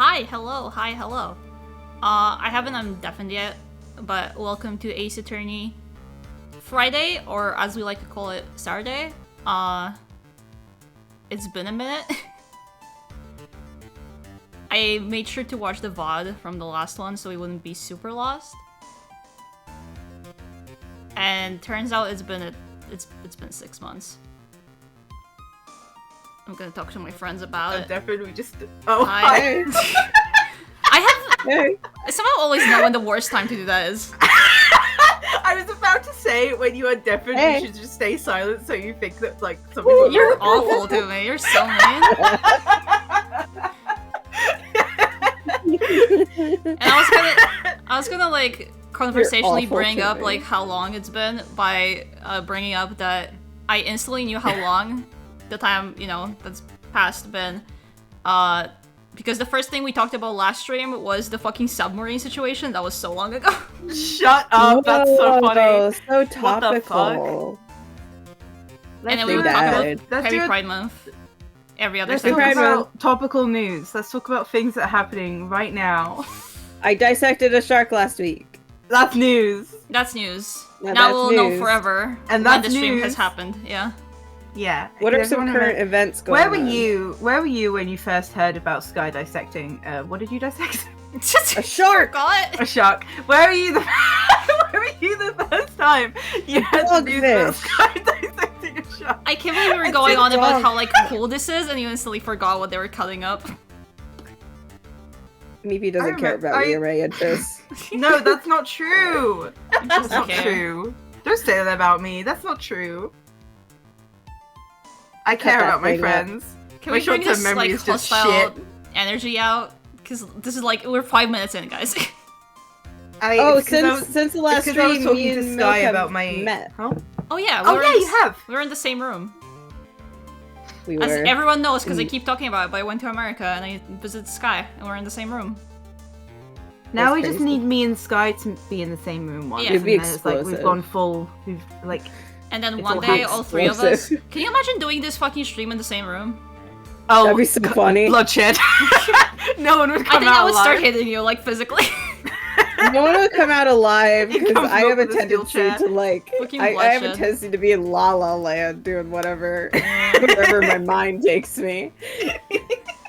Hi, hello. I haven't deafened yet, but welcome to Ace Attorney Friday, or as we like to call it, Saturday. It's been a minute. I made sure to watch the VOD from the last one so we wouldn't be super lost. And turns out it's been 6 months. I'm gonna talk to my friends about it. Definitely just. Oh, hi. I have. Hey. I somehow always know when the worst time to do that is. I was about to say when you are deafened, you should just stay silent so you think that like something. You're awful to me. You're so mean. And I was gonna like conversationally bring up like how long it's been by bringing up that I instantly knew how long the time, that's passed been. Because the first thing we talked about last stream was the fucking submarine situation. That was so long ago. Shut up, that's so funny. So topical. And then we were talking about Heavy Pride Month. Every other second. Let's talk about topical news. Let's talk about things that are happening right now. I dissected a shark last week. That's news. That's news. Yeah, now we'll know forever and when the stream has happened. Yeah. Yeah. What are some current events going on? Where were you when you first heard about sky dissecting? What did you dissect? A shark! A shark. Where were you the first time you had to do about sky dissecting a shark? I can't believe we were going on about how like cool this is and you instantly forgot what they were cutting up. Maybe doesn't care about me, Ray, at this. No, that's not true. That's not true. Don't say that about me. That's not true. I care about my friends. Can we bring this like hostile energy out? Because this is like we're 5 minutes in, guys. Since the last stream, I was talking to Sky about my met. Huh? Oh yeah. You have. We were in the same room. We were. As everyone knows, because I keep talking about it. But I went to America and I visited Sky, and we're in the same room. Now we just need me and Sky to be in the same room once. Yeah. It'd be and then it's like we've gone full. We've like. And then one day, all three of us. Can you imagine doing this fucking stream in the same room? Oh, that'd be so funny. Bloodshed. No one would come out alive. I think I would start hitting you, like, physically. No one would come out alive, because I have a tendency to, like... I have a tendency to be in La La Land doing whatever my mind takes me.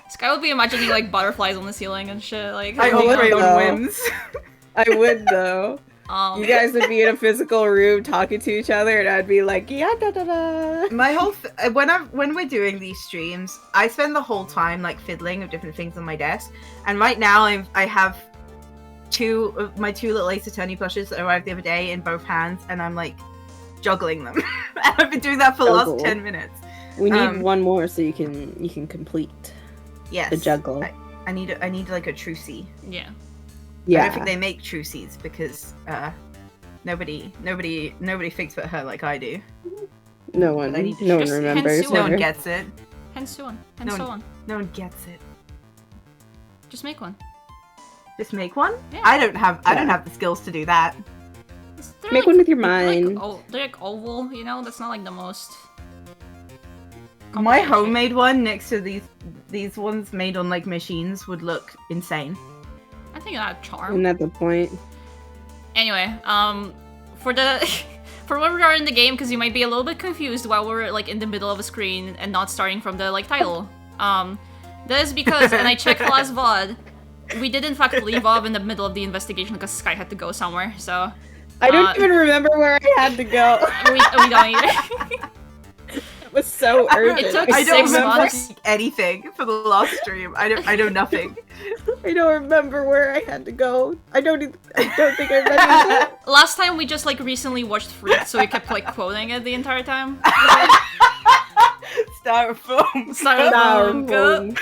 Sky would be imagining, like, butterflies on the ceiling and shit, like... I operate on whims. I would, though. You guys would be in a physical room talking to each other, and I'd be like, yeah, da da da. My whole when we're doing these streams, I spend the whole time like fiddling with different things on my desk. And right now, I have my two little Ace Attorney plushes that arrived the other day in both hands, and I'm like juggling them. I've been doing that for the last 10 minutes. We need one more so you can complete. Yes. The juggle. I need like a trucy. Yeah. Yeah. I don't think they make trucies because nobody thinks about her like I do. No one remembers. No one gets it. Hensuon. No one gets it. Just make one. Just make one? Yeah. I don't have the skills to do that. Make one with your mind. They're like oval, that's not like the most. My homemade one next to these ones made on like machines would look insane. I think that charm. Isn't that the point? Anyway, for when we are in the game, because you might be a little bit confused while we're like in the middle of a screen and not starting from the like title. That is because, and I checked the last VOD, we did in fact leave off in the middle of the investigation because Sky had to go somewhere. So I don't even remember where I had to go. we don't either. It was so urgent. It took I don't 6 remember months. anything for the last stream. I know nothing. I don't remember where I had to go. I don't think I read it. Last time we just like recently watched Freak, so we kept like quoting it the entire time. Styrofoam. Good.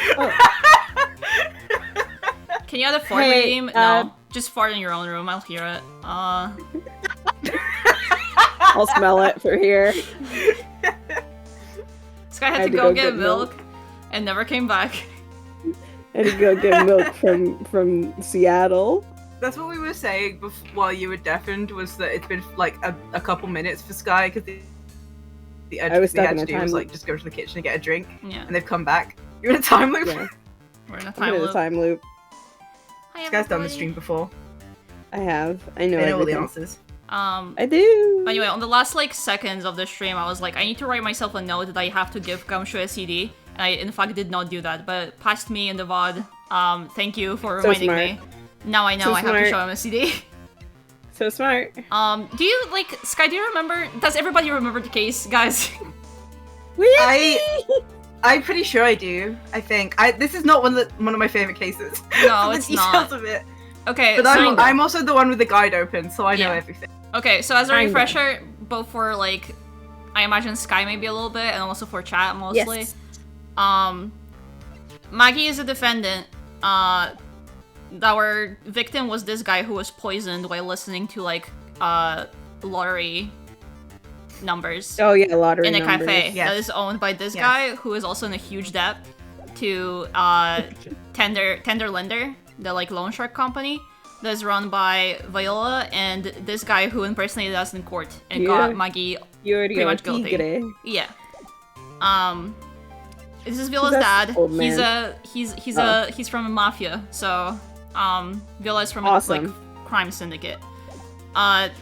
Can you add a fart game? No, just fart in your own room. I'll hear it. I'll smell it for here. Sky had to go get milk and never came back. I had to go get milk from Seattle. That's what we were saying while you were deafened, was that it's been like a couple minutes for Sky because the edge they had to do was like just go to the kitchen and get a drink. Yeah. And they've come back. You're in a time loop? Yeah. We're in a time loop. This guy's done the stream before. I have. I know all the answers. I do. Anyway, on the last like seconds of the stream, I was like, I need to write myself a note that I have to give Gumshoe a CD. And I, in fact, did not do that, but passed me in the VOD. Thank you for reminding me. Now I know I have to show him a CD. So smart. Do you, like, Sky, do you remember? Does everybody remember the case, guys? I'm pretty sure I do. I think this is not one of my favorite cases. No, it's not. Of it. Okay, but I'm also the one with the guide open, so I know everything. Okay, so as a refresher, both for like, I imagine Sky maybe a little bit, and also for chat mostly. Yes. Maggie is a defendant. Our victim was this guy who was poisoned while listening to like lottery numbers. Oh yeah, lottery in a numbers. Cafe that is owned by this guy who is also in a huge debt to Tender Lender, the like loan shark company that's run by Viola, and this guy who impersonated us in court and got Maggie pretty much guilty. Yeah. This is Viola's dad. He's from a mafia, so Viola is from a like crime syndicate.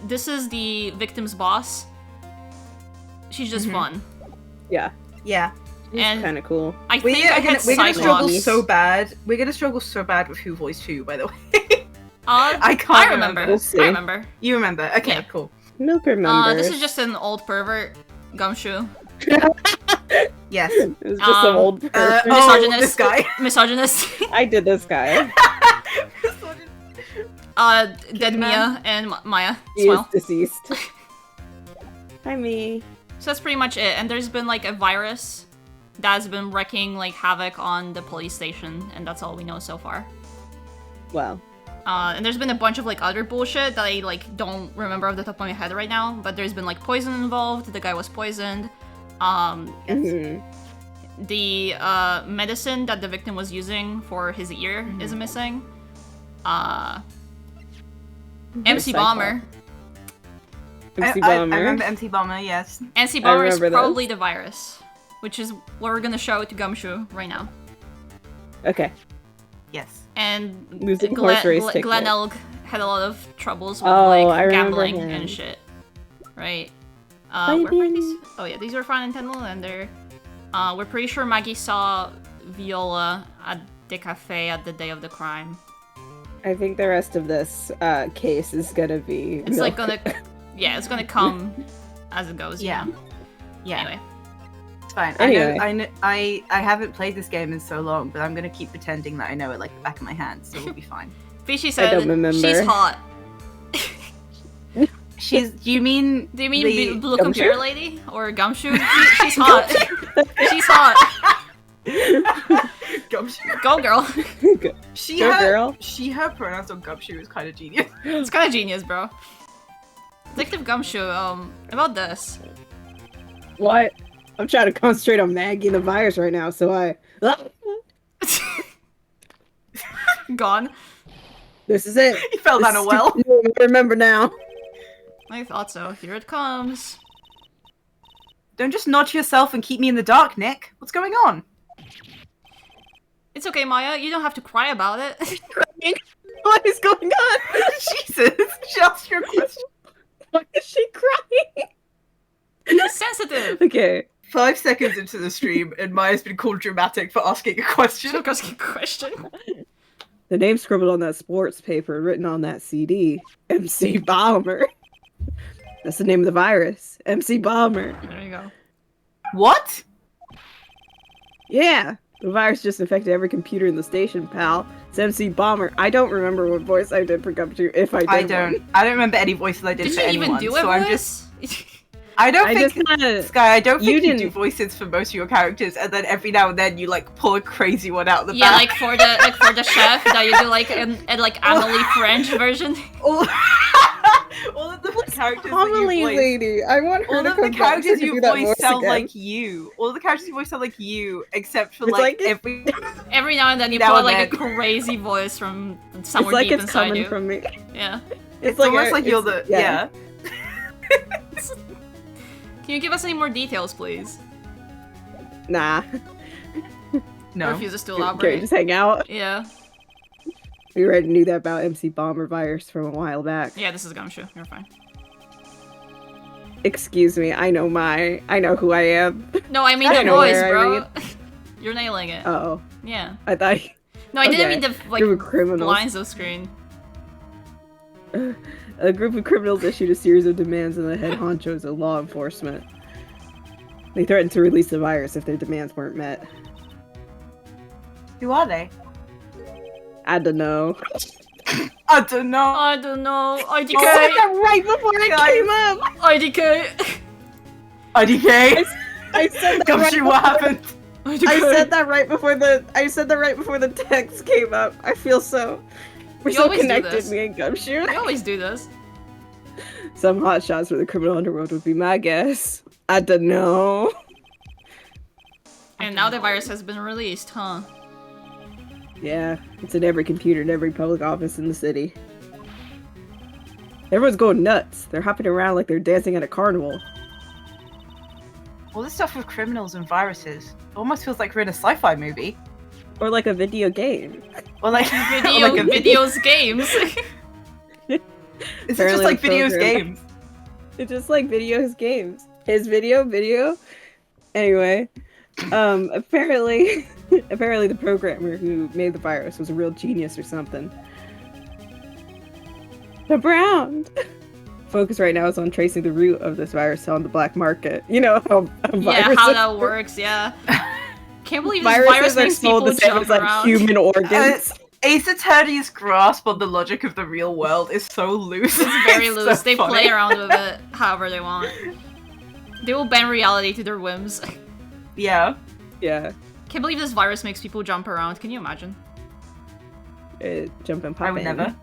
This is the victim's boss. She's just fun. Yeah. Yeah. And kind of cool. We're gonna struggle so bad. We're gonna struggle so bad with who voiced who, by the way. I can't remember. We'll see. I remember. You remember? Okay, cool. Milk remembers. This is just an old pervert, Gumshoe. Yes. It was just an old pervert. Misogynist. This guy. Misogynist. I did this guy. Dead Mia and Maya. He is deceased. Hi, me. So that's pretty much it. And there's been like a virus that's been wreaking like havoc on the police station, and that's all we know so far. Wow. And there's been a bunch of like other bullshit that I like don't remember off the top of my head right now, but there's been like poison involved. The guy was poisoned. The medicine that the victim was using for his ear is missing. MC Bomber. MC Bomber. I remember MC Bomber, yes. MC Bomber is probably the virus, which is what we're gonna show to Gumshoe right now. Okay. Yes. And Glen Elg had a lot of troubles with like gambling and shit. Right. Where were these? Oh yeah, these were found in Tender Lender. We're pretty sure Maggie saw Viola at the cafe at the day of the crime. I think the rest of this case is gonna be. It's like gonna, it's gonna come as it goes. Yeah. You know? Yeah. Anyway. It's fine. Anyway. I haven't played this game in so long, but I'm gonna keep pretending that I know it like the back of my hand, so we'll be fine. Fishy said, I don't remember. She's hot. Do you mean the blue computer lady or Gumshoe? She's hot. She's hot. Gumshoe. Go girl. Her pronouns on Gumshoe is kind of genius. It's kind of genius, bro. Detective Gumshoe, about this. What? I'm trying to concentrate on Maggie the virus right now, so I. Gone. This is it. You fell down a well. I remember now. I thought so. Here it comes. Don't just nod to yourself and keep me in the dark, Nick. What's going on? It's okay, Maya. You don't have to cry about it. What is going on? Jesus. She asked you a question. Why is she crying? She's sensitive. Okay. 5 seconds into the stream, and Maya's been called dramatic for asking a question. Asking a question. The name scribbled on that sports paper, written on that CD. MC Bomber. That's the name of the virus. MC Bomber. There you go. What? Yeah. The virus just infected every computer in the station, pal. It's MC Bomber. I don't remember what voice I did for Gumshoe, if I did. I don't remember any voices I did for anyone. Did you even do a voice? I don't think you do voices for most of your characters, and then every now and then you like pull a crazy one out of the back. Yeah, like for the chef, that you do like an Amelie French version. All of the characters Amelie lady. I want her to come back. All of the characters you voice sound like you. All the characters you voice sound like you, except for like every now and then you pull like a crazy voice from somewhere deep inside you. It's like it's coming from me. Yeah. It's almost like you're the yeah. Can you give us any more details, please? Nah. No. Refuses to elaborate. Okay, just hang out. Yeah. We already knew that about MC Bomber virus from a while back. Yeah, this is Gumshoe. You're fine. Excuse me, I know who I am. No, I mean the voice, bro. You're nailing it. Oh. Yeah. I thought... No, I didn't mean the, like, lines of screen. A group of criminals issued a series of demands on the head honchos of law enforcement. They threatened to release the virus if their demands weren't met. Who are they? I don't know. I don't know. I don't know. IDK. You said that right before I came up. IDK. IDK. I said that Gumshoe, what happened? IDK. I said that right before the text came up. I feel so. We're so connected, me and Gumshoe. We always do this. Some hot shots for the criminal underworld would be my guess. I don't know. And now the virus has been released, huh? Yeah, it's in every computer in every public office in the city. Everyone's going nuts. They're hopping around like they're dancing at a carnival. All this stuff with criminals and viruses. It almost feels like we're in a sci-fi movie. Or like a video game. Or like videos games. Is it just like videos games? It's just like videos games. His video. Anyway, apparently the programmer who made the virus was a real genius or something. The Brown. Focus right now is on tracing the root of this virus on the black market. You know how how that works. Yeah. Can't believe this virus makes people jump around. Like human organs. Ace Attorney's grasp on the logic of the real world is so loose. It's very loose. So they play around with it however they want. They will bend reality to their whims. Yeah. Yeah. Can't believe this virus makes people jump around. Can you imagine? Jumping, popping. I would never.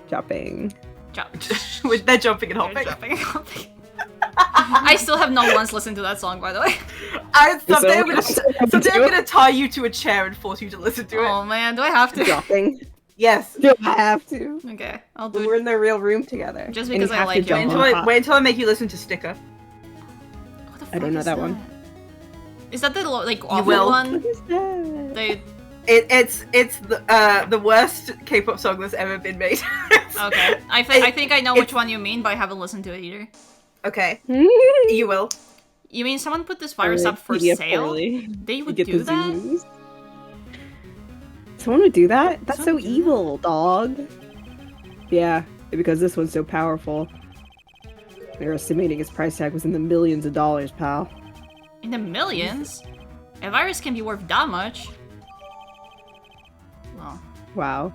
Jumping. They're jumping and hopping. I still have not once listened to that song, by the way. Someday I'm gonna tie you to a chair and force you to listen to it. Oh man, do I have to? Jumping. Yes. Do I have to? Okay, I'll do it. We're in the real room together. Just because I like you. Wait until I make you listen to Sticker. What the fuck I don't know that one. Is that the like awful one? What is that? It's the worst K-pop song that's ever been made. Okay, I think I know which one you mean, but I haven't listened to it either. Okay, you will. You mean someone put this virus up for sale? They would do that? Someone would do that? That's so evil, dog. Yeah, because this one's so powerful. They're estimating its price tag was in the millions of dollars, pal. In the millions? A virus can be worth that much? Well. Wow.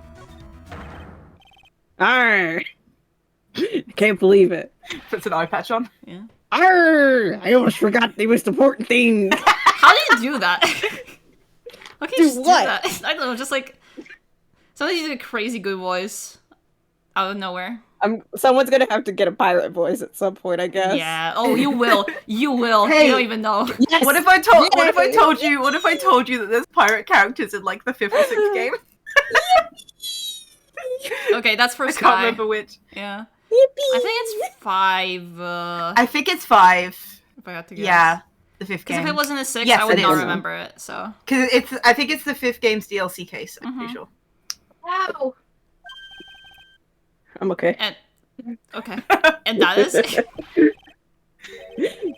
Arr! I can't believe it. Puts an eye patch on. Yeah. Arr! I almost forgot the most important thing. How do you do that? How can you just do that? I don't know, just like sometimes you do a crazy good voice out of nowhere. Someone's gonna have to get a pirate voice at some point, I guess. Yeah. Oh, you will. You will. Hey, you don't even know. Yes. What if I told you that there's pirate characters in like the 5th or 6th game? Okay, that's for Sky. I can't remember which. Yeah. Yippee. I think it's 5. I think it's 5. If I got to guess. Yeah, the 5th game. Because if it wasn't a 6, yes, I would not remember it. So. Because I think it's the 5th game's DLC case. I'm pretty sure. Wow. I'm okay. And and that is.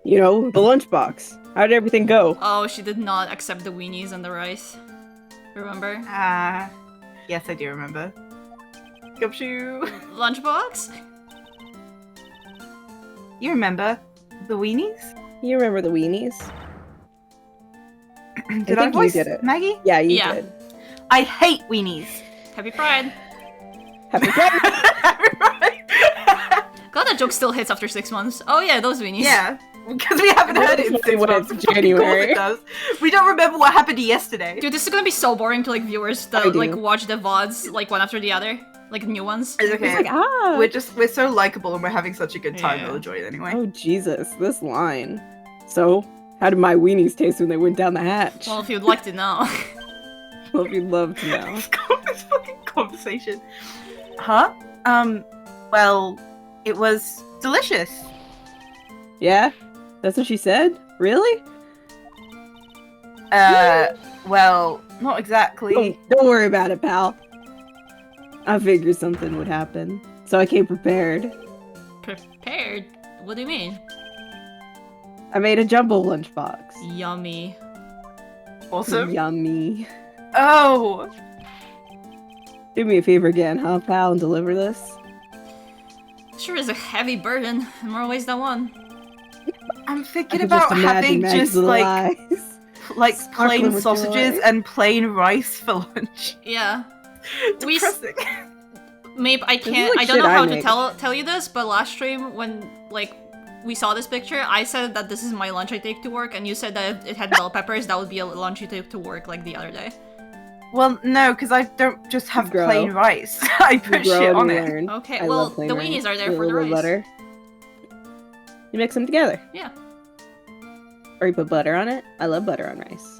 You know, the lunchbox. How did everything go? Oh, she did not accept the weenies and the rice. Remember? Yes, I do remember. Gumshoe. Lunchbox? You remember the weenies? You remember the weenies? Did I voice Maggie? Yeah, you did. I hate weenies. Happy Pride. Happy Pride. Happy Pride. God, that joke still hits after 6 months. Oh yeah, those weenies. Yeah, because we haven't heard it in 6 months. It's January. Of course it does. We don't remember what happened yesterday. Dude, this is gonna be so boring to like viewers that like watch the VODs like one after the other, like new ones. It's okay. It's like, we're so likable and we're having such a good time. We'll enjoy it anyway. Oh Jesus, this line. So, how did my weenies taste when they went down the hatch? Well, if you'd like to know. Well, if you'd love to know. This fucking conversation. Huh? Well, it was delicious. Yeah? That's what she said? Really? Well, not exactly. Don't worry about it, pal. I figured something would happen, so I came prepared. Prepared? What do you mean? I made a jumbo lunchbox. Yummy. Awesome. Yummy. Oh! Do me a favor again, huh, pal, and deliver this? Sure is a heavy burden, in more ways than one. I'm thinking about having just like plain sausages and plain rice for lunch. Yeah. Depressing. Maybe I can't. I don't know how to tell you this, but last stream when like we saw this picture, I said that this is my lunch I take to work, and you said that if it had bell peppers, that would be a lunch you take to work like the other day. Well, no, because I don't just have plain rice. I put shit on it. Okay, well, the weenies are there for the rice. Butter. You mix them together. Yeah. Or you put butter on it. I love butter on rice.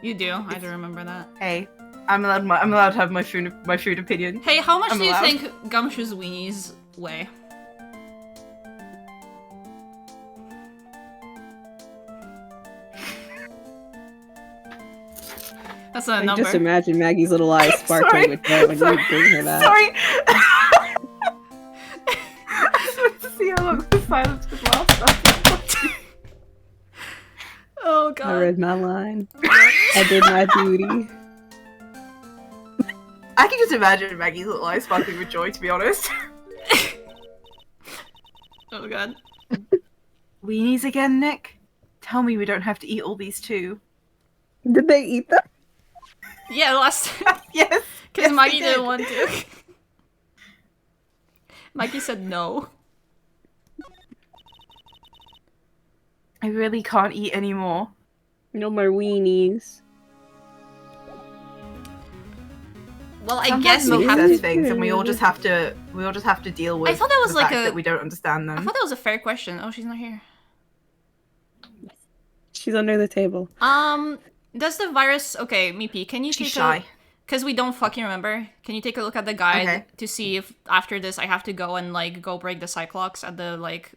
You do. I do remember that. Hey, I'm allowed to have my food opinion. Hey, how much do you think Gumshoe's weenies weigh? That's not a number. Just imagine Maggie's little eyes sparkling with joy when you bring her that. Sorry! I just wanted to see how long the silence could last. Oh god. I read my line. I did my duty. I can just imagine Maggie's little eyes sparkling with joy, to be honest. Oh god. Weenies again, Nick? Tell me we don't have to eat all these too. Did they eat them? Yeah, last time. Yes. Because Maggie didn't want to. Maggie said no. I really can't eat anymore. No more weenies. Well, I guess we have to things, and we all just have to deal with. I thought that was the fact that we don't understand them. I thought that was a fair question. Oh, she's not here. She's under the table. Does the virus? Okay, Meepy, can you She's shy. Because we don't fucking remember. Can you take a look at the guide to see if after this I have to go and like go break the Cyclops at the like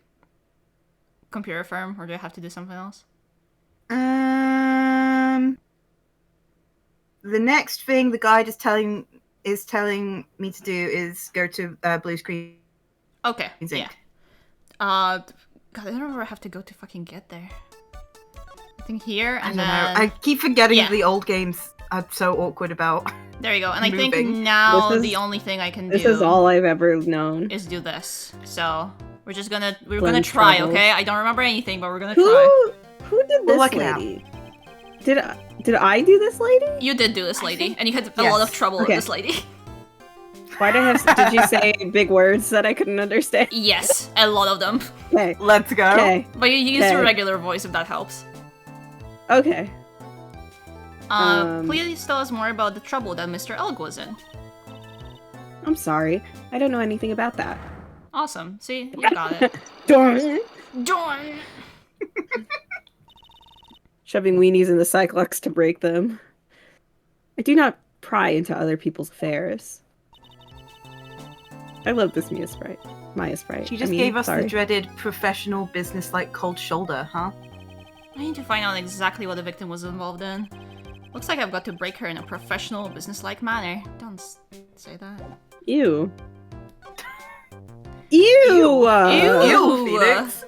computer firm, or do I have to do something else? The next thing the guide is telling me to do is go to Blue Screen. Okay. Zinc. Yeah. God, I don't remember I have to go to fucking get there. I think here and then I keep forgetting the old games are so awkward about. There you go. And moving. I think now the only thing I can do. This is all I've ever known. Is do this. So we're gonna try. Troubles. Okay. I don't remember anything, but we're gonna try. Who did this lady? Did I do this lady? You did do this lady, and you had a lot of trouble with this lady. Why did you say big words that I couldn't understand? Yes, a lot of them. Okay. Let's go. Okay. But you use your regular voice if that helps. Okay. Please tell us more about the trouble that Mr. Elg was in. I'm sorry. I don't know anything about that. Awesome. See? You got it. Darn! Darn! Shoving weenies in the Cyclops to break them. I do not pry into other people's affairs. I love this Maya Sprite. She just gave us the dreaded professional business-like cold shoulder, huh? I need to find out exactly what the victim was involved in. Looks like I've got to break her in a professional, business-like manner. Don't say that. Ew. Ew! Ew, Phoenix!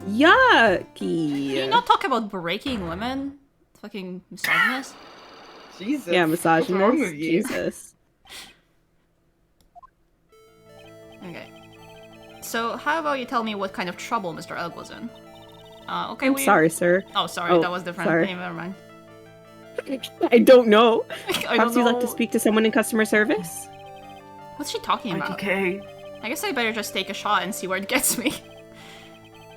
Yucky! Can you not talk about breaking women? Fucking misogynist. Jesus. Yeah, misogynist. What's wrong with you? Jesus. Okay. So, how about you tell me what kind of trouble Mr. Elg was in? Okay, I'm sorry, sir. Oh, sorry, that was different. Sorry. Okay, never mind. I don't know. Perhaps you'd like to speak to someone in customer service? What's she talking about? Okay. I guess I better just take a shot and see where it gets me.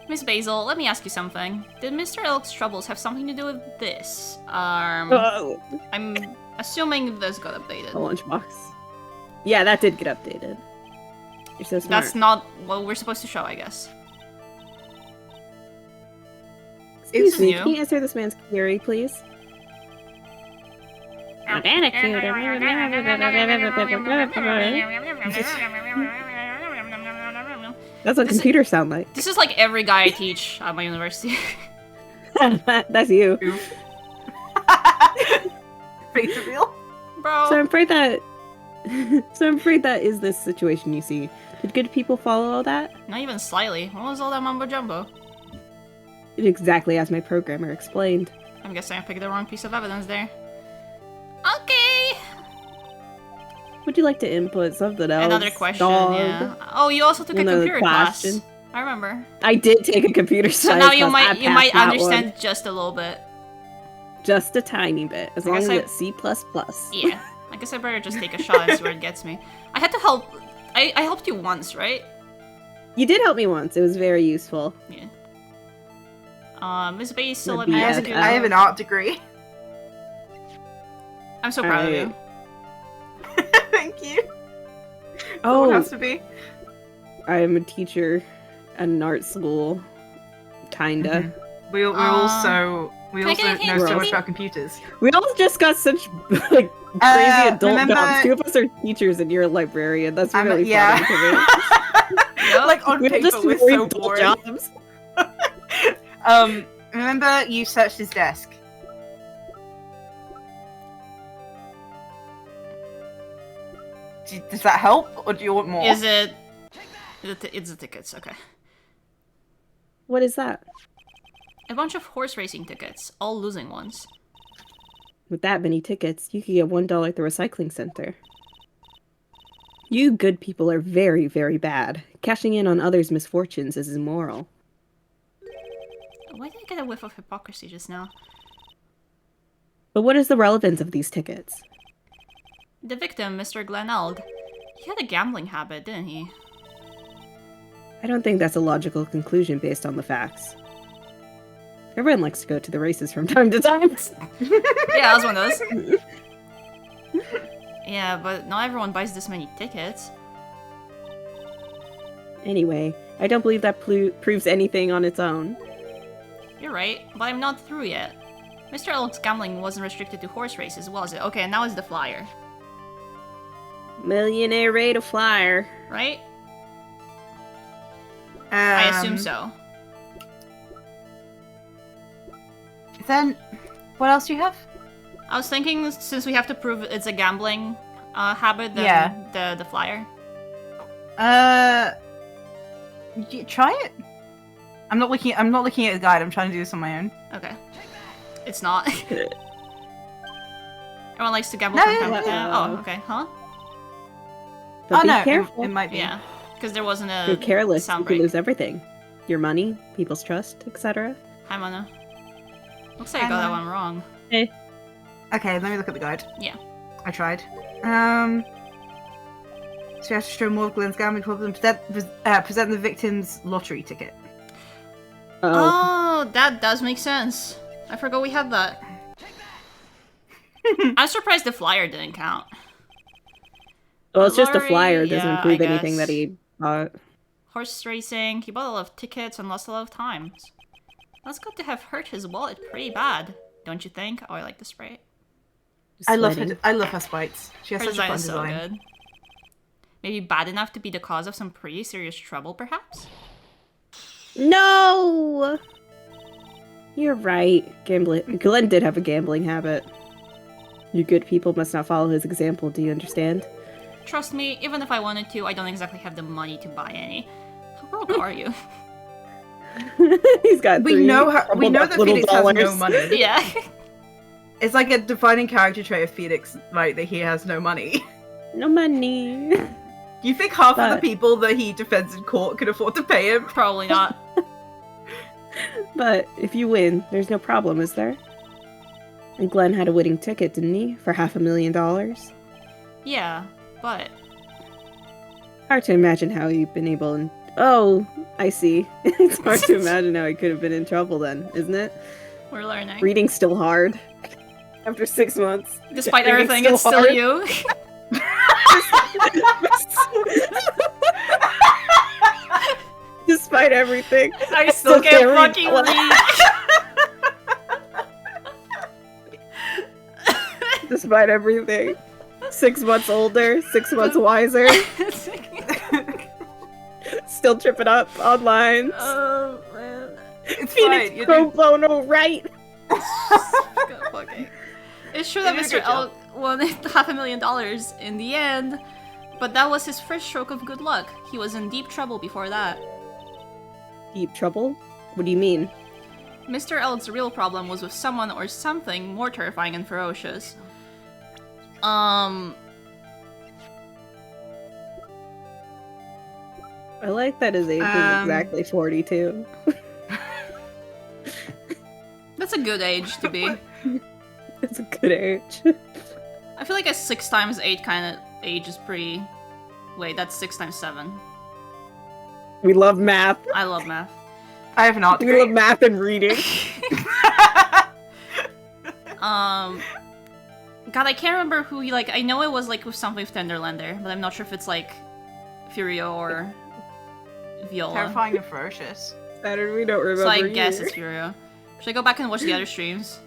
Miss Basil, let me ask you something. Did Mr. Elk's troubles have something to do with this? I'm assuming this got updated. A lunchbox. Yeah, that did get updated. You're so smart. That's not what we're supposed to show, I guess. Excuse me, can you answer this man's query, please? That's what computers sound like. This is like every guy I teach at my university. That's you. Face reveal? Bro. So I'm afraid that So I'm afraid that is this situation you see. Did good people follow all that? Not even slightly. What was all that mumbo jumbo? Exactly as my programmer explained. I'm guessing I picked the wrong piece of evidence there. Okay! Would you like to input something else? Another question, dog? yeah. Oh, you also took a computer class. I remember. I did take a computer science class. So now you class. might understand just a little bit. Just a tiny bit, as long as it's C++. Yeah. I guess I better just take a shot and see where it gets me. I had to help. I helped you once, right? You did help me once. It was very useful. Yeah. Ms. Bay still I have an art degree. I'm so proud of you. Thank you. Oh, it has to be. I'm a teacher at an art school. Kinda. Mm-hmm. We also know so much about computers. We all just got such like crazy adult jobs. Two of us are teachers and you're a librarian. That's really funny to me. Like on paper, we're so boring. Jobs. Remember you searched his desk. Does that help, or do you want more? Is it? It's the tickets. Okay. What is that? A bunch of horse racing tickets, all losing ones. With that many tickets, you could get $1 at the recycling center. You good people are very, very bad. Cashing in on others' misfortunes is immoral. Why did I get a whiff of hypocrisy just now? But what is the relevance of these tickets? The victim, Mr. Gleneld, he had a gambling habit, didn't he? I don't think that's a logical conclusion based on the facts. Everyone likes to go to the races from time to time. Yeah, I was one of those. Yeah, but not everyone buys this many tickets. Anyway, I don't believe that proves anything on its own. You're right, but I'm not through yet. Mr. Elk's gambling wasn't restricted to horse races, was it? Okay, now it's the flyer. Millionaire rate of flyer. Right? I assume so. Then, what else do you have? I was thinking, since we have to prove it's a gambling habit, then the flyer. Try it. I'm not looking at the guide. I'm trying to do this on my own. Okay. It's not. Everyone likes to gamble from time to time. Oh, okay. Huh? But be careful. It might be. Yeah, because there wasn't a. You're careless. Sound you can lose everything. Your money, people's trust, etc. Hi, Mana. Looks like I got that one wrong. Hey. Okay, let me look at the guide. Yeah. I tried. So you have to show more of Glenn's gambling problem. Present the victim's lottery ticket. Oh, that does make sense. I forgot we had that. I'm surprised the flyer didn't count. Well, it's just a flyer. It doesn't prove anything that he bought. Horse racing. He bought a lot of tickets and lost a lot of times. That's got to have hurt his wallet pretty bad, don't you think? Oh, I like the spray. I love her spites. She has such a fun design. design. Good. Maybe bad enough to be the cause of some pretty serious trouble, perhaps? No! You're right. Glenn did have a gambling habit. You good people must not follow his example, do you understand? Trust me, even if I wanted to, I don't exactly have the money to buy any. How broke are you? He's got we know that Felix has no money. Yeah. It's like a defining character trait of Felix, right, that he has no money. No money. You think half of the people that he defends in court could afford to pay him? Probably not. But if you win, there's no problem, is there? And Glenn had a winning ticket, didn't he? For $500,000? Yeah, but... Hard to imagine how you've been able and... Oh, I see. It's hard to imagine how he could have been in trouble then, isn't it? We're learning. Reading's still hard. After 6 months. Despite everything, it's still you. Despite everything. I still can't fucking read. Despite everything. 6 months older, 6 months wiser. Still tripping up online. Oh, man. It's Phoenix fine. pro bono right. It's true that Mr. Elk won $500,000 in the end, but that was his first stroke of good luck. He was in deep trouble before that. Deep trouble? What do you mean? Mr. Elg's real problem was with someone or something more terrifying and ferocious. I like that his age is exactly 42. That's a good age to be. It's a good age. I feel like a 6 times 8 kind of age is pretty... Wait, that's 6 times 7. We love math. I love math. I have not. We love math and reading. God, I can't remember who he, like, I know it was, like, with something with Tenderlander, but I'm not sure if it's, like, Furio or Viola. Terrifying and ferocious. Saturn, we don't remember. So I guess it's Furio. Should I go back and watch the other streams?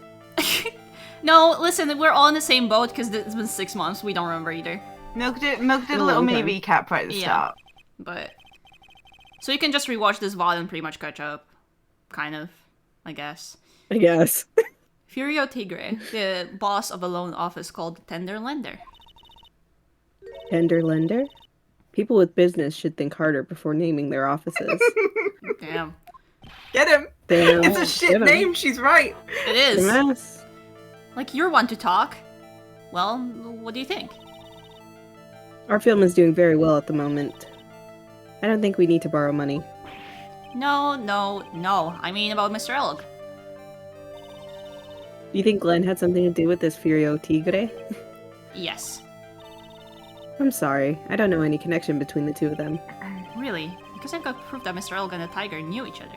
No, listen, we're all in the same boat because it's been 6 months. We don't remember either. Milk did a little mini recap right at the start. But... So you can just rewatch this VOD and pretty much catch up. Kind of, I guess. I guess. Furio Tigre, the boss of a loan office called Tenderlander. Tenderlander? People with business should think harder before naming their offices. Damn. Get him! Damn. It's a shit name, she's right. It is. Yes. Like, you're one to talk. Well, what do you think? Our film is doing very well at the moment. I don't think we need to borrow money. No. I mean about Mr. Elg. Do you think Glenn had something to do with this Furio Tigre? Yes. I'm sorry. I don't know any connection between the two of them. Really? Because I've got proof that Mr. Elg and the tiger knew each other.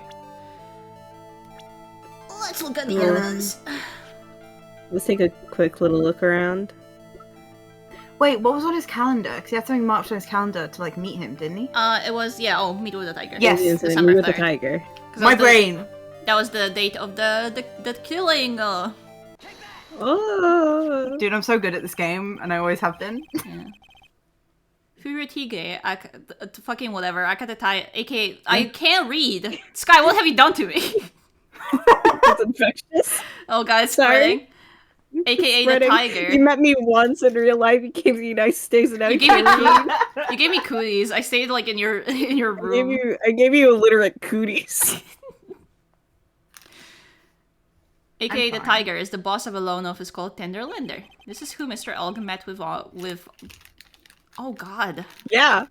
Let's look at the evidence. Let's take a quick little look around. Wait, what was on his calendar? Because he had something marked on his calendar to, like, meet him, didn't he? It was, meet with the tiger. Yes. December 3rd. With the tiger. My brain! That was the date of the killing, Oh. Dude, I'm so good at this game, and I always have been. Yeah. Furio Tigre, fucking whatever, Akatatai, aka, I can't read! Sky, what have you done to me? It's infectious. Oh god, it's spreading. AKA the tiger. You met me once in real life, you gave me nice days, and now you gave me cooties. I stayed like in your room. I gave you illiterate cooties. AKA the tiger is the boss of a loan office called Tenderlander. This is who Mr. Elg met with oh god. Yeah.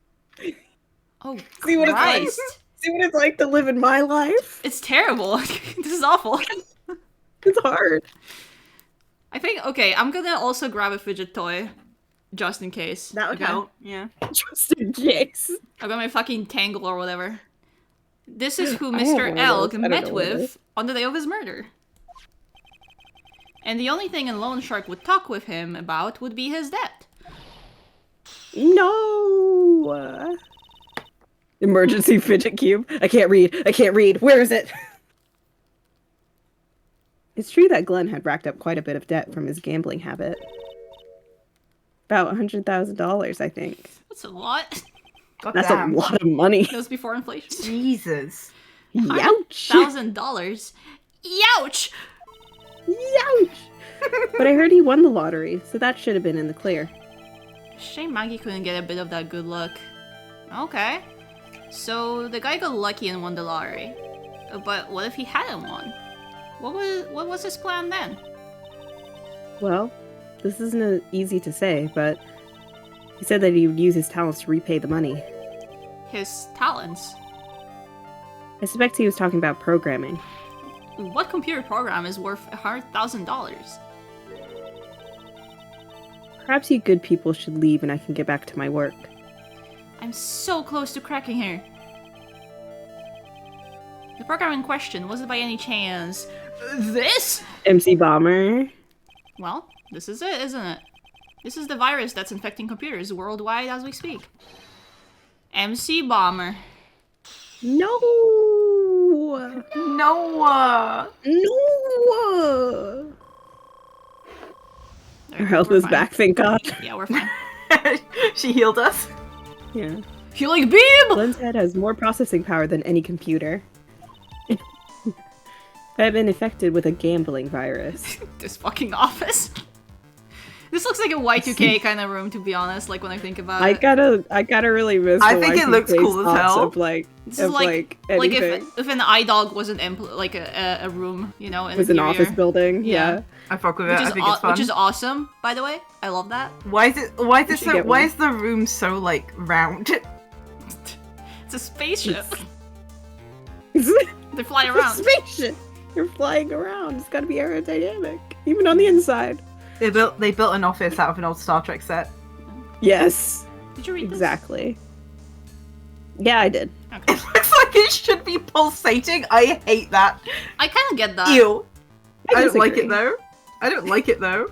Oh See what Christ. It's like? See what it's like to live in my life? It's terrible. This is awful. It's hard. I think, okay, I'm gonna also grab a fidget toy. Just in case. That would help, yeah. Just in case. I got my fucking Tangle or whatever. This is who Mr. Elg met with on the day of his murder. And the only thing a loan shark would talk with him about would be his debt. No! Emergency fidget cube. I can't read. Where is it? It's true that Glenn had racked up quite a bit of debt from his gambling habit. About $100,000, I think. That's a lot. That's a lot of money. That was before inflation. Jesus. Youch! $1,000. Youch! Youch! But I heard he won the lottery, so that should have been in the clear. Shame Maggie couldn't get a bit of that good luck. Okay. So the guy got lucky and won the lottery. But what if he hadn't won? What was his plan then? Well, this isn't easy to say, but he said that he would use his talents to repay the money. His talents? I suspect he was talking about programming. What computer program is worth $100,000? Perhaps you good people should leave and I can get back to my work. I'm so close to cracking here. The program in question, was it by any chance this? MC Bomber? Well, this is it, isn't it? This is the virus that's infecting computers worldwide as we speak. MC Bomber. No! No! No! Our health is back, thank God. Yeah, we're fine. She healed us. Yeah. Healing beam! Glenn's head has more processing power than any computer. I've been infected with a gambling virus. This fucking office. This looks like a Y2K kind of room, to be honest. Like when I think about it. I gotta really miss. I think it looks cool as hell. Of like if an iDog was like a room, you know, it was an office building. Yeah. I fuck with it. I think it's fun. Which is awesome, by the way. I love that. Why is the room so like round? It's a spaceship. They fly around. It's a spaceship. You're flying around. It's gotta be aerodynamic, even on the inside. They built an office out of an old Star Trek set. Yes. Did you read this? Exactly. Yeah, I did. Okay. It looks like it should be pulsating. I hate that. I kind of get that. Ew. I don't like it though. I don't like it though.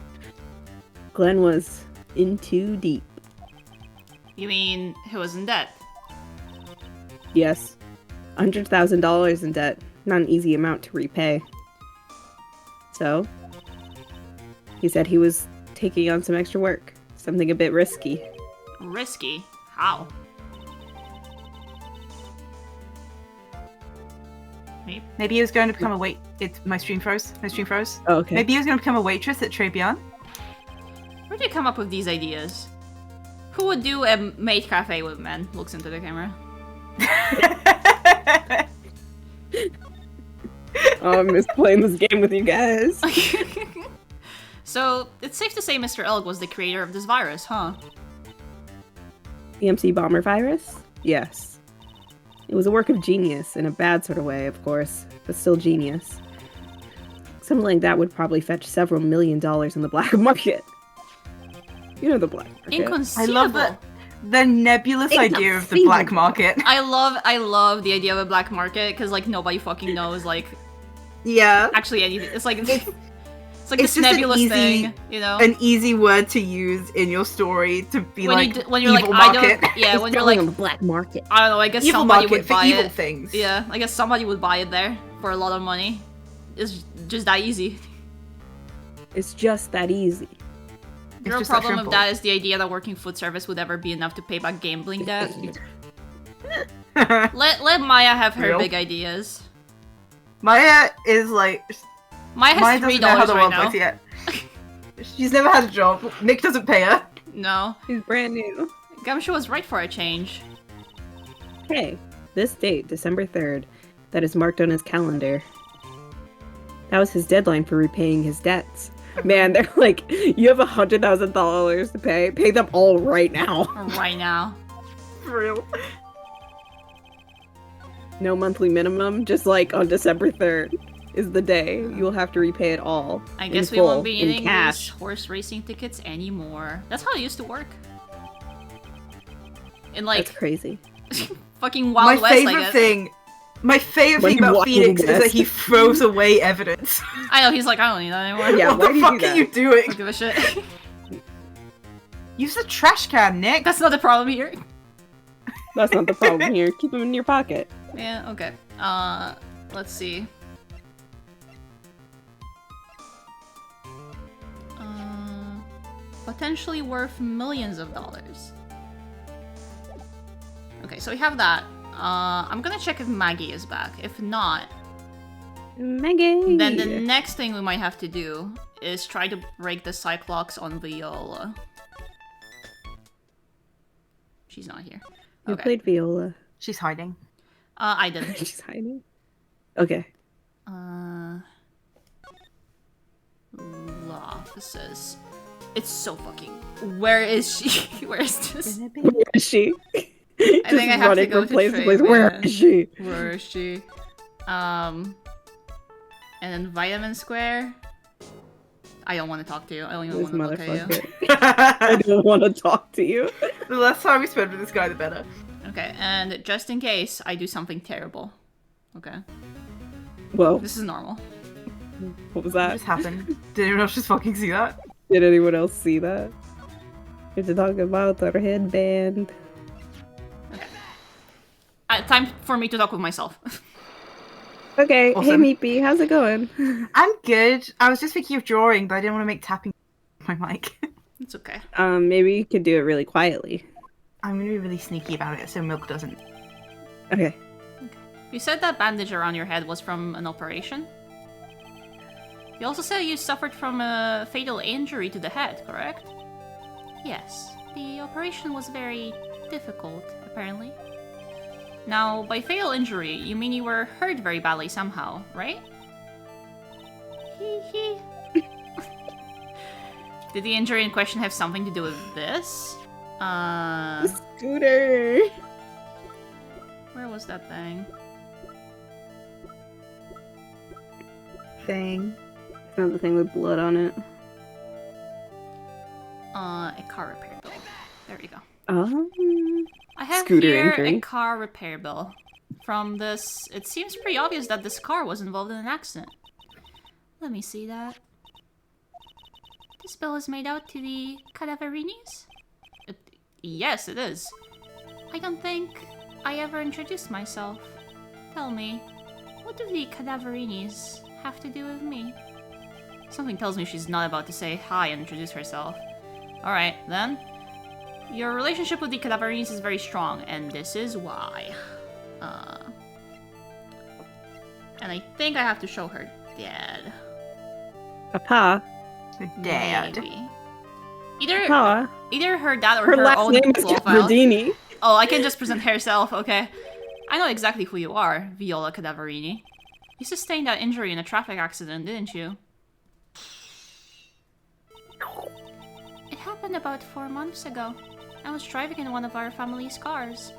Glenn was in too deep. You mean he was in debt? Yes. $100,000 in debt. Not an easy amount to repay. So, he said he was taking on some extra work. Something a bit risky. Risky? How? Maybe he was going to become a wait. My stream froze. Oh, okay. Maybe he was going to become a waitress at TRIBULATIONS. Where do you come up with these ideas? Who would do a maid cafe with men? Looks into the camera. Oh, I miss playing this game with you guys. So, it's safe to say Mr. Elg was the creator of this virus, huh? The MC Bomber virus? Yes. It was a work of genius, in a bad sort of way, of course, but still genius. Something like that would probably fetch several $1 million in the black market. You know the black market. Inconceivable. I love the nebulous idea of the black market. I love the idea of a black market, because, like, nobody fucking knows, like... Yeah. Actually, anything. It's like... It's like this nebulous thing, you know? An easy word to use in your story to be when you're evil like, market. when you're like... on the black market. I don't know, I guess evil somebody market would buy for evil it. Things. Yeah, I guess somebody would buy it there for a lot of money. It's just that easy. It's just that easy. Your problem with that is the idea that working food service would ever be enough to pay back gambling debt. let Maya have her big ideas. Maya is like... Maya has $3 right now. Yet. She's never had a job. Nick doesn't pay her. No. He's brand new. Gumshoe was right for a change. Hey, this date, December 3rd, that is marked on his calendar. That was his deadline for repaying his debts. Man, they're like, you have $100,000 to pay. Pay them all right now. Right now. For real. No monthly minimum, just like on December 3rd is the day you'll have to repay it all. I guess we won't be needing these horse racing tickets anymore. That's how it used to work. In like... That's crazy. Fucking Wild West, I guess. My favorite thing about Phoenix is that he throws away evidence. I know, he's like, I don't need that anymore. Yeah, what the fuck are you doing? I don't give a shit. Use the trash can, Nick. That's not the problem here. That's not the problem here. Keep them in your pocket. Yeah, okay. Let's see. Potentially worth millions of dollars. Okay, so we have that. I'm gonna check if Maggie is back. If not... Maggie! Then the next thing we might have to do is try to break the Cyclops on Viola. She's not here. You played Viola. She's hiding. I didn't. She's hiding? Okay. Offices. It's so fucking... Where is she? Where is this? Where is she? I think I have to go to place. Where is she? Where is she? And then Vitamin Square. I don't want to talk to you. I don't even want to look at you. I don't want to talk to you. The less time we spend with this guy, the better. Okay, and just in case I do something terrible. Okay. Whoa. This is normal. What was that? What just happened? Did anyone else just fucking see that? Did anyone else see that? You're talking about our headband. Okay. Time for me to talk with myself. Okay, awesome. Hey Meepy, how's it going? I'm good. I was just thinking of drawing, but I didn't want to make tapping my mic. It's okay. Maybe you could do it really quietly. I'm gonna be really sneaky about it so Milk doesn't. Okay. You said that bandage around your head was from an operation? You also said you suffered from a fatal injury to the head, correct? Yes, the operation was very difficult, apparently. Now, by fatal injury, you mean you were hurt very badly somehow, right? Hee hee. Did the injury in question have something to do with this? Scooter! Where was that thing? Thing. It's not the thing with blood on it. A car repair bill. There you go. Oh. I have Scooter here injury. a car repair bill. From this, it seems pretty obvious that this car was involved in an accident. Let me see that. This bill is made out to the Cadaverinis? Yes, it is. I don't think I ever introduced myself. Tell me, what do the Cadaverinis have to do with me? Something tells me she's not about to say hi and introduce herself. Alright, then. Your relationship with the Cadaverinis is very strong, and this is why. And I think I have to show her dad. Papa. Dad. Maybe. Either Papa. either her dad or Her her last own name is profile. Gabardini. Oh, I can just present herself, okay. I know exactly who you are, Viola Cadaverini. You sustained that injury in a traffic accident, didn't you? It happened about 4 months ago. I was driving in one of our family's cars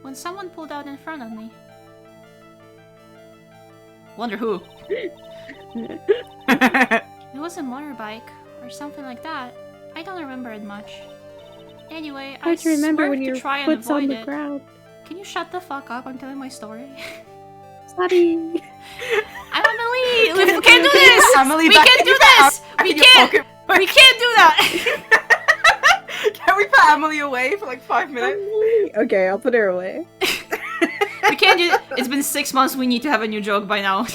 when someone pulled out in front of me. Wonder who? It was a motorbike or something like that. I don't remember it much. Anyway, I Don't you remember when swerved your to try and foot's on avoid the it. ground? Can you shut the fuck up? I'm telling my story. Sorry. I'm Emily! We can't do this! Emily, We back can't in do your this! back We in your can't! pocket. We can't do that! Can we put Emily away for like 5 minutes? Okay, I'll put her away. We can't do it. It's been 6 months, we need to have a new joke by now.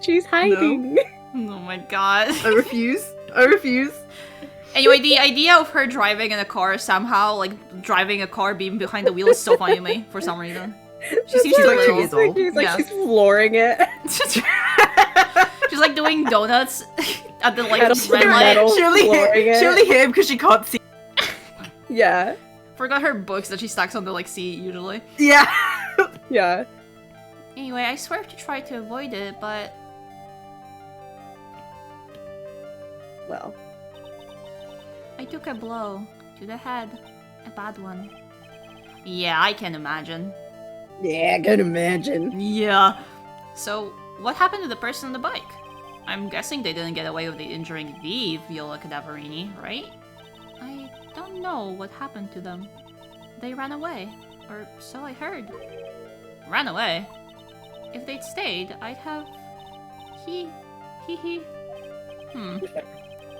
She's hiding. Oh my god. I refuse. I refuse. Anyway, the idea of her driving in a car somehow, like driving a car being behind the wheel is so funny to me for some reason. She seems She's to like be 2 little. years old. She's like Yeah. she's flooring it. She's like doing donuts at the like At a red light. metal. She only Flooring it. she only hit him because she can't see. Yeah. Forgot her books that she stacks on the like seat usually. Yeah. Yeah. Anyway, I swear to try to avoid it, but Well. I took a blow to the head. A bad one. Yeah, I can imagine. Yeah, I can imagine. Yeah. So, what happened to the person on the bike? I'm guessing they didn't get away with injuring the Viola Cadaverini, right? I don't know what happened to them. They ran away. Or so I heard. Ran away? If they'd stayed, I'd have... He...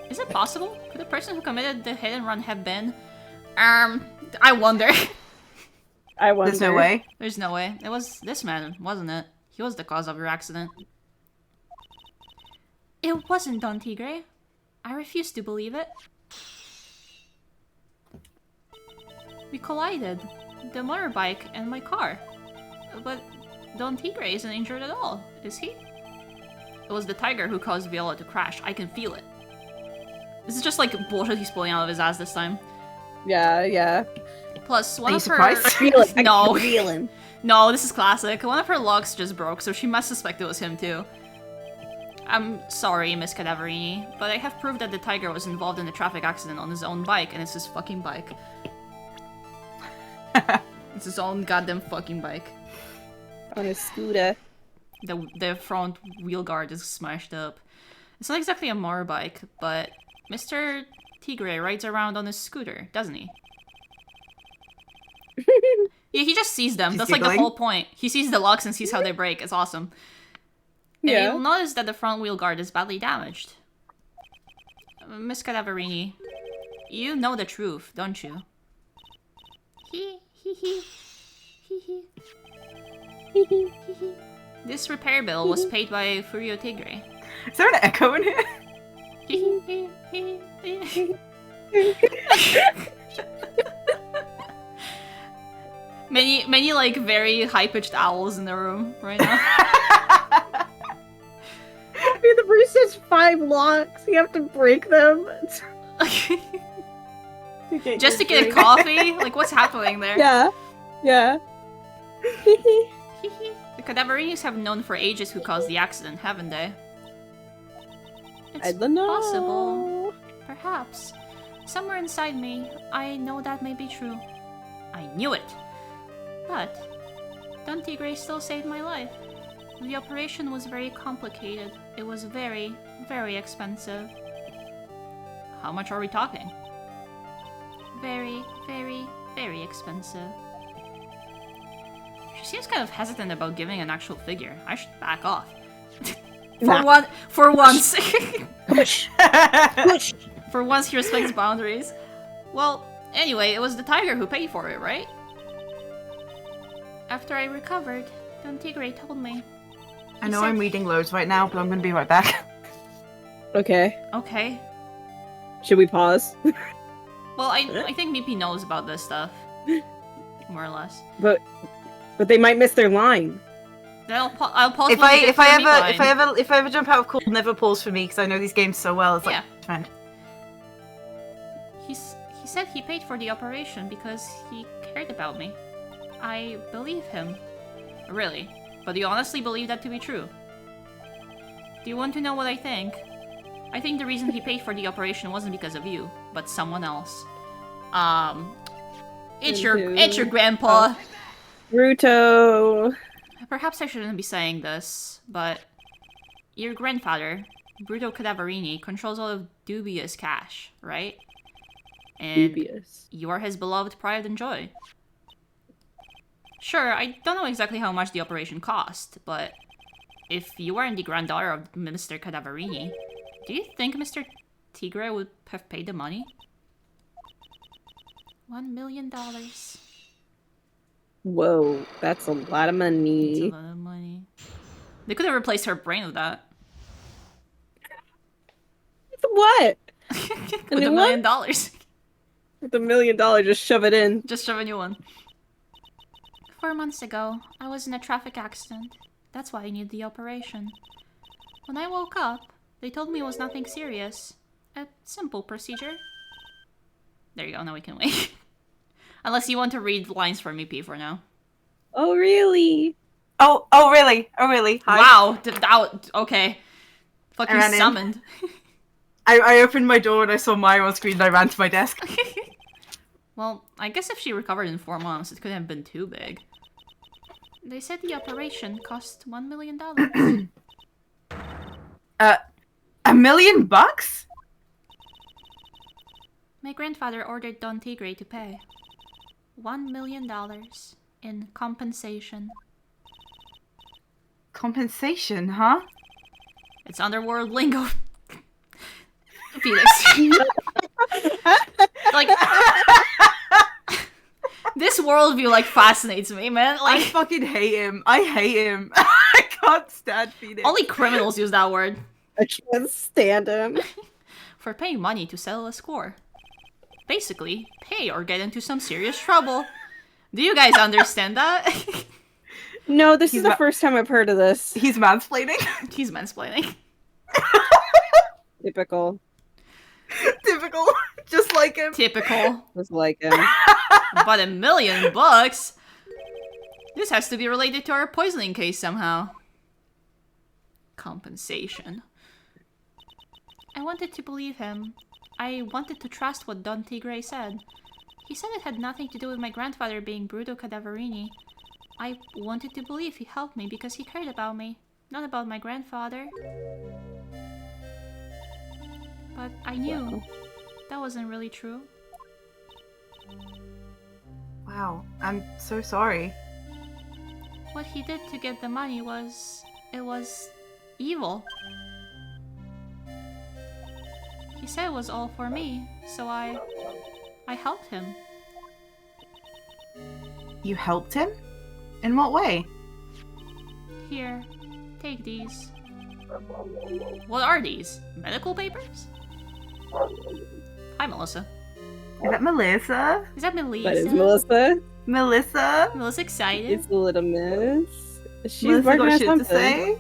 Is it possible? Could the person who committed the hit and run have been... I wonder. I wonder. There's no way. There's no way. It was this man, wasn't it? He was the cause of your accident. It wasn't Don Tigre. I refuse to believe it. We collided. The motorbike and my car. But Don Tigre isn't injured at all, is he? It was the tiger who caused Viola to crash. I can feel it. This is just like bullshit he's pulling out of his ass this time. Yeah, yeah. Plus, one Are you of her... surprised? I feel it. I No. can feel him. No, this is classic. One of her locks just broke, so she must suspect it was him too. I'm sorry, Miss Cadaverini, but I have proof that the tiger was involved in the traffic accident on his own bike, and it's his fucking bike. It's his own goddamn fucking bike. On a scooter. The front wheel guard is smashed up. It's not exactly a motorbike, but Mr. Tigre rides around on his scooter, doesn't he? Yeah, he just sees them. He's That's like the giggling. whole point. He sees the locks and sees how they break. It's awesome. And Yeah. you'll notice that the front wheel guard is badly damaged. Miss Cadaverini, you know the truth, don't you? He. This repair bill was paid by Furio Tigre. Is there an echo in here? Many like very high-pitched owls in the room right now. I mean, the Bruce has 5 locks. You have to break them. Just to get a coffee? Like, what's happening there? Yeah. The Cadaverinis have known for ages who caused the accident, haven't they? It's I don't know. possible. Perhaps. Somewhere inside me, I know that may be true. I knew it! But Don Tigre still saved my life. The operation was very complicated. It was very, very expensive. How much are we talking? Very, very, very expensive. She seems kind of hesitant about giving an actual figure. I should back off. For once. Push. For once he respects boundaries. Well, anyway, it was the tiger who paid for it, right? After I recovered, Don Tigre told me. I know I'm reading loads right now, but I'm gonna be right back. Okay. Okay. Should we pause? Well, I think Mipi knows about this stuff. More or less. But they might miss their line. I'll pause. If I ever jump out of call, never pause for me because I know these games so well. It's like, fine. He said he paid for the operation because he cared about me. I believe him. Really. But do you honestly believe that to be true? Do you want to know what I think? I think the reason he paid for the operation wasn't because of you, but someone else. It's your grandpa. Ruto. Perhaps I shouldn't be saying this, but your grandfather, Bruto Cadaverini, controls all of dubious cash, right? And Dubious. you are his beloved pride and joy. Sure, I don't know exactly how much the operation cost, but if you weren't the granddaughter of Mr. Cadaverini, do you think Mr. Tigre would have paid the money? $1 million. Whoa, that's a lot of money. That's a lot of money. They could have replaced her brain with that. What? With $1 million. With $1 million, just shove it in. Just shove a new one. 4 months ago, I was in a traffic accident. That's why I needed the operation. When I woke up, they told me it was nothing serious. A simple procedure. There you go, now we can wait. Unless you want to read lines from me, P, for now. Oh, really? Oh, really? Oh, really? Hi. Wow, okay. Fucking summoned. I opened my door and I saw Maya on screen and I ran to my desk. Well, I guess if she recovered in 4 months, it couldn't have been too big. They said the operation cost $1 million. $1 million? My grandfather ordered Don Tigre to pay $1 million in compensation. Compensation, huh? It's underworld lingo. Felix. Like, this worldview, like, fascinates me, man. Like, I fucking hate him. I hate him. I can't stand Felix. Only criminals use that word. I can't stand him. For paying money to settle a score. Basically, pay or get into some serious trouble. Do you guys understand that? No, this is the first time I've heard of this. He's mansplaining? He's mansplaining. Typical. Typical. Just like him. Typical. Just like him. But $1 million? This has to be related to our poisoning case somehow. Compensation. I wanted to believe him. I wanted to trust what Don Tigre said. He said it had nothing to do with my grandfather being Bruto Cadaverini. I wanted to believe he helped me because he cared about me, not about my grandfather. But I knew that wasn't really true. Wow, I'm so sorry. What he did to get the money was evil. He said it was all for me, so I helped him. You helped him? In what way? Here, take these. What are these? Medical papers? Hi, Melissa. Is that Melissa? Is that Melissa? That is Melissa. Melissa? Melissa's excited. It's the little miss. She's Melissa working got on shit something. to say?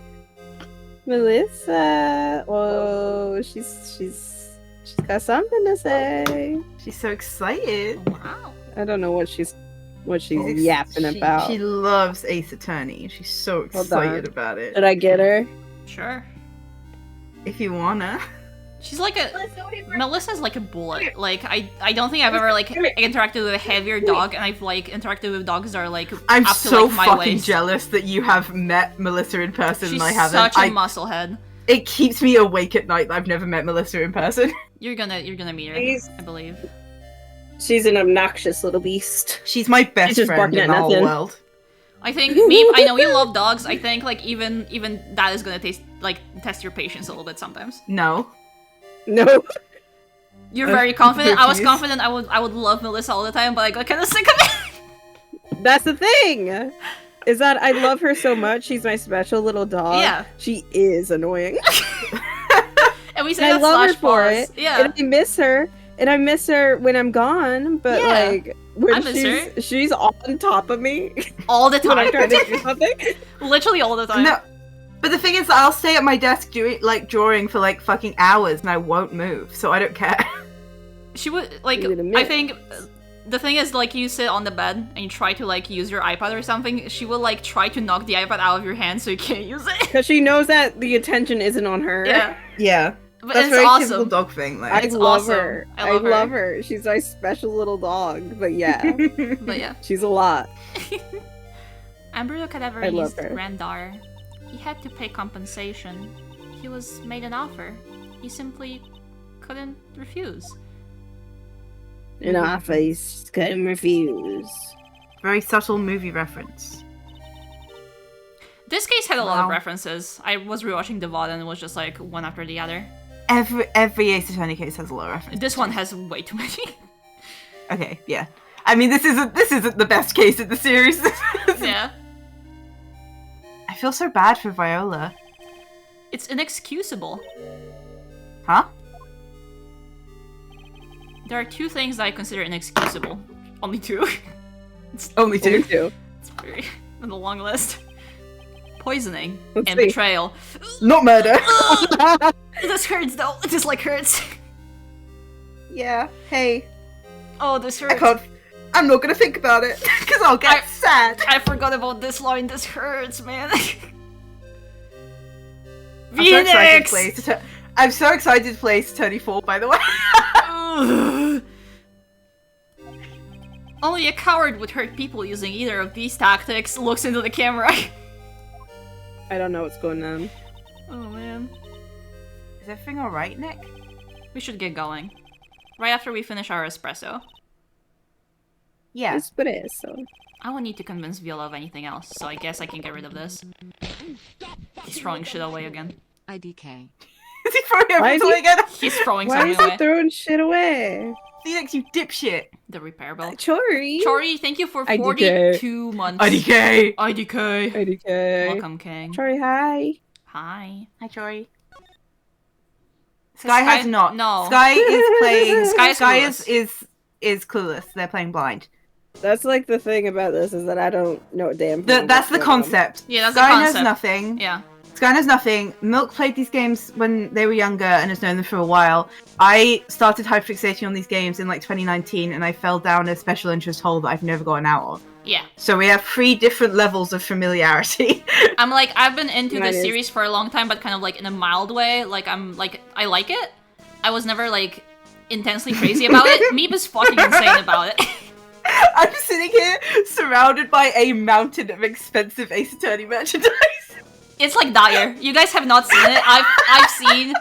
Melissa. Whoa, she's She's got something to say. She's so excited. Wow. I don't know what she's yapping about. She loves Ace Attorney. She's so excited about it. Should I get her? Sure. If you wanna. She's like Melissa's like a bullet. Like, I don't think I've ever, like, interacted with a heavier dog, and I've, like, interacted with dogs that are, like, I'm up to, so like, my fucking waist. jealous that you have met Melissa in person She's and I haven't. such a musclehead. It keeps me awake at night that I've never met Melissa in person. You're gonna meet her, I believe. She's an obnoxious little beast. She's my best just friend barking in at the whole nothing. world. I think, Meep, I know you love dogs. I think, like, even that is gonna test your patience a little bit sometimes. No. No. You're very confident. I was refuse. confident I would love Melissa all the time, but I got kind of sick of it. That's the thing. Is that I love her so much. She's my special little dog. Yeah. She is annoying. And we say I that love her slash for pause. it. Yeah. And I miss her. And I miss her when I'm gone. But Yeah. like when I miss her. she's on top of me All the when I'm time. trying to do something. Literally all the time. No. But the thing is, I'll stay at my desk drawing for like fucking hours and I won't move, so I don't care. She would, like, Give it a I minute. think the thing is, like, you sit on the bed and you try to, like, use your iPad or something, she will, like, try to knock the iPad out of your hand so you can't use it. Because she knows that the attention isn't on her. Yeah. Yeah. But That's it's very typical awesome. dog thing, like. I It's love awesome. her. I love her. her. She's my special little dog. But yeah, But yeah. she's a lot. Ambrose Cadaver I love used her. Randar. He had to pay compensation. He was made an offer. He simply couldn't refuse. In our face, couldn't refuse. Very subtle movie reference. This case had a lot of Wow. references. I was rewatching the VOD and it was just like one after the other. Every Ace Attorney case has a lot of reference. This one has way too many. Okay, yeah. I mean, this isn't the best case in the series. Yeah. I feel so bad for Viola. It's inexcusable. Huh? There are two things that I consider inexcusable. Only two. Only two. Me too. It's very on the long list. Poisoning Let's and see. betrayal. Not murder. This hurts though. This like hurts. Yeah. Hey, Oh, this I hurts. can't. I'm not gonna think about it because I'll get sad. I forgot about this line. This hurts, man. I'm so excited to Phoenix! play Ace Attorney. I'm so excited to play Ace Attorney 4, by the way. Ugh. Only a coward would hurt people using either of these tactics. Looks into the camera. I don't know what's going on. Oh man. Is everything alright, Nick? We should get going. Right after we finish our espresso. Yeah. Espresso. I won't need to convince Viola of anything else, so I guess I can get rid of this. He's throwing shit away again. IDK. Is he throwing Why is everything he- again? He's throwing Why something is he away. throwing shit away? Phoenix, you dipshit. The repair bill. Chori. Chori, thank you for IDK. 42 months. IDK. IDK. IDK. Welcome, King. Chori, hi. Hi. Hi, Jory. Sky has not. No. Sky is playing. Sky's Sky clueless. is clueless. They're playing blind. That's like the thing about this is that I don't know a damn thing. That's the what's going on. concept. Yeah, that's the Sky concept. knows nothing. Yeah. Sky knows nothing. Milk played these games when they were younger and has known them for a while. I started hyperfixating on these games in like 2019 and I fell down a special interest hole that I've never gotten out of. Yeah. So we have 3 different levels of familiarity. I'm like, I've been into Mine this is. series for a long time, but kind of like in a mild way. Like, I'm like, I like it. I was never like intensely crazy about it. Meep is fucking insane about it. I'm sitting here surrounded by a mountain of expensive Ace Attorney merchandise. It's like dire. You guys have not seen it. I've seen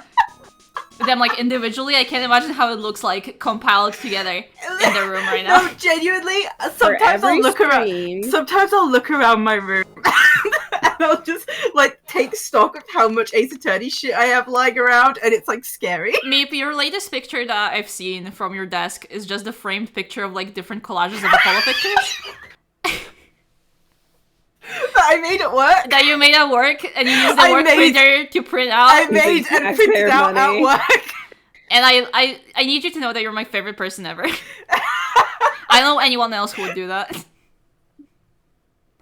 them like individually. I can't imagine how it looks like compiled together in the room right now. No, genuinely, For sometimes I'll every look around. stream, Sometimes I'll look around my room and I'll just like take stock of how much Ace Attorney shit I have lying around, and it's like scary. Meep, your latest picture that I've seen from your desk is just a framed picture of like different collages of Apollo pictures But I made it work. that you made at work, and you used the I work made- printer to print out. I made and taxpayer printed out at money. work. And I need you to know that you're my favorite person ever. I don't know anyone else who would do that.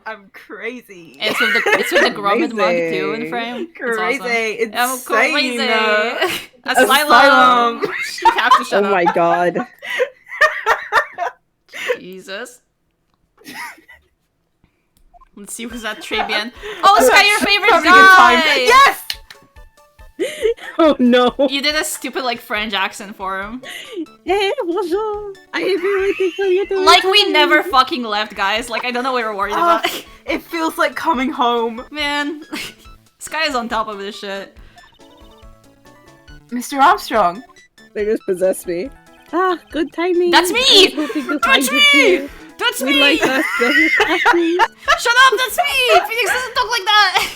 I'm crazy. It's with the Grommet mug too in frame. Crazy. It's awesome. I'm crazy. crazy. Asylum. You have to shut Oh up. my god. Jesus. Let's see who's at Tribian. Oh, Sky, your favorite Having a good time. guy! Yes! Oh no. You did a stupid, like, French accent for him. Hey, bonjour. I am waiting for you to Like, we return. never fucking left, guys. Like, I don't know what we were worried about. It feels like coming home. Man, Sky is on top of this shit. Mr. Armstrong. They just possessed me. Ah, good timing. That's me! I was hoping to find That's you me! here. That's We'd me! like us to hear passes. Shut up, that's me! Phoenix doesn't talk like that!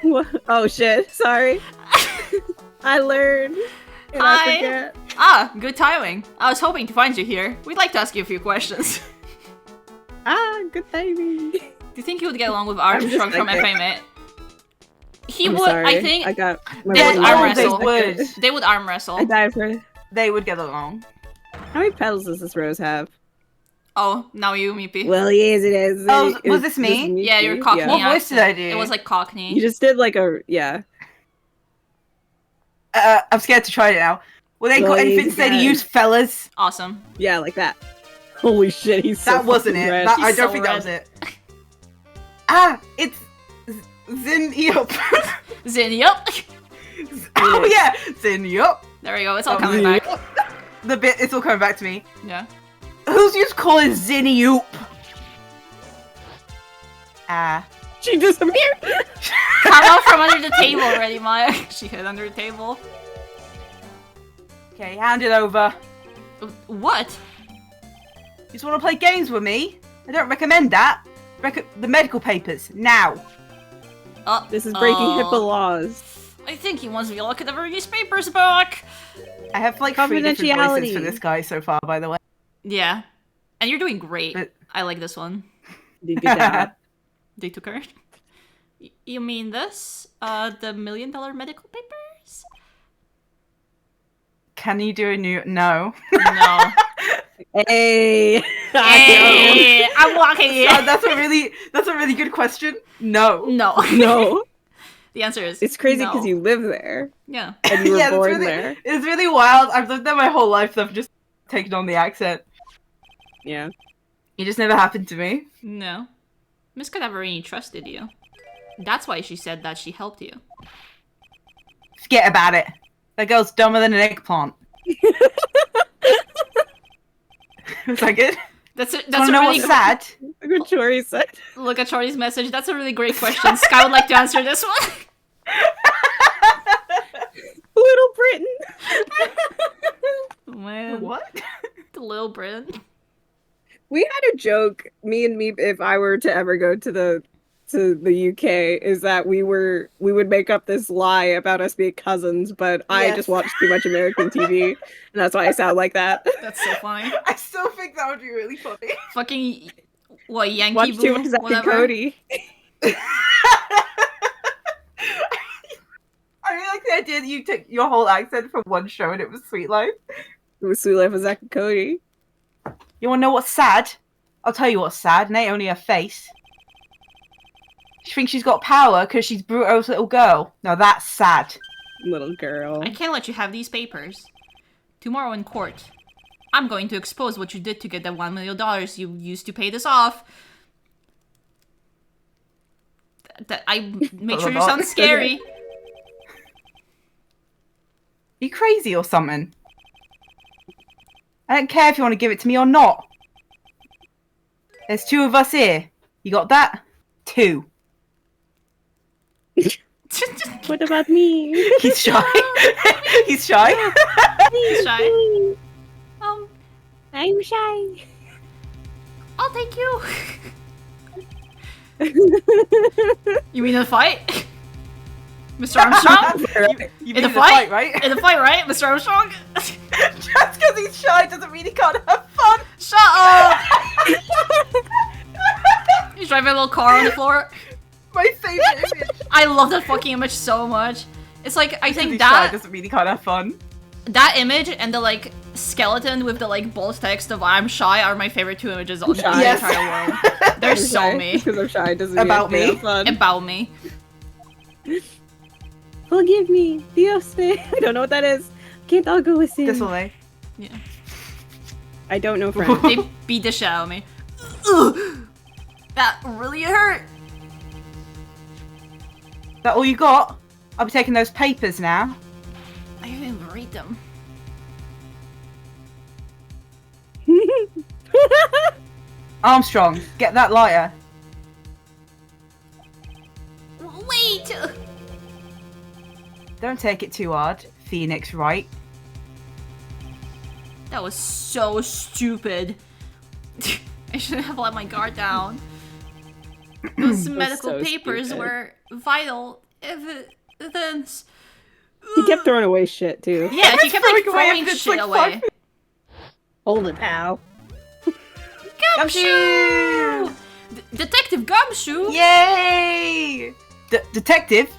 What? Oh shit, sorry. I learned. And Hi. I forget. Ah, good timing. I was hoping to find you here. We'd like to ask you a few questions. Ah, good timing. Do you think you would get along with I'm just Armstrong from like- FMA? He I'm would, sorry. I think, I got my They would one arm leg wrestle. stuck. they would arm wrestle. I died for. They would get along. How many petals does this rose have? Oh, now you, Meepy. Well, yes, it is. Oh, It- was it's this me? just Yeah, you're Meepy. Cockney. What voice did I do? It was like Cockney. You just did like a yeah. I'm scared to try it now. Will they got Well, anything to say to yeah. use, fellas? Awesome. Yeah, like that. Holy shit, he's so That wasn't fucking it. red. I He's don't so think that was red. it. Ah, it's Zin Yup. Zin, yup. Oh yeah, Zin Yup. There we go. It's all Oh, coming yeah. back. The bit, it's all coming back to me. Yeah. Who's used to call it Zin Yup? Ah. She disappeared. Come out from under the table already, Maya. She hid under the table. Okay, hand it over. What? You just want to play games with me? I don't recommend that. The medical papers, now. This is breaking Oh. HIPAA laws. I think he wants me to look at the release papers back. I have like 3 different voices Confidentiality. for this guy so far, by the way. Yeah. And you're doing great. But- I like this one. Did get that? They took her. You mean this? The $1 million medical papers? Can you do a new? No. No. Hey, Hey, I'm walking in. That's a really good question. No. No. no, The answer is it's crazy no. because you live there Yeah. and you were Yeah, born it's really, there. It's really wild. I've lived there my whole life, so I've just taken on the accent. Yeah, It just never happened to me. No. Miss Cadaverini trusted you. That's why she said that she helped you. Forget about it. That girl's dumber than an eggplant. Was that good? That's a Wanna know really what's sad? good choice. Said. Look at Shorty's message. That's a really great question. Sky would like to answer this one. Little Britain. Man, What? the little Britain. We had a joke, me and me, if I were to ever go to the UK, is that we would make up this lie about us being cousins, but I Yes. just watched too much American TV, and that's why I sound like that. That's so funny. I still think that would be really funny. Fucking what Yankee Watch too much Boo, Zack and whatever. Cody. I really like the idea that you took your whole accent from one show and it was Sweet Life. It was Sweet Life of Zack and Cody. You wanna know what's sad? I'll tell you what's sad, and ain't only her face. She thinks she's got power because she's Bruto's little girl. Now that's sad. Little girl. I can't let you have these papers. Tomorrow in court, I'm going to expose what you did to get that $1 million you used to pay this off. That I make sure you sound scary. You crazy or something? I don't care if you want to give it to me or not. There's 2 of us here. You got that? 2. What about me? He's shy. He's shy. He's shy. I'm shy. I'll take you. You mean in a fight? Mr. Armstrong? You In a mean fight? right? In a fight, right, Mr. Armstrong? Just because he's shy doesn't mean he can't have fun. Shut up! He's driving a little car on the floor. My favorite image. I love that fucking image so much. It's like, I Because think he's shy that... doesn't mean he can't have fun. that image and the like skeleton with the like bold text of "I'm shy" are my favorite two images on the Yes. entire world. They're so me. Because I'm shy. Doesn't About mean me. fun. About me. Forgive me, Dios me. I don't know what that is. Can't all go with This him. way. Yeah. I don't know French. They beat the shit out of me. Ugh. That really hurt. Is that all you got? I'll be taking those papers now. I didn't even read them. Armstrong, get that lighter. Wait! Don't take it too hard, Phoenix Wright. That was so stupid. I shouldn't have let my guard down. Those medical so papers stupid. were vital evidence. He kept throwing away shit too. Yeah, he kept like Throwing away throwing evidence shit like away. five- Hold it, pal. Gumshoe! Detective Gumshoe! Yay! Detective?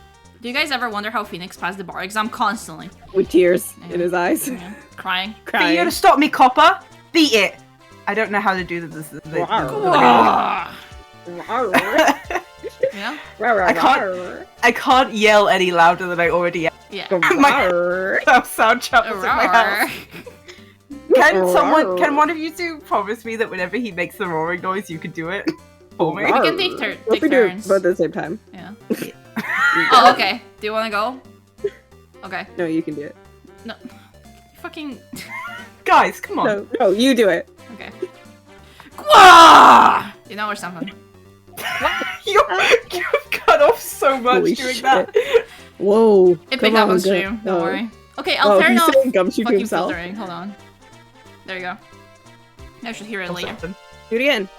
Do you guys ever wonder how Phoenix passed the bar exam constantly? With tears in his eyes. Yeah. Crying. Are you Crying. gonna stop me, Copper? Beat it! I don't know how to do this. Ah. Yeah? I can't yell any louder than I already am. Yeah. My sound travels in my house. Can one of you two promise me that whenever he makes the roaring noise, you can do it for me? We can take What if we do turns. both at the same time? Yeah. Oh, okay. Do you want to go? Okay. No, you can do it. No. Fucking. Guys, come on. No, you do it. Okay. Gwa! You know or something. You've cut off so much Holy doing shit. that. Whoa. It picked up on stream. Don't worry. Okay, I'll turn he's off saying Gumshoe to fucking himself. filtering. Hold on. There you go. I should hear it later. Do it again.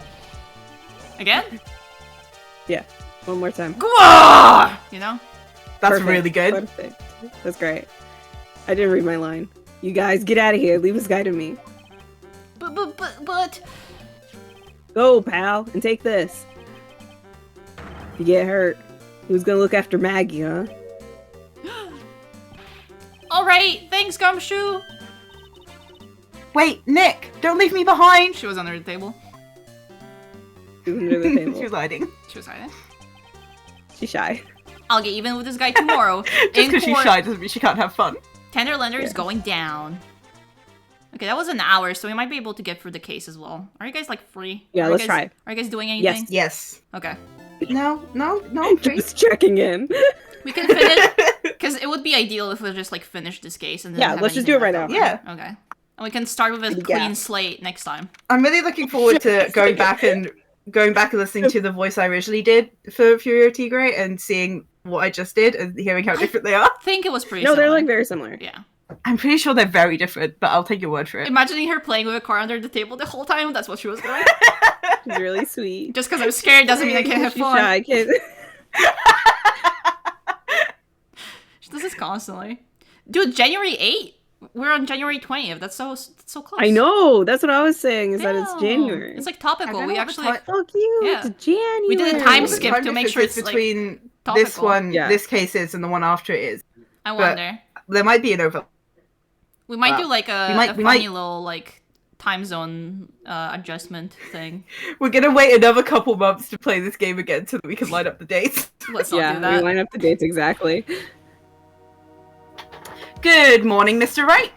Again? Yeah. One more time. Gwa! You know? That's Perfect. really good. Perfect. That's great. I didn't read my line. You guys, get out of here. Leave this guy to me. But. Go, pal, and take this. If you get hurt, who's gonna look after Maggie, huh? Alright, thanks, Gumshoe! Wait, Nick, don't leave me behind. She was under the table. She's under the table. She was hiding. She was hiding. She's shy. I'll get even with this guy tomorrow. Just In because she's court. shy doesn't mean she can't have fun. Tenderlander is Yeah. going down. Okay, that was an hour, so we might be able to get through the case as well. Are you guys like free? Yeah, Are you let's guys- try. Are you guys doing anything? Yes. Okay. No, please. Just checking in. We can finish because it would be ideal if we just like finish this case and then Yeah, have let's just anything do it right left now. over. Yeah. Okay. And we can start with a Yeah. clean slate next time. I'm really looking forward to going back and listening to the voice I originally did for Furio Tigre and seeing what I just did and hearing how different they are. I think it was pretty No, they're similar. like very similar. Yeah. I'm pretty sure they're very different, but I'll take your word for it. Imagining her playing with a car under the table the whole time, that's what she was doing. She's really sweet. Just because I'm scared doesn't mean I can't have She's fun. shy, kid. She does this constantly. Dude, January 8th? We're on January 20th. That's so close. I know. That's what I was saying. Is that it's Ew. January? It's like I topical. don't We know actually what the Fuck you. Yeah. It's January. We did a time What the skip time to make difference sure is it's, like, between this topical. one, Yeah. this case is, and the one after it is. I wonder. There might be an overlap. We might Wow. do like a, We might- a we funny might- little like time zone adjustment thing. We're gonna wait another couple months to play this game again so that we can line up the dates. Let's not Yeah, do we that. line up the dates exactly. Good morning, Mr. Wright.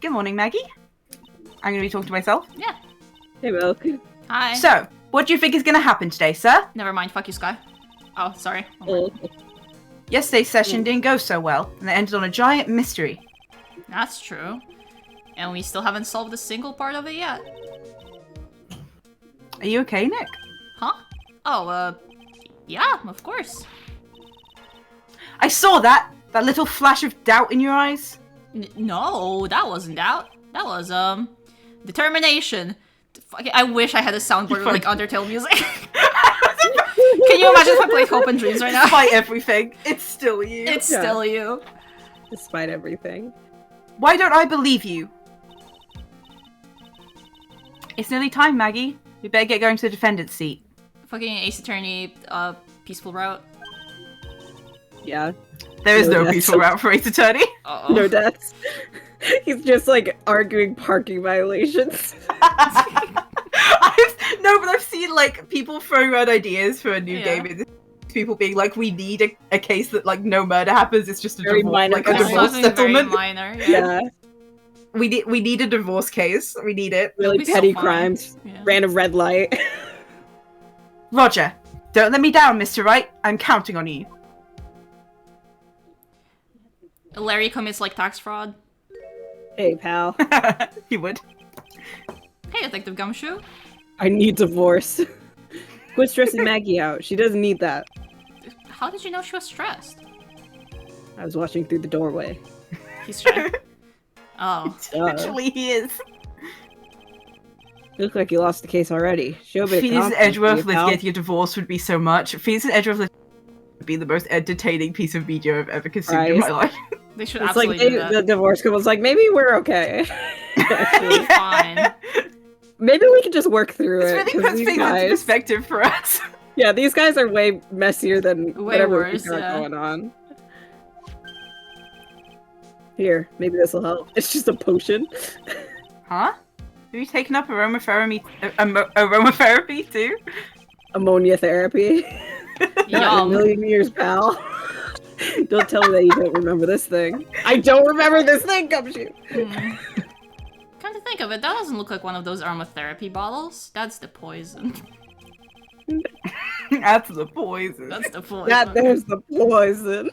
Good morning, Maggie. I'm gonna be talking to myself. Yeah. Hey, Will. Hi. So, what do you think is gonna happen today, sir? Never mind. Fuck you, Sky. Oh, sorry. Yesterday's session didn't go so well, and it ended on a giant mystery. That's true. And we still haven't solved a single part of it yet. Are you okay, Nick? Huh? Oh, yeah, of course. I saw that little flash of doubt in your eyes. No, that wasn't doubt. That was, determination. Fuck it, I wish I had a soundboard with, like, Undertale music. Can you imagine if I played Hope and Dreams right now? Despite everything, it's still you. It's Yeah. still you. Despite everything. Why don't I believe you? It's nearly time, Maggie. We better get going to the defendant's seat. Fucking Ace Attorney, peaceful route. Yeah. There is no deaths. peaceful route for Ace Attorney. Uh-oh. No deaths. He's just like arguing parking violations. I've seen like people throwing around ideas for a new game. And people being like, we need a case that like no murder happens. It's just a Very divorce, minor like a crime. divorce Something very settlement. minor. Yeah. We need a divorce case. We need it. Really That'd be so petty fun. crimes. Yeah. Ran a red light. Roger, don't let me down, Mr. Wright. I'm counting on you. Larry commits like tax fraud. Hey, pal. He would. Hey, Detective Gumshoe. I need divorce. Quit stressing Maggie out. She doesn't need that. How did you know she was stressed? I was watching through the doorway. He's stressed. Oh. Literally, he is. You look like you lost the case already. Show a bit of Phoenix and confidence, Edgeworth will you, pal? getting a divorce would be so much. Phoenix and Edgeworth would be the most entertaining piece of media I've ever consumed in my life. They should It's like absolutely do that. the divorce couple's like, maybe we're okay. Actually, Fine. maybe we can just work through This it. really 'cause puts these things into guys, perspective for us. yeah, these guys are way messier than Way whatever worse, we got yeah. going on. Here, maybe this will help. It's just a potion. Huh? Have you taken up aromatherapy too? Ammonia therapy. Not in a Yum. million years, pal. Don't tell me that you don't remember this thing. I don't remember this thing, Gumshoe! Hmm. Come to think of it, that doesn't look like one of those aromatherapy bottles. That's the poison. That's the poison. That's the poison. There's the poison.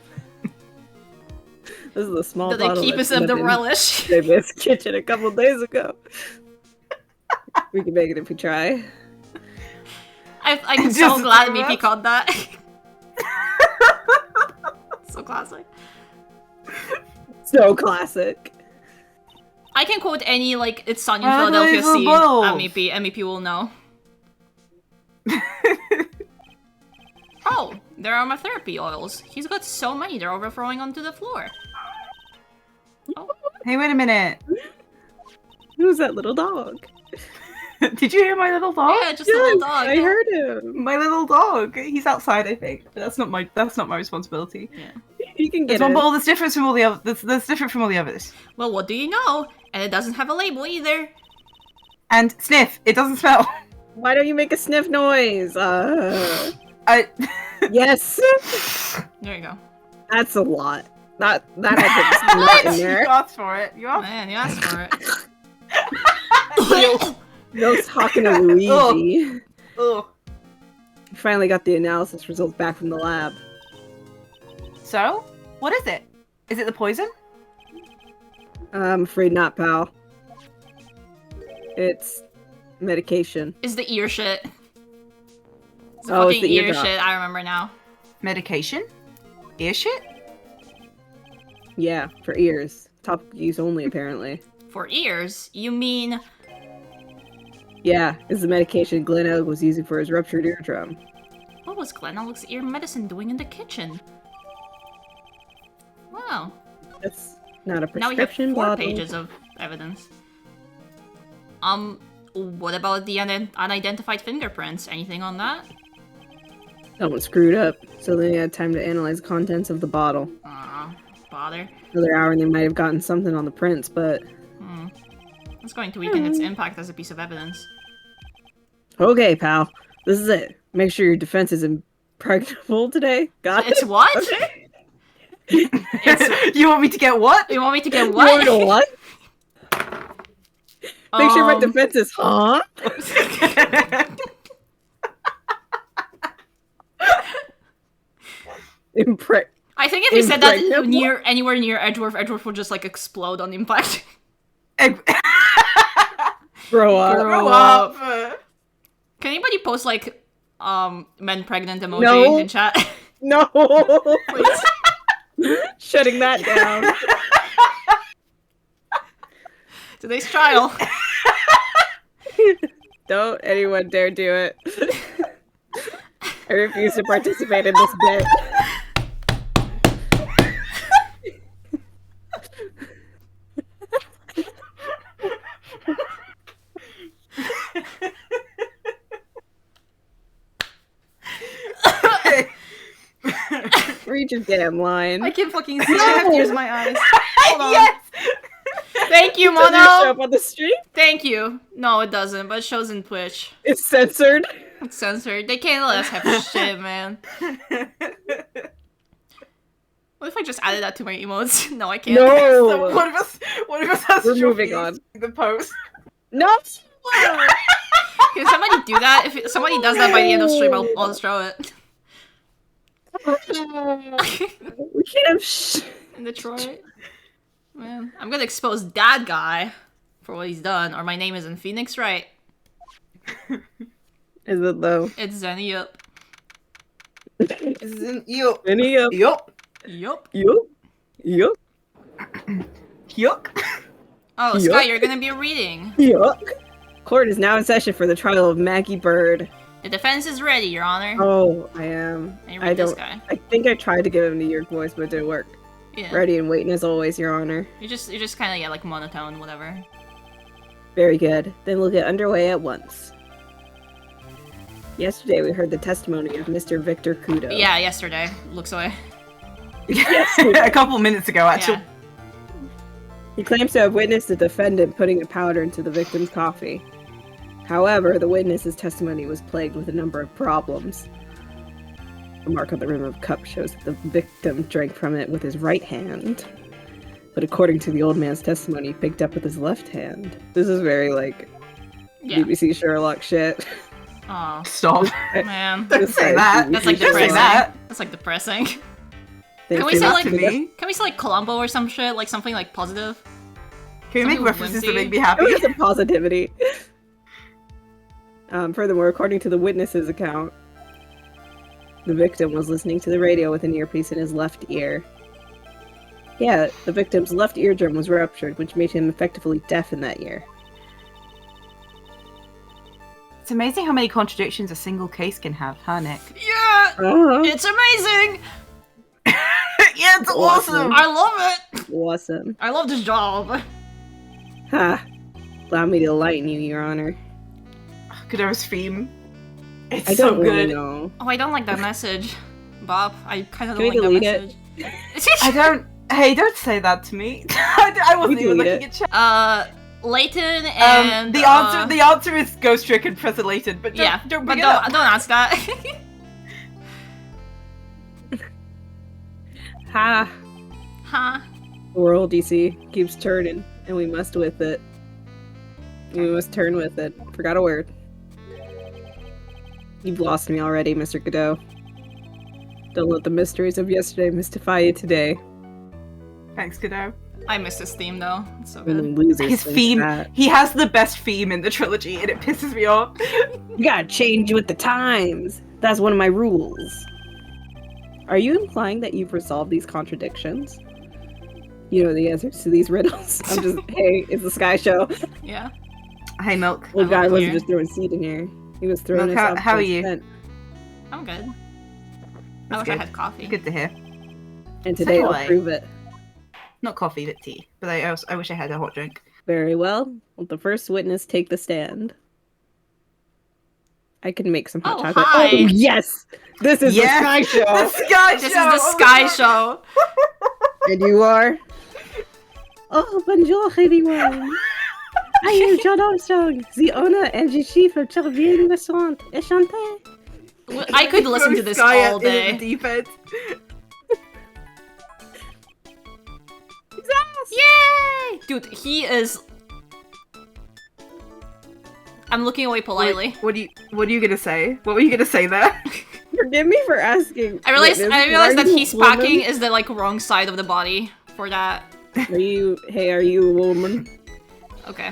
This is the small That they bottle keep that's us of the in relish. David's kitchen a couple days ago. We can make it if we try. I'm so Just glad throw Mickey up. caught that. So classic. So classic. I can quote any, like, It's Sunny in I Philadelphia believe scene the wolves. at MEP. MEP will know. Oh, there are aromatherapy oils. He's got so many, they're overflowing onto the floor. Oh, Hey, wait a minute. Who's that little dog? Did you hear my little dog? yeah, just a little dog. I heard him. My little dog. He's outside, I think. But that's not my responsibility. Yeah. You can There's get one it. bottle that's different from all the other. That's different from all the others. Well, what do you know? And it doesn't have a label either. And sniff. It doesn't smell. Why don't you make a sniff noise? I. Yes. There you go. That's a lot. That I think is not in You there. asked for it. You asked. Man, you asked for it. No talking to Luigi. Ugh. We finally got the analysis results back from the lab. So, what is it? Is it the poison? I'm afraid not, pal. It's medication. It's the ear shit. It's the Oh, it's fucking the ear ear drop. shit, I remember now. Medication? Ear shit? Yeah, for ears. Topical use only, apparently. For ears? You mean... Yeah, this is the medication Glenn Elg was using for his ruptured eardrum. What was Glenn Elg's ear medicine doing in the kitchen? Wow. That's not a Now we have prescription 4 bottle. pages of evidence. What about the unidentified fingerprints? Anything on that? Someone screwed up, so they had time to analyze the contents of the bottle. Aw, bother. Another hour and they might have gotten something on the prints, but... It's going to weaken its impact as a piece of evidence. Okay, pal. This is it. Make sure your defense is impregnable today. Got It's it? what? Okay. You want me to get what? You want me to get You wanna know what? what? Make sure my defense is, huh? I think if you said that Impregnable? anywhere near Edgeworth, Edgeworth would just like explode on impact. Grow up. Grow up. Can anybody post like men pregnant emoji No. in chat? No! Please. Shutting that down. Today's trial. Don't anyone dare do it. I refuse to participate in this bit. Read your damn line. I can't fucking see. I have tears in my eyes. Hold on. Yes! Thank you, Does it show Mono. up on the stream? Thank you. No, it doesn't, but it shows in Twitch. It's censored. It's censored. They can't let us have shit, man. What if I just added that to my emotes? No, I can't. So No. one of us has We're to moving on. the post. No. Can somebody do that? If somebody does that by the end of stream, I'll just throw it. We can't have In Detroit. Man, I'm gonna expose that guy for what he's done, or my name isn't Phoenix, right? Is it though? It's Zenny, yup. Isn't you? Any up? Yup. Yup. Yup. Yup. Yuck. Oh, Yup. Sky, you're gonna be reading. Yuck. Court is now in session for the trial of Maggie Bird. The defense is ready, Your Honor. Oh, I am. And you read I this don't. guy. I think I tried to give him the York voice, but it didn't work. Yeah. Ready and waiting as always, Your Honor. You're just kind of, yeah, like monotone, whatever. Very good. Then we'll get underway at once. Yesterday we heard the testimony of Mr. Victor Kudo. Yeah, yesterday. Looks away. A couple minutes ago, actually. Yeah. He claims to have witnessed the defendant putting a powder into the victim's coffee. However, the witness's testimony was plagued with a number of problems. A mark on the rim of the cup shows that the victim drank from it with his right hand. But according to the old man's testimony, he picked up with his left hand. This is very, like, Yeah. BBC Sherlock shit. Aw, Stop. man. Don't say that. That's like Don't say depressing. that. That's like depressing. They Can we say say that like to me. Can we say like Columbo or some shit? Like something like positive? Can we make Something references to whimsy. make me happy? There was some positivity. Furthermore, according to the witness's account, the victim was listening to the radio with an earpiece in his left ear. Yeah, the victim's left eardrum was ruptured, which made him effectively deaf in that ear. It's amazing how many contradictions a single case can have, huh, Nick? Yeah! Oh, It's amazing! Yeah, it's awesome! I love it! awesome. I love this job. Ha! Allow me to enlighten you, Your Honor. Kudo's theme. It's I so don't really good. know. Oh, I don't like that message. Bob, I kind of Can don't we like that delete message. I don't. Hey, don't say that to me. I wasn't We even delete looking it. at chat. Leighton and The answer is Ghost Trick and Press Elated, but don't, yeah, don't but bring it up. don't ask that. Ha! Huh? The world, you see, keeps turning, and we must with it. We must turn with it. Forgot a word. You've lost me already, Mr. Godot. Don't let the mysteries of yesterday mystify you today. Thanks, Kudo. I miss his theme though. It's so Only good. losers His think theme. that. He has the best theme in the trilogy, and it pisses me off. You gotta change with the times. That's one of my rules. Are you implying that you've resolved these contradictions? You know the answers to these riddles. I'm just, hey, it's the Sky Show. Yeah. Hey, Milk. Well, I'm guy over wasn't here. just throwing seed in here. He was throwing Look, us how- off how are the you? scent. I'm good. I That's wish I good. had coffee. Good to hear. And today I'll Anyway. prove it. Not coffee, but tea. But I wish I had a hot drink. Very well. Will the first witness take the stand? I can make some hot Oh, chocolate. hi. Oh, yes! This is Yes! the Sky The Show! Sky This Show! is the Oh my Sky God. Show. And you are? Oh, bonjour, everyone! I am John Armstrong, the owner and the chief of Charvier Restaurant. Enchanté! I could listen to this Sky all in the day. deep end. Yay! Dude, he is. I'm looking away politely. What are you gonna say? What were you gonna say there? Forgive me for asking. I realized witness, that are you he's a woman? packing is the like wrong side of the body for that. Are you a woman? Okay.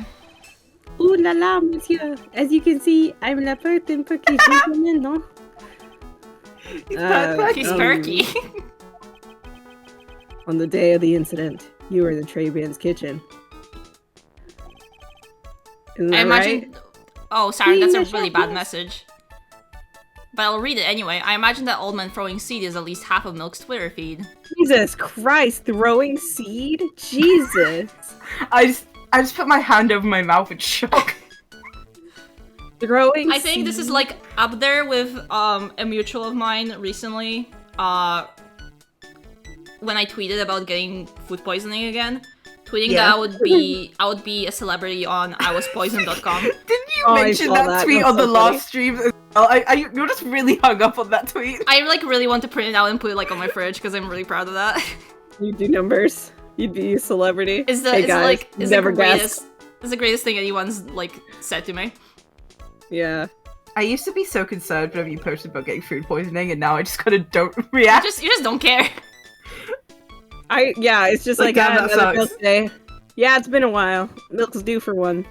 Ooh la la, monsieur. As you can see, I'm la person perky gentleman, no? He's Um, perky. On the day of the incident, you were in the Trabian's kitchen. Isn't I that right? imagine. Oh, sorry, that's a Being the really bad chef, message. But I'll read it anyway. I imagine that old man throwing seed is at least half of Milk's Twitter feed. Jesus Christ, throwing seed? Jesus. I just put my hand over my mouth in shock. Throwing I think this is seed? like up there with a mutual of mine recently. when I tweeted about getting food poisoning again, tweeting Yeah. that I would be a celebrity on iwaspoisoned.com. Didn't you Oh, I mention saw that that. tweet That's on the so funny. last stream as well? You're just really hung up on that tweet. I like really want to print it out and put it like on my fridge because I'm really proud of that. You do numbers. You'd be a celebrity. It's the Hey, it's guys, like it's never the guessed. greatest. It's the greatest thing anyone's like said to me. Yeah. I used to be so concerned whenever you posted about getting food poisoning, and now I just kind of don't You react. just don't care. It's just like, damn, that another sucks. milk day. Yeah, it's been a while. Milk's due for one.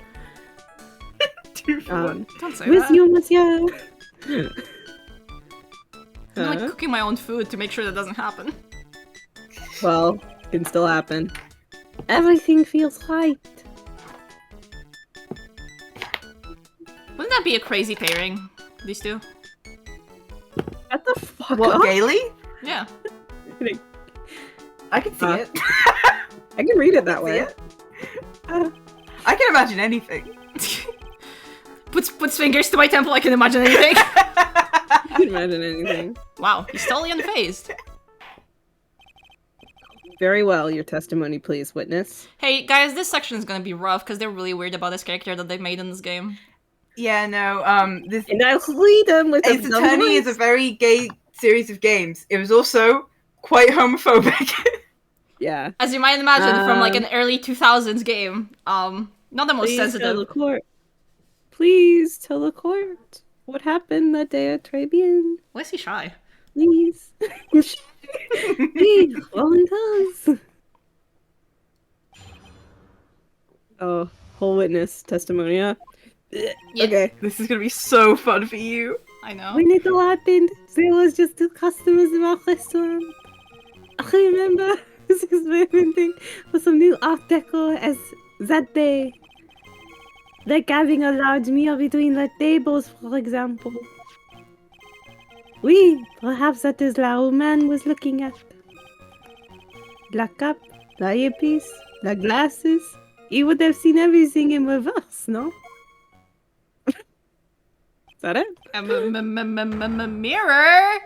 Two for one. Don't say With that. you, monsieur. I'm like Huh? cooking my own food to make sure that doesn't happen. Well, can still happen. Everything feels right. Wouldn't that be a crazy pairing? These two? Shut the fuck What, up. Gaily? Yeah. I can see it. I can read it that See way. it? I can imagine anything. Puts fingers to my temple, I can imagine anything. I can imagine anything. Wow, he's totally unfazed. Very well, your testimony, please, witness. Hey, guys, this section is gonna be rough because they're really weird about this character that they've made in this game. Yeah, no, this And I'll lead them with Ace a dumb Attorney is a voice. very gay series of games. It was also quite homophobic. Yeah. As you might imagine from like an early 2000s game. Not the most Please tell the sensitive. court. Please tell the court what happened that day at Tribune. Why is he shy? Please. Please, volunteers. Oh, whole witness testimony, huh? Yeah, Okay. This is gonna be so fun for you. I know. When it all happened, there was just two customers in our restaurant. I remember experimenting with some new art deco as that day. Like having a large meal between the tables, for example. Oui, perhaps that is la woman was looking at. La cup, la earpiece, la glasses. He would have seen everything in reverse, no? Is that it? Mirror!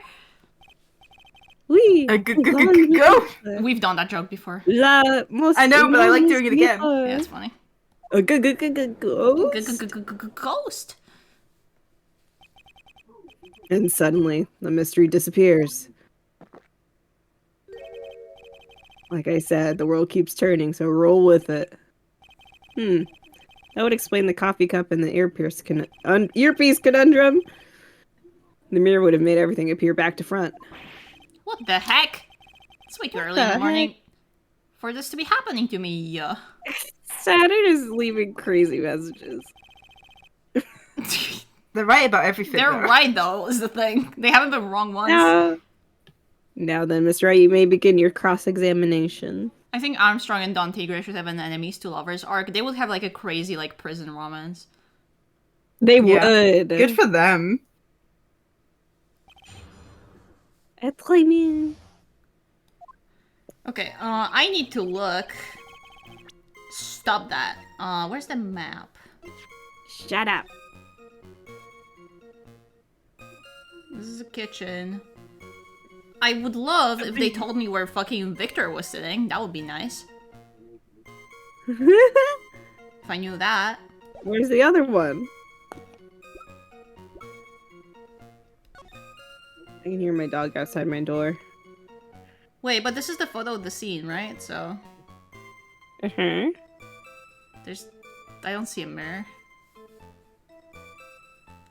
Oui. Go! We've done that joke before. La most I know, but I like doing it again. Yeah, it's funny. Ghost! And suddenly, the mystery disappears. Like I said, the world keeps turning, so roll with it. That would explain the coffee cup and the earpiece conundrum. The mirror would have made everything appear back to front. What the heck? It's way too early in the the morning for this to be happening to me. Saturn is leaving crazy messages. They're right about everything. They're though. right, though, is the thing. They haven't been wrong once. Now then, Miss Wright, you may begin your cross-examination. I think Armstrong and Don Tigre should have an enemies to lovers arc. They would have like a crazy like prison romance. They Yeah. would. Good for them. Très bien. Okay, I need to look. Stop that. Where's the map? Shut up. This is a kitchen. I would love if they told me where fucking Victor was sitting. That would be nice. If I knew that. Where's the other one? I can hear my dog outside my door. Wait, but this is the photo of the scene, right? So Uh-huh. there's... I don't see a mirror.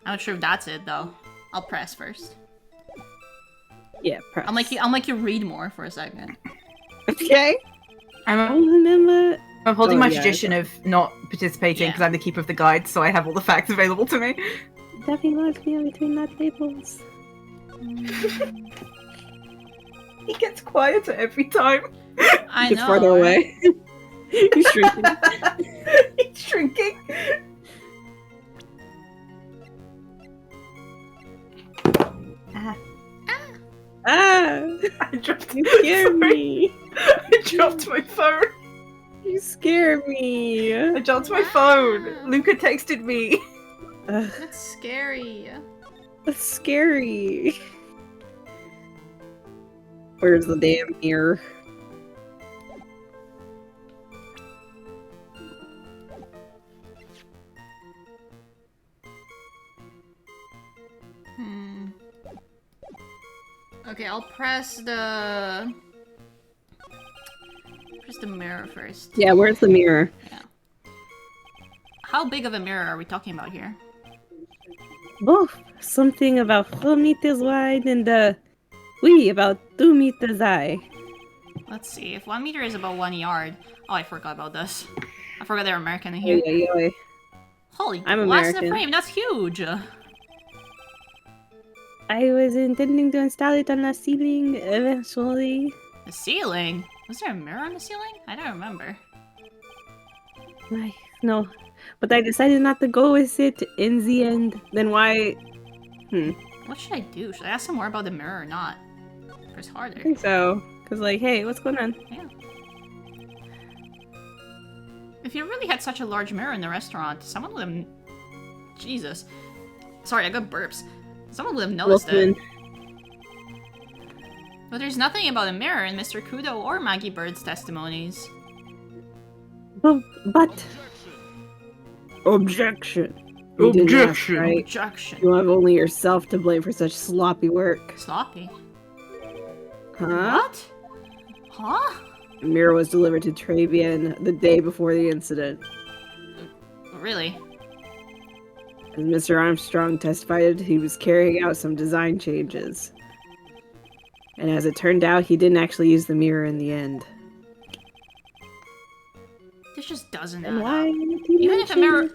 I'm not sure if that's it, though. I'll press first. Yeah, press. I'll make you read more for a second. Okay. I'm I'll remember. upholding Oh, my yeah, tradition of not participating Yeah. because I'm the keeper of the guide, so I have all the facts available to me. Nothing was here between the tables. He gets quieter every time. I It's know. farther right? away. He's shrinking. He's shrinking. Ah! I dropped You scared me. I dropped my phone. You scare me. I dropped my phone. Luca texted me. Ugh, That's scary. that's scary. Where's the damn mirror? Okay, I'll press the mirror first. Yeah, where's the mirror? Yeah. How big of a mirror are we talking about here? Oh, something about 4 meters wide and about 2 meters high. Let's see. If 1 meter is about 1 yard. Oh, I forgot about this. I forgot they're American in here. Oy, oy, oy. Holy I'm glass in the American. frame, that's huge! I was intending to install it on the ceiling eventually. The ceiling? Was there a mirror on the ceiling? I don't remember. No, but I decided not to go with it in the end. Then why? What should I do? Should I ask him more about the mirror or not? Press I harder. think so. Cause like, hey, what's going on? Yeah. If you really had such a large mirror in the restaurant, someone would have... Jesus. Sorry, I got burps. Someone would have noticed it. But there's nothing about a mirror in Mr. Kudo or Maggie Bird's testimonies. But... Objection. You didn't ask, right? Objection. You have only yourself to blame for such sloppy work. Sloppy? Huh? What? Huh? The mirror was delivered to Travian the day before the incident. Really? As Mr. Armstrong testified, he was carrying out some design changes. And as it turned out, he didn't actually use the mirror in the end. This just doesn't And add why? up. Even if a mirror...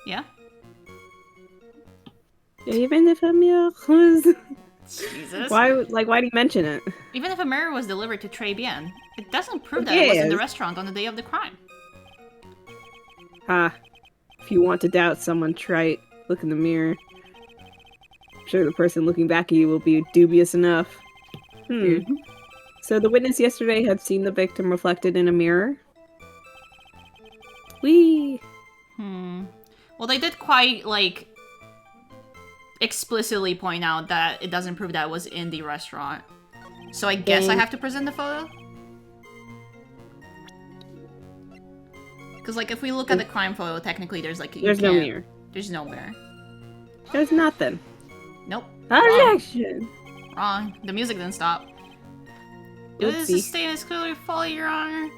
Yeah? Even if a mirror was... Jesus. why do you mention it? Even if a mirror was delivered to Trey Bien, it doesn't prove that it was in the Yes. restaurant on the day of the crime. If you want to doubt someone trite, look in the mirror. I'm sure the person looking back at you will be dubious enough. So the witness yesterday had seen the victim reflected in a mirror? Whee! Well, they did quite, like, explicitly point out that it doesn't prove that it was in the restaurant. So I guess I have to present the photo? Because, like, if we look at the crime photo, technically there's, like, There's no mirror. There's no mirror. There's nothing. Nope. Objection! Wrong. The music didn't stop. This Oopsie. statement is clearly faulty, Your Honor.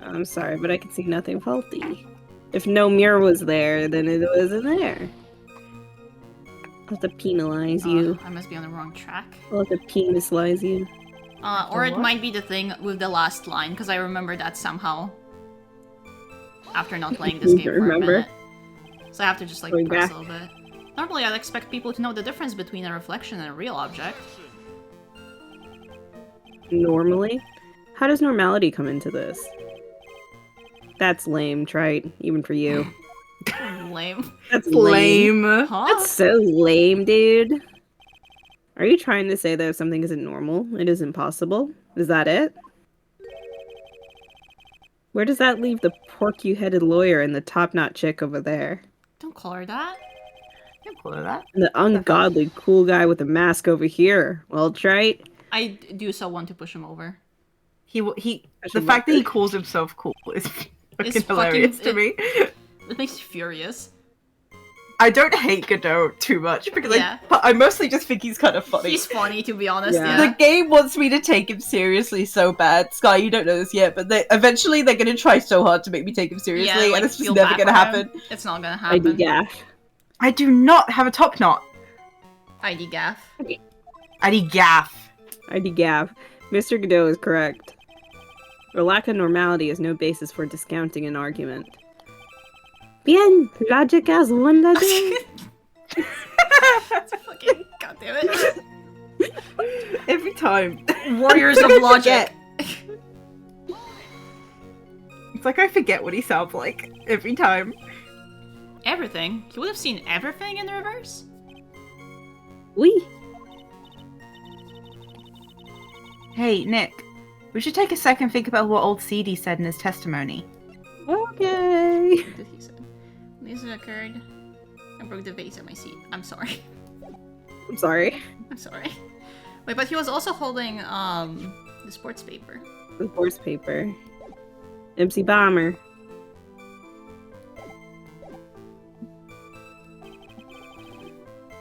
I'm sorry, but I can see nothing faulty. If no mirror was there, then it wasn't there. I'll have to penalize you. I must be on the wrong track. I'll have to penalize you. Or it might be the thing with the last line, because I remember that somehow. After not playing this You game for remember? a minute. So I have to just, like, Going press back. a little bit. Normally I'd expect people to know the difference between a reflection and a real object. Normally? How does normality come into this? That's lame, trite, even for you. Lame. That's lame. Huh? That's so lame, dude. Are you trying to say that if something isn't normal, it is impossible? Is that it? Where does that leave the porky-headed lawyer and the top-knot chick over there? Don't call her that. Can't call it that. And the ungodly cool guy with the mask over here. Well, trite. I do so want to push him over. The fact that he calls himself cool is fucking hilarious to me. It makes me furious. I don't hate Godot too much because Yeah. I mostly just think he's kind of funny. He's funny, to be honest, Yeah. yeah. The game wants me to take him seriously so bad. Sky, you don't know this yet, but eventually they're going to try so hard to make me take him seriously, Yeah, like, and it's just feel never bad going to for happen. him. It's not gonna ID happen. gaff. I do not have a top knot. ID gaff. ID gaff. ID gaff. Mr. Godot is correct. Or lack of normality is no basis for discounting an argument. Bien! Logic has one legend. Fucking goddamn it. Every time. Warriors of logic. It's like I forget what he sounds like every time. Everything? You would have seen everything in the reverse? Oui. Hey, Nick. We should take a second and think about what old CD said in his testimony. Okay. What did he say? When this occurred, I broke the vase at my seat. I'm sorry. I'm sorry. I'm sorry. Wait, but he was also holding, the sports paper. The horse paper. MC Bomber.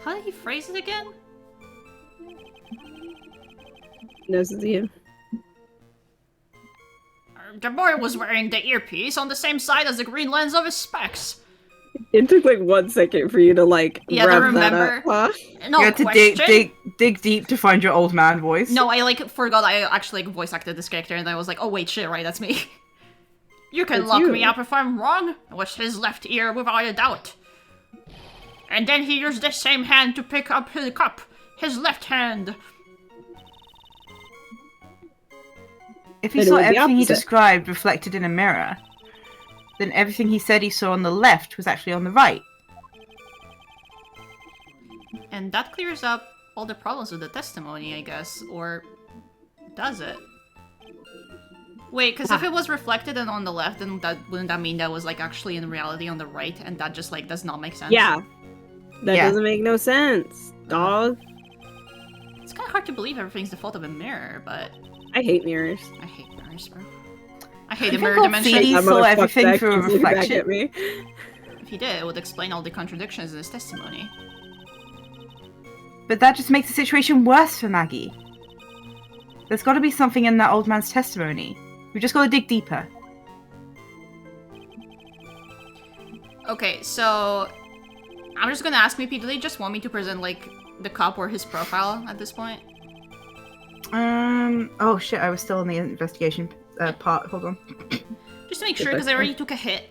How did he phrase it again? Noses you. The boy was wearing the earpiece on the same side as the green lens of his specs. It took like 1 second for you to like Yeah, to rev remember. that up. Huh? No You had to question. dig deep to find your old man voice. No, I like forgot I actually like voice acted this character, and I was like, oh wait, shit, right, that's me. You can That's lock you. me up if I'm wrong. It was his left ear without a doubt. And then he used the same hand to pick up his cup. His left hand. If he But it saw was the everything he opposite. described reflected in a mirror, then everything he said he saw on the left was actually on the right. And that clears up all the problems with the testimony, I guess. Or does it? Wait, because if it was reflected and on the left, then wouldn't that mean that was like actually in reality on the right, and that just like does not make sense? Yeah. That Yeah. doesn't make no sense, dog. It's kind of hard to believe everything's the fault of a mirror, but I hate mirrors. I hate mirrors, bro. I hate the think mirror I'll dimension. see- He That saw motherfucker everything that through a keeps looking back reflection. at me. If he did, it would explain all the contradictions in his testimony. But that just makes the situation worse for Maggie. There's got to be something in that old man's testimony. We just got to dig deeper. Okay, so I'm just gonna ask Mippy, do they just want me to present like the cop or his profile at this point? Oh shit, I was still in the investigation part. Hold on. Just to make sure, because I already took a hit,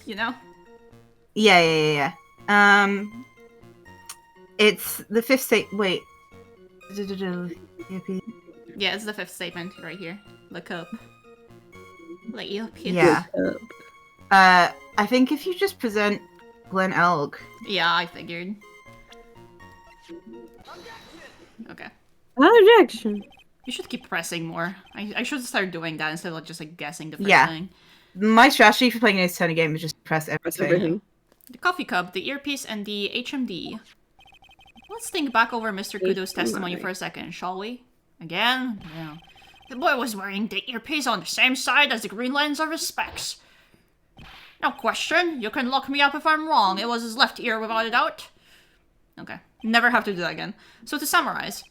you know? Yeah. It's the fifth state. Wait. Yeah, it's the fifth statement right here. Look up. Like earpiece. Yeah. I think if you just present Glen Elg. Yeah, I figured. Okay. Objection. You should keep pressing more. I should start doing that instead of just like guessing the first Yeah. thing. My strategy for playing an Ace Attorney game is just press Press everything. everything. The coffee cup, the earpiece, and the HMD. Let's think back over Mr. Kudo's testimony for a second, shall we? Again? Yeah. The boy was wearing the earpiece on the same side as the green lens of his specs. No question, you can lock me up if I'm wrong. It was his left ear without a doubt. Okay, never have to do that again. So to summarize,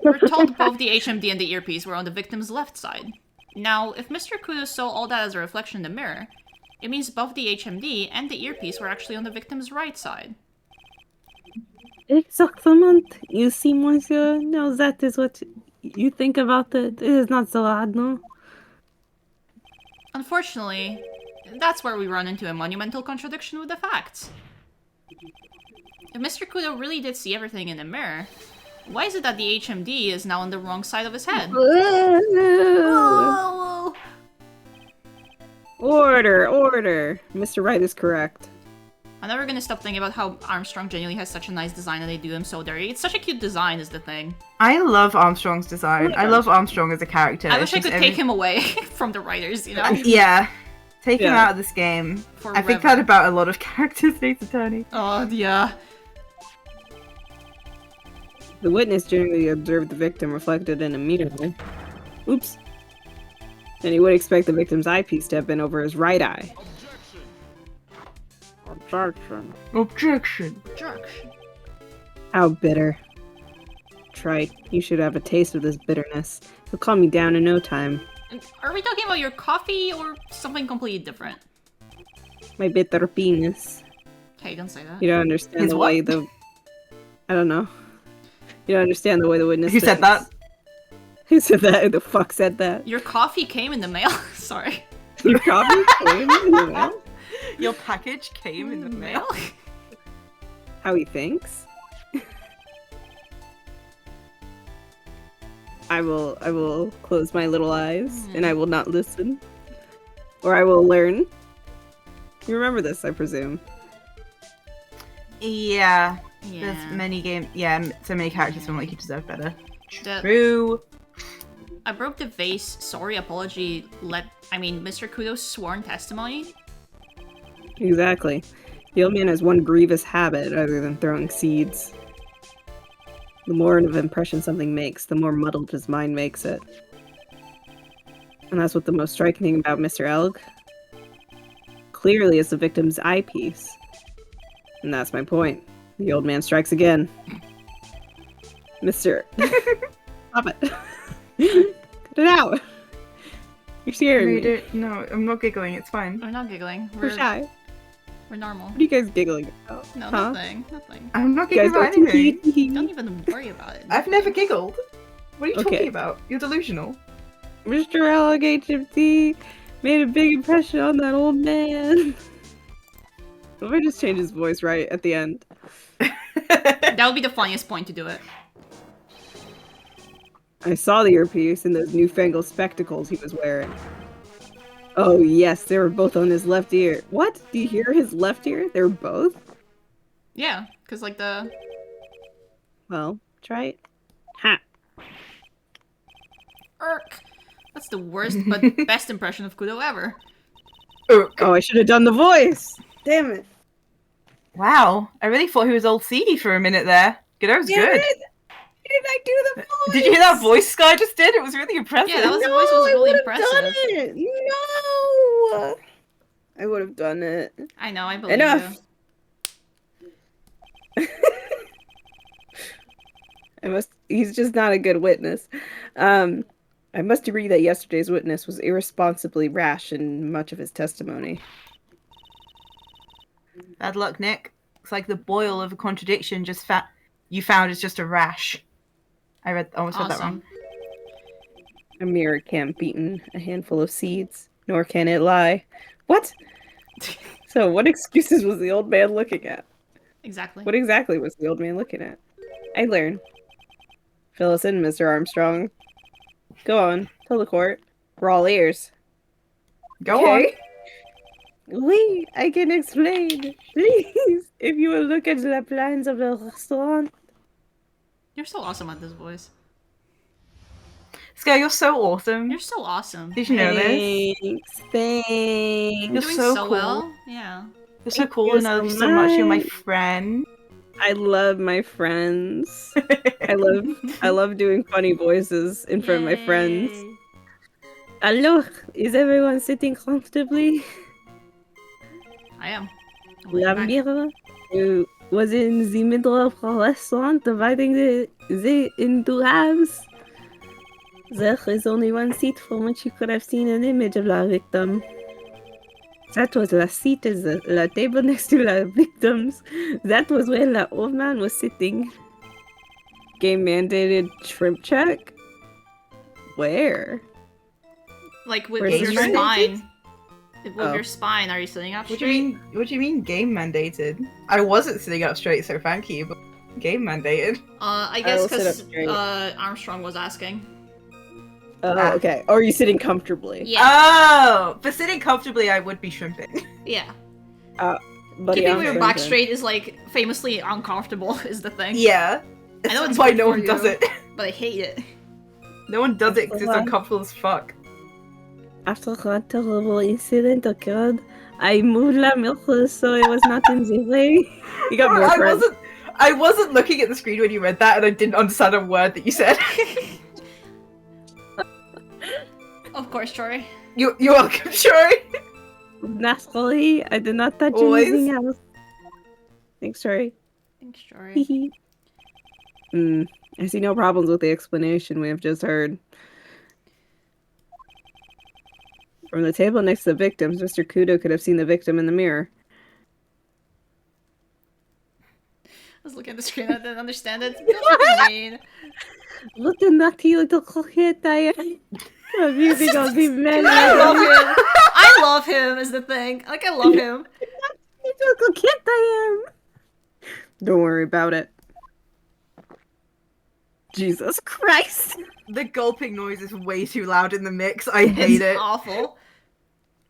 we're told both the HMD and the earpiece were on the victim's left side. Now, if Mr. Kudo saw all that as a reflection in the mirror, it means both the HMD and the earpiece were actually on the victim's right side. Exactement. You see, monsieur. Now that is what you think about it. It is not so hard, no? Unfortunately, that's where we run into a monumental contradiction with the facts. If Mr. Kudo really did see everything in the mirror, why is it that the HMD is now on the wrong side of his head? Oh! Order. Mr. Wright is correct. I'm never gonna stop thinking about how Armstrong genuinely has such a nice design and they do him so dirty. It's such a cute design is the thing. I love Armstrong's design. I love Armstrong as a character. I It's wish I just could take him away from the writers, you know? Yeah. Take him Yeah. out of this game. I think Forever. that about a lot of characters in Ace Attorney. Oh, yeah. The witness generally observed the victim reflected in a mirror. Oops. And he would expect the victim's eyepiece to have been over his right eye. Objection. Jerk. How bitter. Trite. You should have a taste of this bitterness. It'll calm me down in no time. Are we talking about your coffee or something completely different? My bitter penis. Hey, don't say that. You don't understand His the what? way the... I don't know. You don't understand the way the witness Who said that? thinks. Who said that? Who the fuck said that? Your coffee came in the mail. Sorry. Your coffee came in the mail? Your package came in the mail. How he thinks? I will close my little eyes and I will not listen. Or I will learn. You remember this, I presume. Yeah. Yeah. There's many games. Yeah, so many characters feel like you deserve better. The- True. I broke the vase. Sorry, apology. Mr. Kudo's sworn testimony. Exactly. The old man has one grievous habit other than throwing seeds. The more of an impression something makes, the more muddled his mind makes it. And that's what the most striking thing about Mr. Elg. Clearly it's the victim's eyepiece. And that's my point. The old man strikes again. Mister. Stop it. Cut it out. You're scaring me. No, I'm not giggling. It's fine. We're not giggling. We're shy. We're normal. What are you guys giggling about? No, Huh? nothing. Nothing. I'm not You guys giggling about are anything. Don't even worry about it. I've never giggled. What are you Okay. talking about? You're delusional. Mr. LHMT made a big impression on that old man. What if I just change his voice right at the end? That would be the funniest point to do it. I saw the earpiece and those newfangled spectacles he was wearing. Oh yes, they were both on his left ear. What? Do you hear his left ear? They were both? Yeah, because like the... Well, try it. Ha! Irk. That's the worst but best impression of Kudo ever. Oh, I should have done the voice! Damn it. Wow, I really thought he was old seedy for a minute there. That was good. Did I do the voice? Did you hear that voice Sky just did? It was really impressive. Yeah, that was- the voice was really impressive. Done it. No! I would have done it. I know, I believe Enough. you. He's just not a good witness. I must agree that yesterday's witness was irresponsibly rash in much of his testimony. Bad luck, Nick. It's like the boil of a contradiction you found is just a rash. I almost read that wrong. Awesome. A mirror can't beaten a handful of seeds, nor can it lie. What? So what excuses was the old man looking at? Exactly. What exactly was the old man looking at? I learn. Fill us in, Mr. Armstrong. Go on, tell the court. We're all ears. Go on. Oui, I can explain. Please, if you will look at the plans of the restaurant. You're so awesome at this voice. Sky, you're so awesome. You're so awesome. Did you know this? Thanks. You're You're doing so so cool. well. Yeah. You're so Thank cool you and I love you so so much. You're my much. friend. I love my friends. I love doing funny voices in front of my friends. Yay. Alors, is everyone sitting comfortably? I am. I'm La laying back. mirror was in the middle of the restaurant, dividing the into halves. There is only one seat from which you could have seen an image of la victim. That was la seat is la table next to la victims. That was where la old man was sitting. Game mandated shrimp check? Where? Like with Where's your the shrimp? spine. With Oh. your spine, are you sitting up What do straight? you mean? What do you mean game mandated? I wasn't sitting up straight, so thank you. But game mandated. I I guess will sit up because straight. Armstrong was asking. Oh, okay. Or are you sitting comfortably? Yeah. Oh, but sitting comfortably, I would be shrimping. Yeah. Buddy, Keeping I'm your back shrimping. straight is like famously uncomfortable is the thing. Yeah, I know that's it's why good no for one you. does it. But I hate it. No one does it because it's Why? uncomfortable as fuck. After a terrible incident occurred, I moved la milk so it was not in the way. You got more friends. I wasn't looking at the screen when you read that, and I didn't understand a word that you said. Of course, Troy. You're welcome, Shuri. Naturally, I did not touch Always. anything else. Thanks, sorry. Thanks, Troy. I see no problems with the explanation we have just heard. From the table next to the victims, Mr. Kudo could have seen the victim in the mirror. I was looking at the screen, I didn't understand it. That's what you mean. What a naughty little coquette I am. Abusing all the men. I love him. I love him is the thing. Like, I love him. Little coquette I am. Don't worry about it. Jesus Christ. The gulping noise is way too loud in the mix. I hate It's it. awful.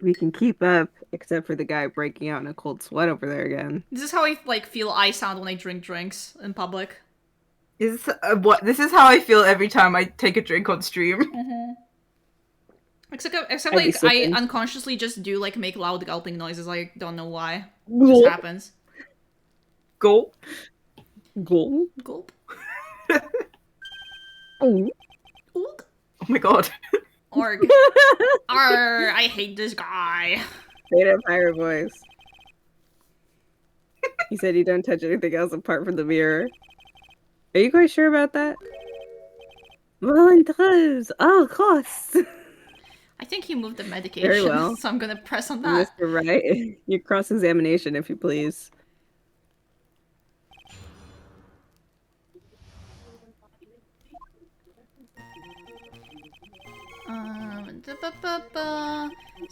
We can keep up, except for the guy breaking out in a cold sweat over there again. This is how I like feel I sound when I drink drinks in public. Is what? This is how I feel every time I take a drink on stream. Except I'd be like I sipping. unconsciously just do like make loud gulping noises. I don't know why. It Gulp. just happens. Gulp. Gulp. Gulp. Oh. Oog. Oh my god. Org. Arr, I hate this guy. Made up higher voice. He said you don't touch anything else apart from the mirror. Are you quite sure about that? Volunteers! Oh, of course! I think he moved the medication, Very well. so I'm gonna press on that. Mr. Wright, your cross-examination, if you please.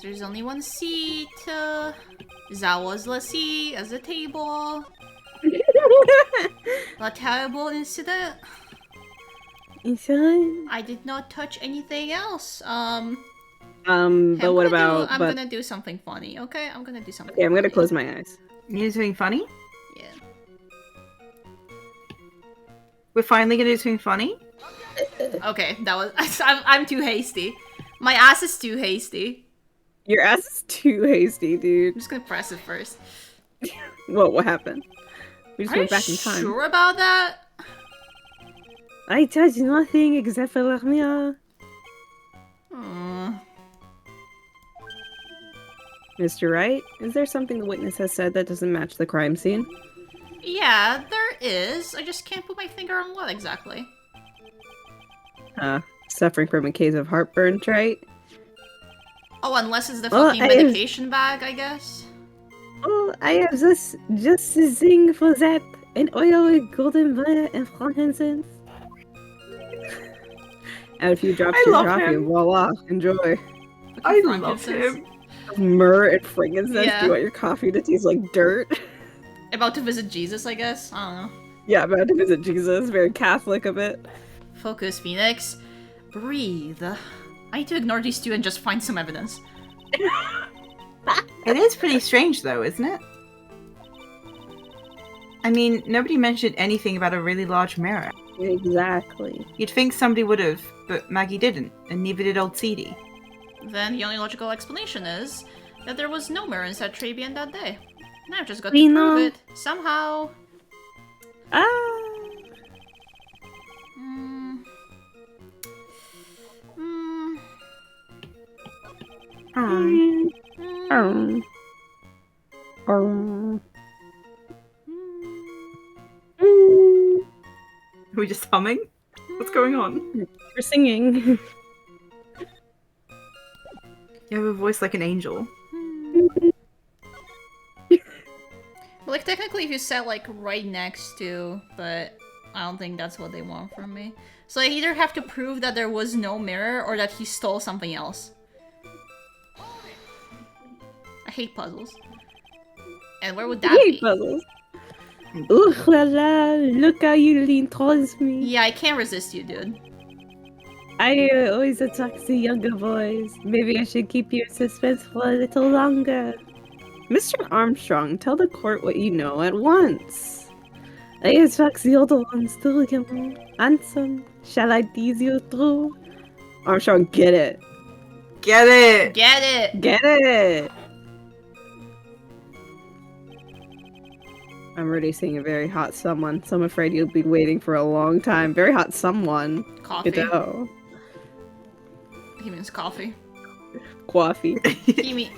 There's only one seat. That was the seat as a table. A terrible incident. Incident? I did not touch anything else. But what about... I'm gonna do something funny, okay? I'm gonna do something Okay, I'm gonna funny. close my eyes. You do something funny? Yeah. We're finally gonna do something funny? Okay, that was... I'm too hasty. My ass is too hasty. Your ass is too hasty, I'm dude. just gonna press it first. What happened? We just Are went you back in time. sure about that? I touched nothing except for the mirror. Mr. Wright, is there something the witness has said that doesn't match the crime scene? Yeah, there is. I just can't put my finger on what exactly. Suffering from a case of heartburn, right? Oh, unless it's the Well, fucking medication bag, I guess. Oh, I have just a thing for that. An oil with golden myrrh and frankincense. Add a few drops I to your love coffee him. and voila, enjoy. I Fucking love frankincense. him. Myrrh and frankincense? Yeah. Do you want your coffee to taste like dirt? About to visit Jesus, I guess? I don't know. Yeah, about to visit Jesus. Very Catholic of it. Focus, Phoenix. Breathe. I need to ignore these two and just find some evidence. It is pretty strange, though, isn't it? I mean, nobody mentioned anything about a really large mirror. Exactly. You'd think somebody would have, but Maggie didn't, and neither did old CD. Then the only logical explanation is that there was no mirror inside Trabian that day. And I've just got We to know. prove it. Somehow. Ah. Hmm. Are we just humming? What's going on? We're singing. You have a voice like an angel. Well, like, technically if you sat, like, right next to, but I don't think that's what they want from me. So I either have to prove that there was no mirror or that he stole something else. I hate puzzles. And where would that Yay, be? puzzles. Ooh la la, look how you lean towards me. Yeah, I can't resist you, dude. I always attract the younger boys. Maybe I should keep your suspense for a little longer. Mr. Armstrong, tell the court what you know at once. I attract the older ones too, you know. Handsome. Shall I tease you through? Armstrong, get it. Get it! Get it! Get it! I'm already seeing a very hot someone, so I'm afraid you'll be waiting for a long time. Very hot someone. Coffee. Good. He means coffee. Coffee. He means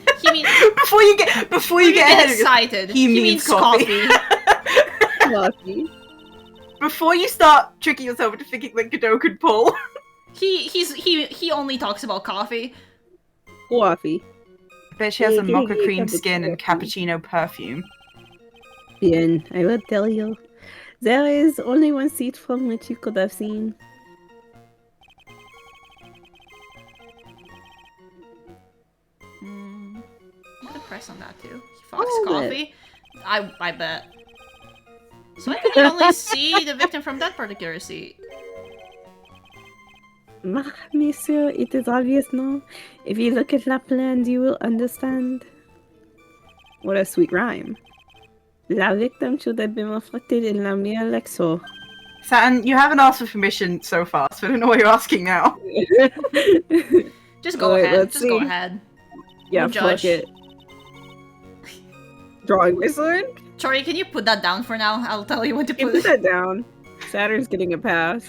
before you get ahead of yourself, excited. he means coffee. Coffee. Before you start tricking yourself into thinking that Godot could pull. He only talks about coffee. Coffee. Bet she has a mocha Cappuccino. cream skin and cappuccino perfume. Bien, I will tell you. There is only one seat from which you could have seen. I'm gonna press on that too. Fox Hold coffee? I bet. So why can you only see the victim from that particular seat? Monsieur, it is obvious now. If you look at la plan, you will understand. What a sweet rhyme. La victim should have been reflected in la mirror like so. Saturn, you haven't asked for permission so far, so I don't know what you're asking now. Just go Alright, ahead. let's Just go see. ahead. Yeah, We'll fuck judge. it. Drawing my sword? Chori, can you put that down for now? I'll tell you when to You put put it. that down. Saturn's getting a pass.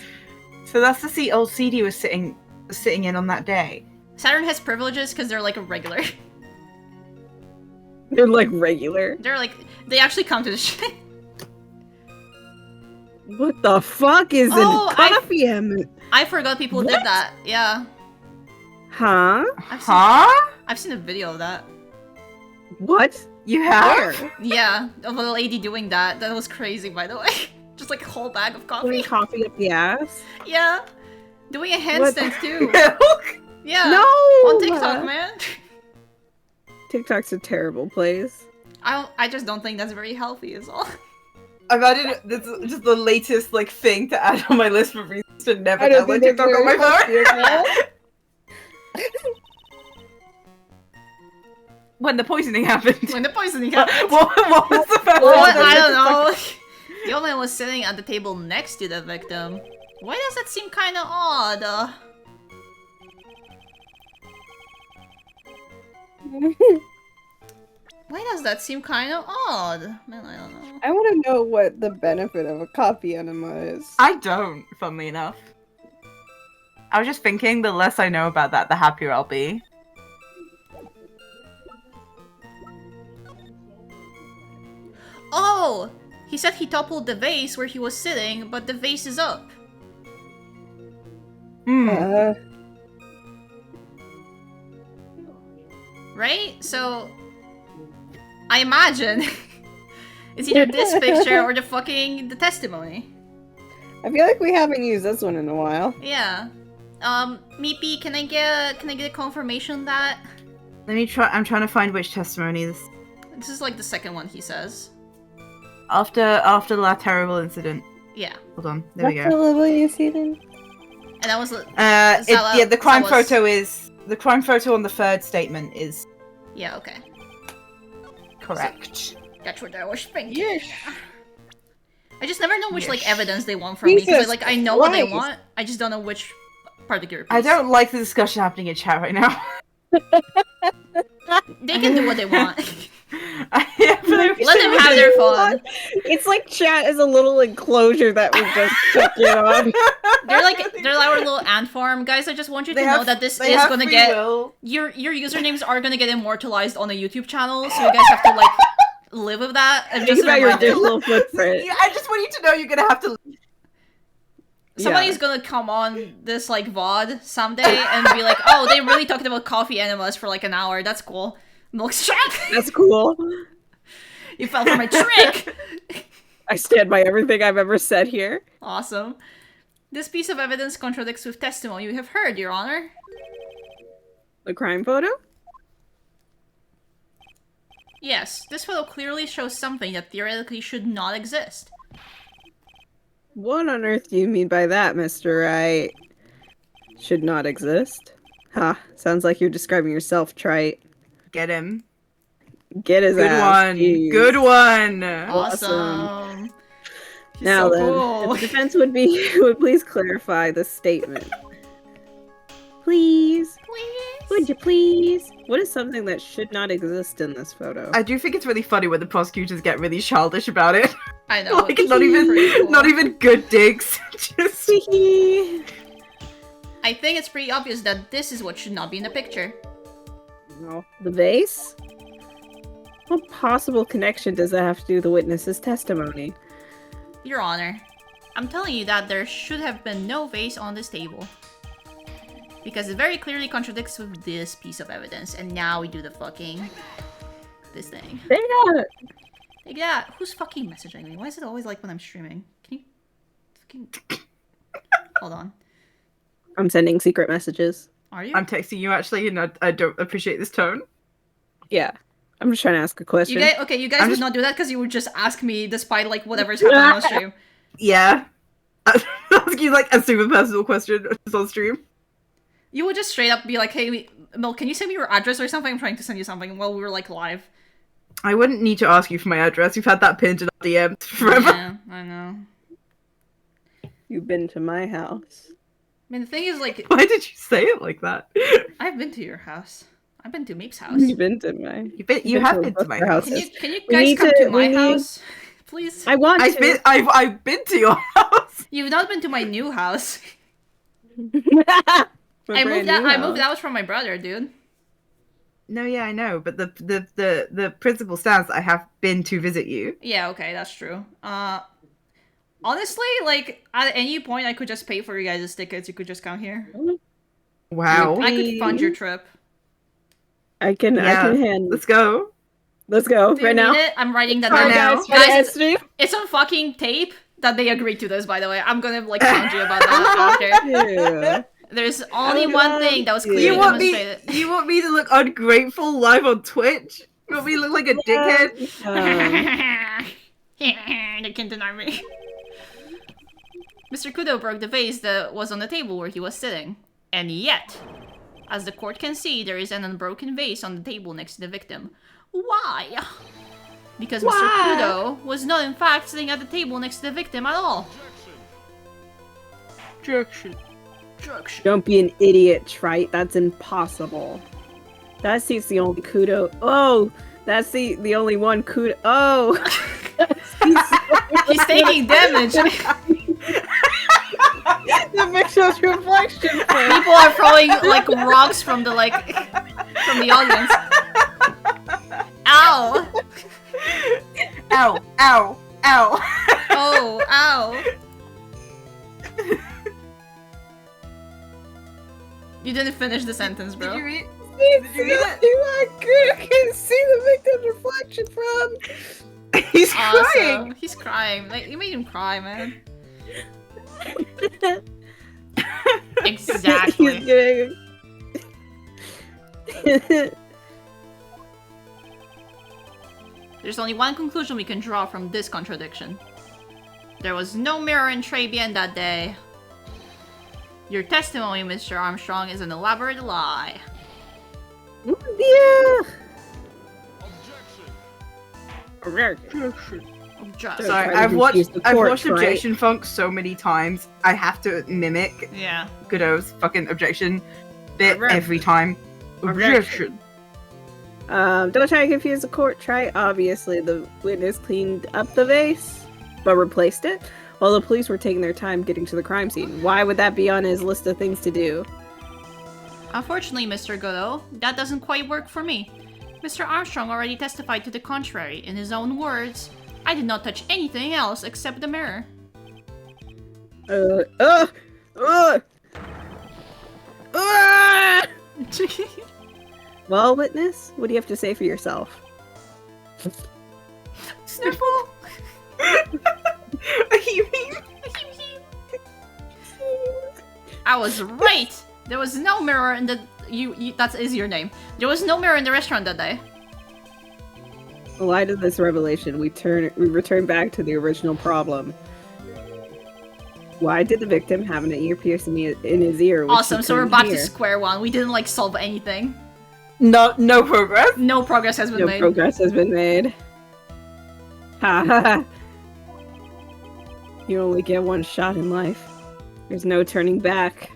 So that's the seat old CD was sitting in on that day. Saturn has privileges because they're like a regular. They're like regular. They're like, they actually come to the shit. What the fuck is Oh, a coffee M? I forgot people did that. Yeah. Huh? I've seen a video of that. What? You have? Where? Yeah, of a lady doing that. That was crazy, by the way. Just like a whole bag of Putting coffee. coffee up the ass? Yeah. Doing a What? handstand too. Milk? Yeah. No! On TikTok, man. TikTok's a terrible place. I just don't think that's very healthy is all. I've added this is just the latest like thing to add on my list for reasons to never I don't download think TikTok on my phone. When the poisoning happened. When the poisoning happened. What was the first Well, one? I don't know. The old man was sitting at the table next to the victim. Why does that seem kind of odd? Why does that seem kind of odd? Man, I don't know. I want to know what the benefit of a coffee enema is. I don't, funnily enough. I was just thinking the less I know about that, the happier I'll be. Oh! He said he toppled the vase where he was sitting, but the vase is up. Hmm. Right? So... I imagine... it's either this picture or the testimony. I feel like we haven't used this one in a while. Yeah. Meepy, can I get a confirmation that... Let me try. I'm trying to find which testimony this. This is like the second one he says. After the terrible incident. Yeah. Hold on. There we What's the go. level you see then? And that was... The crime photo is the crime photo on the third statement is Yeah, okay. correct. That's what I was thinking. Yes. I just never know which like Yes. evidence they want from me because Jesus I know what they Christ. want. I just don't know which particular piece. I don't like the discussion happening in chat right now. They can do what they want. Yeah, but Let them have their fun. It's like chat is a little enclosure that we just took it on. They're our little ant farm, guys. I just want you to They know have- that this they is have gonna free get will. your usernames are gonna get immortalized on a YouTube channel, so you guys have to like live with that. And Think just a about your reminder, digital footprint. Yeah, I just want you to know you're gonna have to. somebody's gonna come on this like VOD someday and be like, "Oh, they really talked about coffee enemas for like an hour. That's cool." Milk's chat. That's cool. You fell for my trick. I stand by everything I've ever said here. Awesome. This piece of evidence contradicts with testimony you have heard, Your Honor. The crime photo? Yes, this photo clearly shows something that theoretically should not exist. What on earth do you mean by that, Mr. Wright? Should not exist? Ha, sounds like you're describing yourself, Trite. Get him. Get his Good ass. one. Jeez. Good one. Awesome. He's Now so then, cool. if the defense would please clarify the statement. Please? Please? Would you please? What is something that should not exist in this photo? I do think it's really funny when the prosecutors get really childish about it. I know. Like it's not pretty cool. even good digs. Just I think it's pretty obvious that this is what should not be in the picture. No. The vase? What possible connection does that have to do with the witness's testimony? Your Honor, I'm telling you that there should have been no vase on this table. Because it very clearly contradicts with this piece of evidence, and now we do the fucking... this thing. Yeah. Like that. Who's fucking messaging me? Why is it always like when I'm streaming? Can you... fucking... Hold on. I'm sending secret messages. Are you? I'm texting you actually, and I don't appreciate this tone. Yeah. I'm just trying to ask a question. You guys, okay, you guys I'm would just- not do that because you would just ask me despite like whatever's happening on stream. Yeah. Ask you like a super personal question on stream. You would just straight up be like, "Hey, Milk, can you send me your address or something? I'm trying to send you something." While we were like live. I wouldn't need to ask you for my address. You've had that pinned in our DMs forever. Yeah, I know. You've been to my house. I mean, the thing is, like, Why did you say it like that? I've been to your house. I've been to Meep's house. You've been to my. You have been to my our house. houses. Can you We guys need come to- to my we need- house, please? I want to. I've been to your house. You've not been to my new house. My I brand moved out. new I moved house. out from my brother, dude. No, yeah, I know, but the principle stands that I have been to visit you. Yeah, okay, that's true. Honestly, like, at any point I could just pay for you guys' tickets, you could just come here. Wow. I could fund your trip. I can handle. Let's go. Let's go Do you right need now. it? I'm writing that Right down. now. Guys, it's on fucking tape that they agreed to this, by the way. I'm gonna, like, tell you about that after. Yeah. There's only one thing that was clearly You want demonstrated. you want me to look ungrateful live on Twitch? You want me to look like a dickhead? They can't deny me. Mr. Kudo broke the vase that was on the table where he was sitting. And yet, as the court can see, there is an unbroken vase on the table next to the victim. Why? Because Mr. Kudo was not in fact sitting at the table next to the victim at all. Objection. Don't be an idiot, Trite. That's impossible. That seat's the only Kudo. Oh, that's the only one Kudo. Oh, He's taking damage. The victim's reflection. People are throwing like rocks from the audience. Ow! Ow! Ow! Ow! Oh! Ow! You didn't finish the sentence, bro. Did you read? Did you read it? I can see the victim's reflection from. He's Awesome. crying. He's crying. Like, you made him cry, man. Exactly. He's getting... There's only one conclusion we can draw from this contradiction. There was no mirror in Trabian that day. Your testimony, Mr. Armstrong, is an elaborate lie. Yeah. Objection. Objection. Sorry, try to I've watched confuse the court, right? Objection Funk so many times. I have to mimic Yeah. Godot's fucking objection bit Objection. every time. Objection. Don't try to confuse the court. Try. Obviously, the witness cleaned up the vase, but replaced it while the police were taking their time getting to the crime scene. Why would that be on his list of things to do? Unfortunately, Mr. Godot, that doesn't quite work for me. Mr. Armstrong already testified to the contrary. In his own words, I did not touch anything else except the mirror. Uh. Well, witness, what do you have to say for yourself? Sniffle. You mean? I was right! There was no mirror in the... that is your name. There was no mirror in the restaurant that day. In light of this revelation, we return back to the original problem. Why did the victim have an earpiece in his ear? Which Awesome, he so we're couldn't back to hear? square one. We didn't, like, solve anything. No progress. No progress has been No made. progress has been made. Ha ha ha. You only get one shot in life. There's no turning back.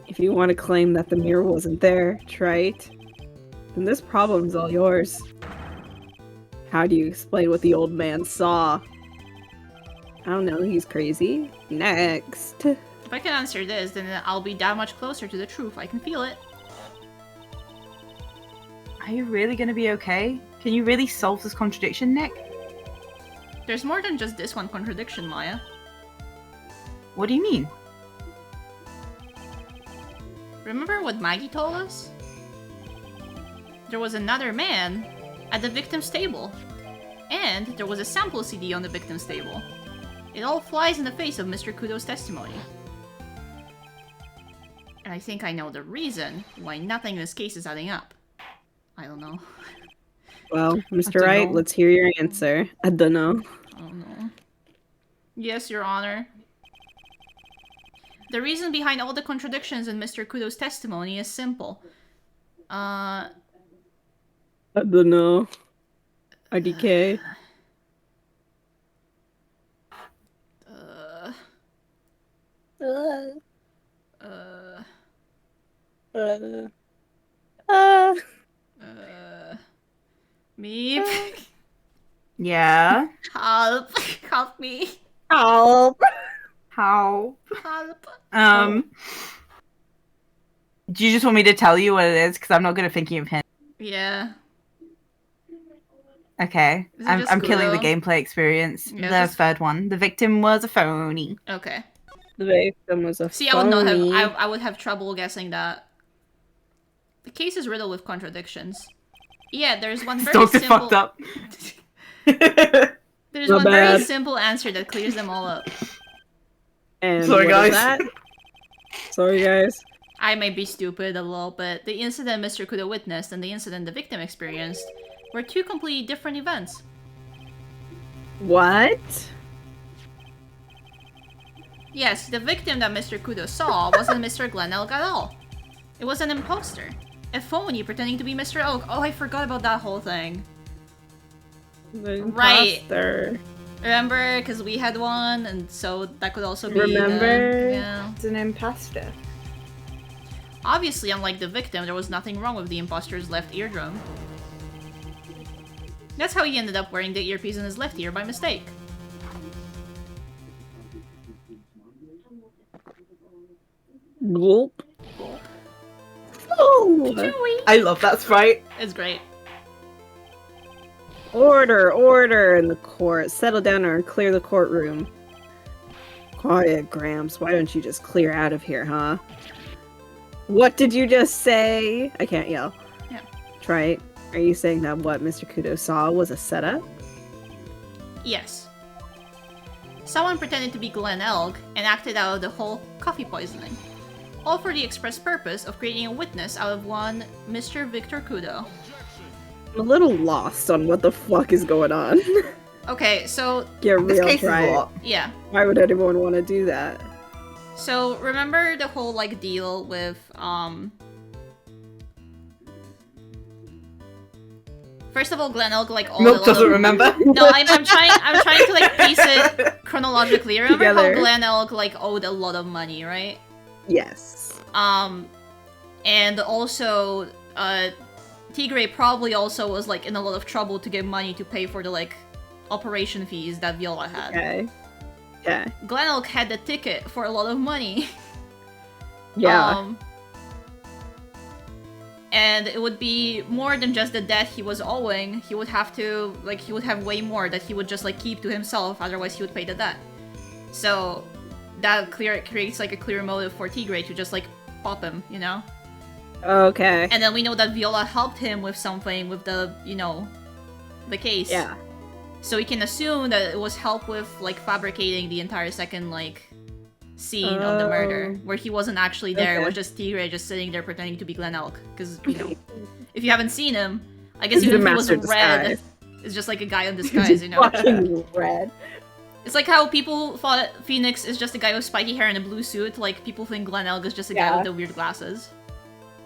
If you want to claim that the mirror wasn't there, Trite, then this problem's all yours. How do you explain what the old man saw? I don't know, he's crazy. Next. If I can answer this, then I'll be that much closer to the truth. I can feel it. Are you really gonna be okay? Can you really solve this contradiction, Nick? There's more than just this one contradiction, Maya. What do you mean? Remember what Maggie told us? There was another man at the victim's table. And there was a sample CD on the victim's table. It all flies in the face of Mr. Kudo's testimony. And I think I know the reason why nothing in this case is adding up. I don't know. Well, Mr. don't Wright, know. let's hear your answer. I don't know. I don't know. Yes, Your Honor. The reason behind all the contradictions in Mr. Kudo's testimony is simple. I don't know. IDK. Meep. Yeah. Help. Help me. Help! How? Help. Do you just want me to tell you what it is? Because I'm not good at thinking of hints. Yeah. Okay. Is it just I'm killing the Kudo? gameplay experience. Yeah, The just- third one. The victim was a phony. Okay. The victim was a See, I would not have. phony. I would have trouble guessing that. The case is riddled with contradictions. Yeah, there's one very Doctor simple. fucked up. There's Not one very bad. simple answer that clears them all up. And Sorry, what is guys. that? Sorry, guys. I may be stupid a little bit. The incident Mr. Kudo witnessed and the incident the victim experienced were two completely different events. What? Yes, the victim that Mr. Kudo saw wasn't Mr. Glen Elk at all. It was an imposter. A phony pretending to be Mr. Oak. Oh, I forgot about that whole thing. The Right. imposter. Remember? Because we had one, and so that could also be Remember? yeah. It's an imposter. Obviously, unlike the victim, there was nothing wrong with the imposter's left eardrum. That's how he ended up wearing the earpiece in his left ear by mistake. Gulp. Oh! Chewie! I love that sprite. It's great. Order, order in the court. Settle down or clear the courtroom. Quiet, Gramps. Why don't you just clear out of here, huh? What did you just say? I can't yell. Yeah. Try it. Are you saying that what Mr. Kudo saw was a setup? Yes. Someone pretended to be Glen Elk and acted out the whole coffee poisoning. All for the express purpose of creating a witness out of one Mr. Victor Kudo. I'm a little lost on what the fuck is going on. Okay, so Get This real, case is try a it. lot. yeah. Why would anyone want to do that? So remember the whole like deal with First of all, Glen Elk like all Milk the doesn't little- remember. No, I'm trying to like piece it chronologically. Remember Together. how Glen Elk like owed a lot of money, right? Yes. And also Tigray probably also was like in a lot of trouble to get money to pay for the like operation fees that Viola had. Okay. Yeah. Glen Elk had the ticket for a lot of money. Yeah. And it would be more than just the debt he was owing. He would have to, like, he would have way more that he would just, like, keep to himself, otherwise he would pay the debt. So, that creates, like, a clear motive for Tigray to just, like, pop him, you know? Okay. And then we know that Viola helped him with something, with the, you know, the case. Yeah. So we can assume that it was help with, like, fabricating the entire second, like, scene of the murder, where he wasn't actually there. It Okay. was just Tigray just sitting there pretending to be Glen Elk. Because, you know, if you haven't seen him, I guess He's even the if he was master of red, disguise. it's just like a guy in disguise, you know? Fucking red. It's like how people thought Phoenix is just a guy with spiky hair and a blue suit. Like, people think Glen Elk is just a guy Yeah. with the weird glasses.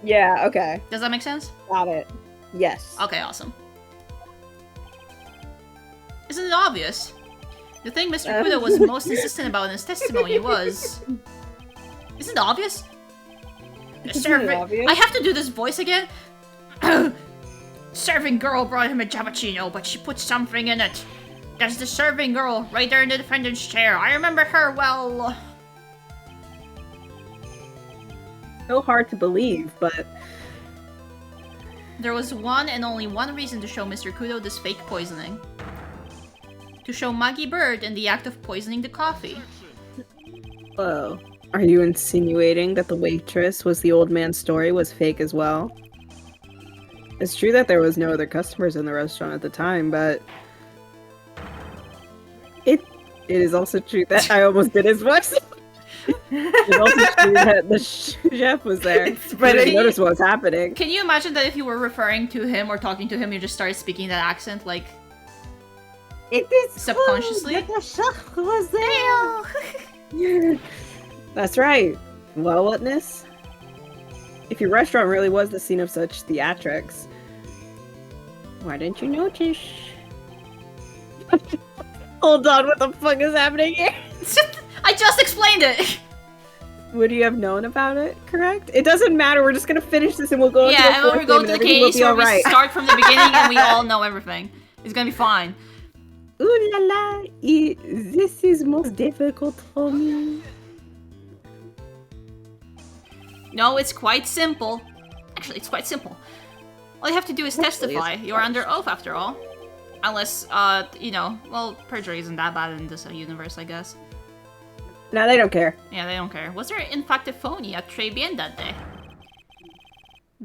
Yeah, okay. Does that make sense? Got it. Yes. Okay, awesome. Isn't it obvious? The thing Mr. Kudo was most insistent about in his testimony was... Isn't it obvious? Isn't it obvious? I have to do this voice again? Serving girl brought him a cappuccino, but she put something in it. That's the serving girl, right there in the defendant's chair. I remember her well. So hard to believe, but There was one and only one reason to show Mr. Kudo this fake poisoning. To show Maggie Bird in the act of poisoning the coffee. whoa. Are you insinuating that the waitress was the old man's story was fake as well? It's true that there was no other customers in the restaurant at the time, but it is also true that I almost did his voice. It's also true that the chef was there. I didn't notice what was happening. Can you imagine that if you were referring to him or talking to him, you just started speaking that accent, like, It is subconsciously? true that the chef was there. That's right. Well, witness? If your restaurant really was the scene of such theatrics, why didn't you notice? Hold on, what the fuck is happening here? I just explained it! Would you have known about it, correct? It doesn't matter, we're just gonna finish this and we'll go into Yeah, the and when fourth we go game to and the everything will case be where we alright. start from the beginning and we all know everything. It's gonna be fine. Ooh la la, this is most difficult for me. No, it's quite simple. Actually, it's quite simple. All you have to do is testify. You're under oath, after all. Unless, you know, well, perjury isn't that bad in this universe, I guess. No, they don't care. Yeah, they don't care. Was there, in fact, a phony at Trebien that day?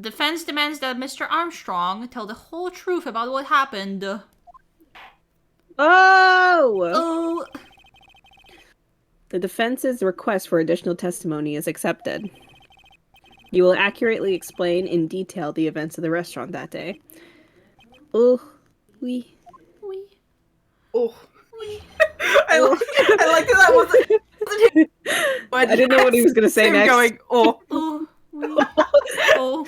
Defense demands that Mr. Armstrong tell the whole truth about what happened. Oh! The defense's request for additional testimony is accepted. You will accurately explain in detail the events of the restaurant that day. Oh, oui. Oui. Oh. I like that wasn't him. I didn't know what he was going to say him next. Going, oh. Oh. Oui. Oh.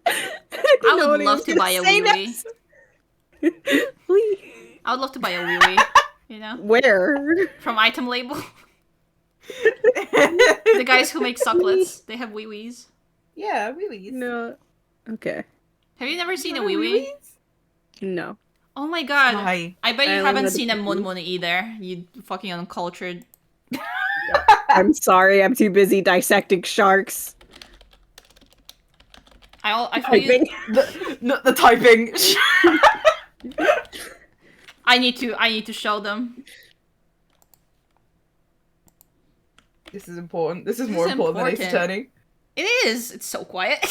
I I would love to buy a wee wee. Oui. I would love to buy a wee wee. You know? Where? From Item Label. The guys who make sucklets, they have wee wees. Yeah, wee-wees. No. Okay. Have you never seen a wee wee? No. Oh my god. Hi. I bet you I haven't wanted seen a to- mun mun either. You fucking uncultured. I'm sorry, I'm too busy dissecting sharks. I feel you, Typing. Not the typing. I need to show them. This is important. This is This more is important than Ace important. Attorney. It is. It's so quiet.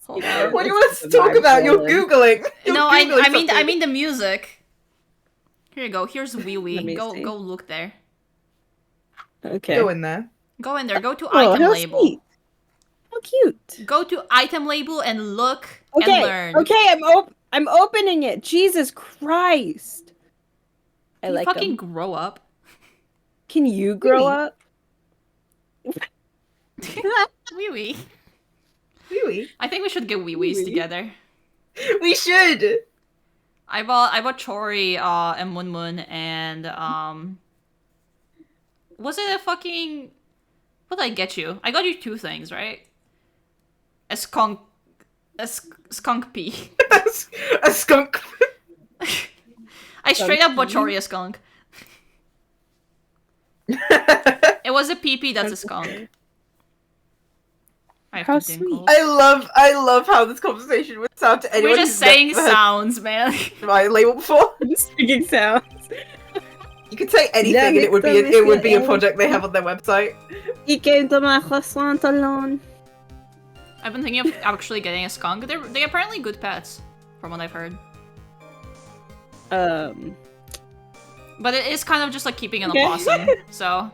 Hold Yeah. on. What do you want us to talk about? You're Googling. You're No, Googling I mean something. the music. Here you go. Here's wee Let wee. me Go see. look there. Okay. Go in there. Go in there. Go to Oh, item how label. sweet. How cute. Go to item label and look Okay. and learn. Okay, I'm opening it. Jesus Christ. I Can you like fucking 'em. grow up. Can you grow up? Wee wee. Wee-wee. I think we should get wee wees Wee-wee. together. We should. I bought Chori and Mun Mun and was it a fucking what did I get you? I got you two things, right? A skunk pea. A skunk. I straight up bought pea? Chori a skunk. It was a pee that's a skunk. I have How two sweet. dinkles. I love how this conversation would sound to anyone We're just who's saying never heard sounds, man. my label before. Speaking sounds. You could say anything and it would be a project they have on their website. He came to my croissant alone. I've been thinking of actually getting a skunk. They're apparently good pets, from what I've heard. But it is kind of just like keeping an Okay. opossum. So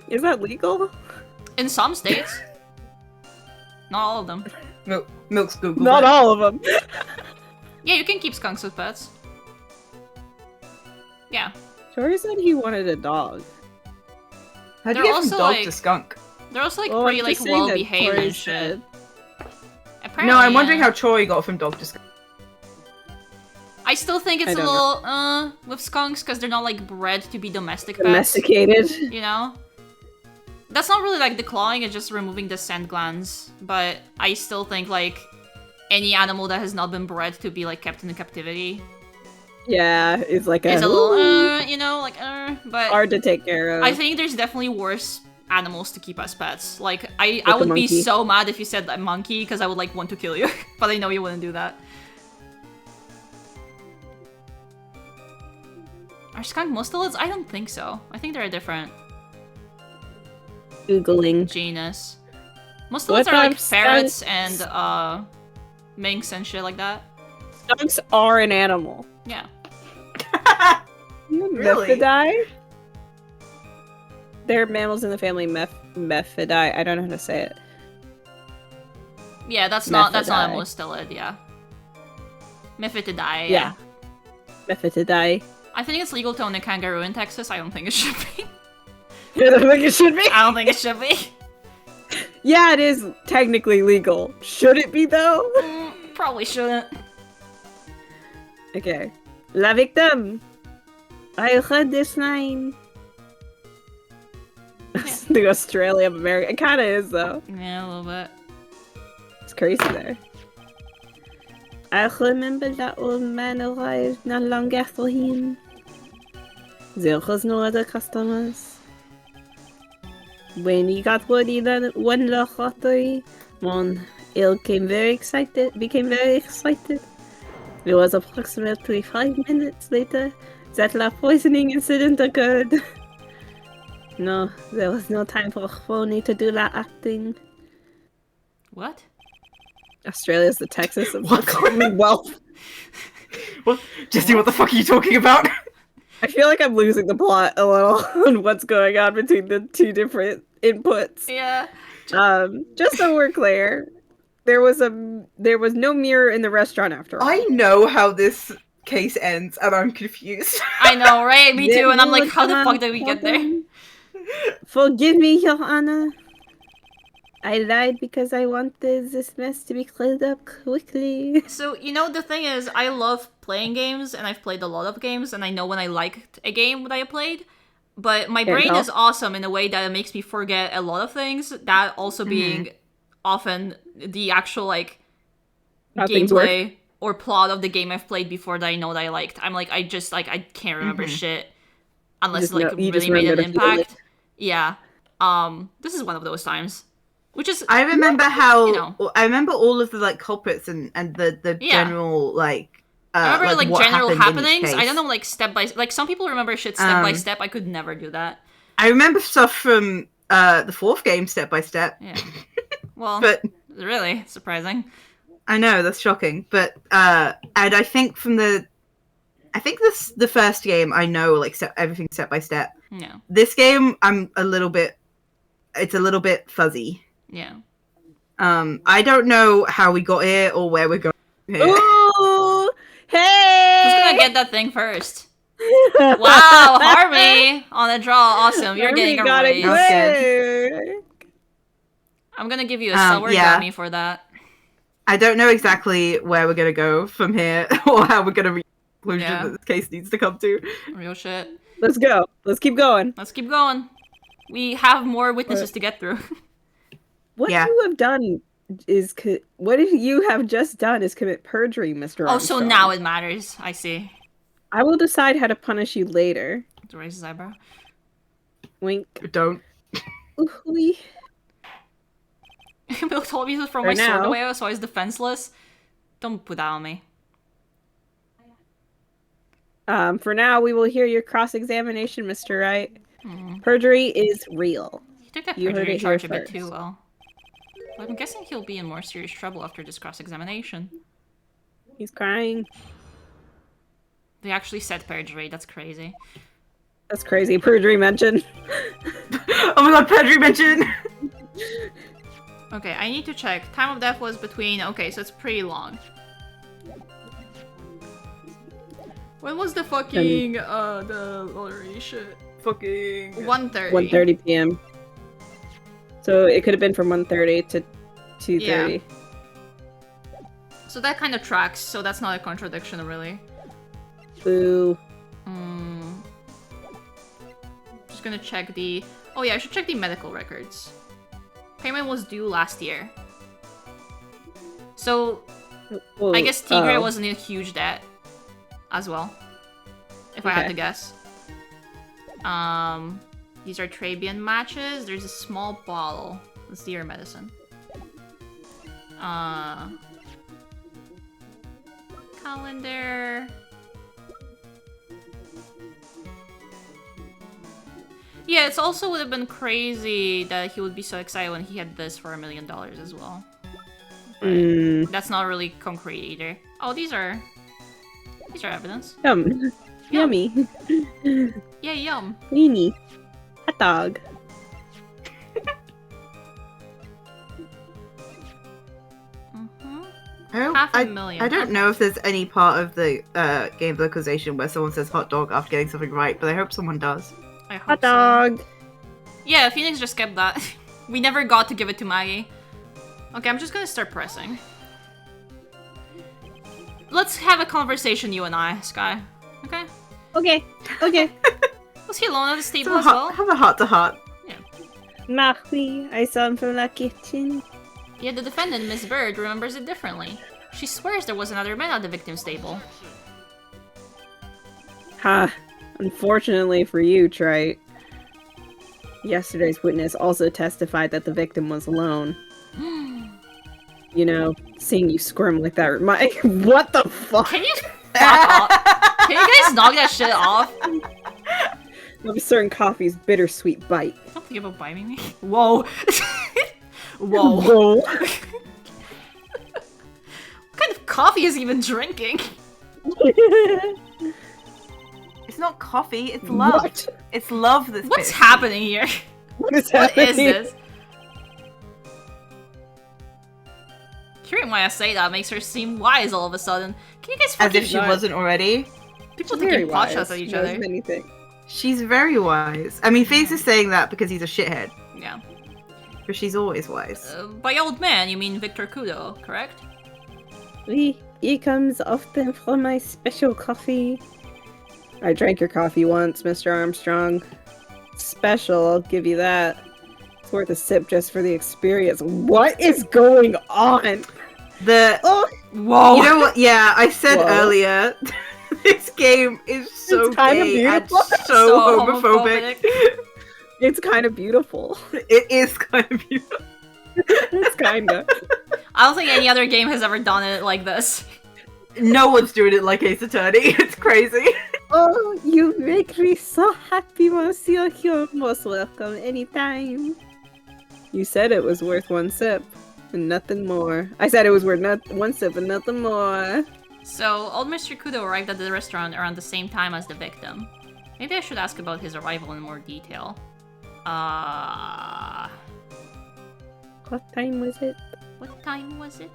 Is that legal? in some states, not all of them. Milk's Google. Not it. all of them. Yeah, you can keep skunks as pets. Yeah, Tori said he wanted a dog. How do They're you get from also, dog like- to skunk? they're also like Well, I'm pretty just like saying that well behaved Tori and shit. said- Apparently, No, I'm wondering yeah. how Troy got from dog to skunk. I still think it's I a don't little with skunks because they're not like bred to be domestic pets. Domesticated. You know? That's not really like declawing, it's just removing the scent glands. But I still think like any animal that has not been bred to be like kept in captivity Yeah, it's like is a little, you know, like, but hard to take care of. I think there's definitely worse animals to keep as pets. Like, I the would be monkey. so mad if you said that monkey, because I would like want to kill you. But I know you wouldn't do that. Are skunk mustelids? I don't think so. I think they're a different Googling. genus. Mustelids What are like about ferrets skunks? and minks and shit like that. Skunks are an animal. Yeah. Really? Mephidae? They're mammals in the family Mephidae. I don't know how to say it. Yeah, that's not a Mephidae. mustelid, yeah. Mephitidae, Yeah. Mephidae. I think it's legal to own a kangaroo in Texas. I don't think it should be. You don't think it should be? I don't think it should be. Yeah, it is technically legal. Should it be though? Probably shouldn't. Okay. La victime. I heard this line. The Australia of America. It kind of is though. Yeah, a little bit. It's crazy there. I remember that old man arrived not long after him. There was no other customers. When he got word he won the lottery, Il became very excited. It was approximately 5 minutes later that the poisoning incident occurred. No, there was no time for Phony to do that acting. What? Australia's the Texas of the Commonwealth. What? Jesse, what the fuck are you talking about? I feel like I'm losing the plot a little on what's going on between the two different inputs. Yeah. Just so we're clear, there was no mirror in the restaurant after all. I know how this case ends, and I'm confused. I know, right? Me too. And I'm like, how the fuck did we get there? Forgive me, Your Honor. I lied because I wanted this mess to be cleared up quickly. So, you know, the thing is, I love playing games, and I've played a lot of games, and I know when I liked a game that I played, but my brain is awesome in a way that it makes me forget a lot of things, that also being often the actual, like, gameplay or plot of the game I've played before that I know that I liked. I'm like, I can't remember shit unless, really made an impact. Yeah. This is one of those times. Which is, I remember I remember all of the like culprits and the general like. I remember like general happenings. I don't know like step by like some people remember shit step by step. I could never do that. I remember stuff from the fourth game step by step. Yeah. Well, but really surprising. I know that's shocking, but and I think the first game I know like everything step by step. Yeah. This game it's a little bit fuzzy. Yeah. I don't know how we got here or where we're going here. Ooh! Hey! Who's gonna get that thing first? Wow, Harvey on the draw. Awesome. You're getting a raise. I'm gonna give you a sour gummy for that. I don't know exactly where we're gonna go from here or how we're gonna reach the conclusion that this case needs to come to. Real shit. Let's go. Let's keep going. We have more witnesses to get through. What you have done is commit perjury, Mr. Armstrong. Oh, so now it matters. I see. I will decide how to punish you later. To raise his eyebrow. Wink. Don't. Bill told me to throw my sword away, so I was defenseless. Don't put that on me. For now, we will hear your cross-examination, Mr. Wright. Perjury is real. He took that perjury charge a bit too well. But I'm guessing he'll be in more serious trouble after this cross-examination. He's crying. They actually said perjury. That's crazy. That's crazy. Perjury mention. Oh my god, perjury mention! Okay, I need to check. Time of death was between... Okay, so it's pretty long. When was the fucking, the lottery shit? Fucking... 1:30. 1:30 p.m. So it could have been from 1:30 to 2:30. Yeah. So that kind of tracks, so that's not a contradiction, really. Boo. Just gonna check the... Oh yeah, I should check the medical records. Payment was due last year. So, I guess Tigre wasn't in a huge debt as well. If I had to guess. These are Trabian matches. There's a small bottle. Let's see your medicine. Calendar. Yeah, it's also would have been crazy that he would be so excited when he had this for $1 million as well. But that's not really concrete either. Oh, these are evidence. Yum. Yummy. Yeah, yum. Weenie. Hot dog. I don't know if there's any part of the game localization where someone says hot dog after getting something right, but I hope someone does. I hope hot dog. So. Yeah, Phoenix just kept that. We never got to give it to Maggie. Okay, I'm just gonna start pressing. Let's have a conversation, you and I, Sky. Okay? Okay. Okay. Was he alone at the table as well? Have a heart-to-heart. Yeah. Marie, I saw him from the kitchen. Yeah, the defendant, Miss Bird, remembers it differently. She swears there was another man at the victim's table. Ha. Unfortunately for you, Trite. Yesterday's witness also testified that the victim was alone. You know, seeing you squirm like that remind what the fuck? Can you fuck off? Can you guys knock that shit off? I'm serving coffee's bittersweet bite. Don't think about biting me. Whoa. Whoa. Whoa. What kind of coffee is he even drinking? It's not coffee, it's love. What? It's love this What's bitch. happening here? What is What happening? is this? Hearing why I say that makes her seem wise all of a sudden. Can you guys As fucking if she not. wasn't already. people Very taking pot shots wise. at each Knows other? many things. She's very wise. I mean, Face is saying that because he's a shithead. Yeah. But she's always wise. By old man, you mean Victor Kudo, correct? He comes often for my special coffee. I drank your coffee once, Mr. Armstrong. Special, I'll give you that. It's worth a sip just for the experience. What is going on? Oh, Whoa! you know what? Yeah, I said Whoa. earlier. This game is so It's kinda gay and beautiful. so So homophobic. It's kind of beautiful. It is kind of beautiful. It's kinda. I don't think any other game has ever done it like this. No one's doing it like Ace Attorney. It's crazy. Oh, you make me so happy, Monsieur. You're most welcome anytime. You said it was worth one sip and nothing more. I said it was worth one sip and nothing more. So, old Mr. Kudo arrived at the restaurant around the same time as the victim. Maybe I should ask about his arrival in more detail. What time was it? What time was it?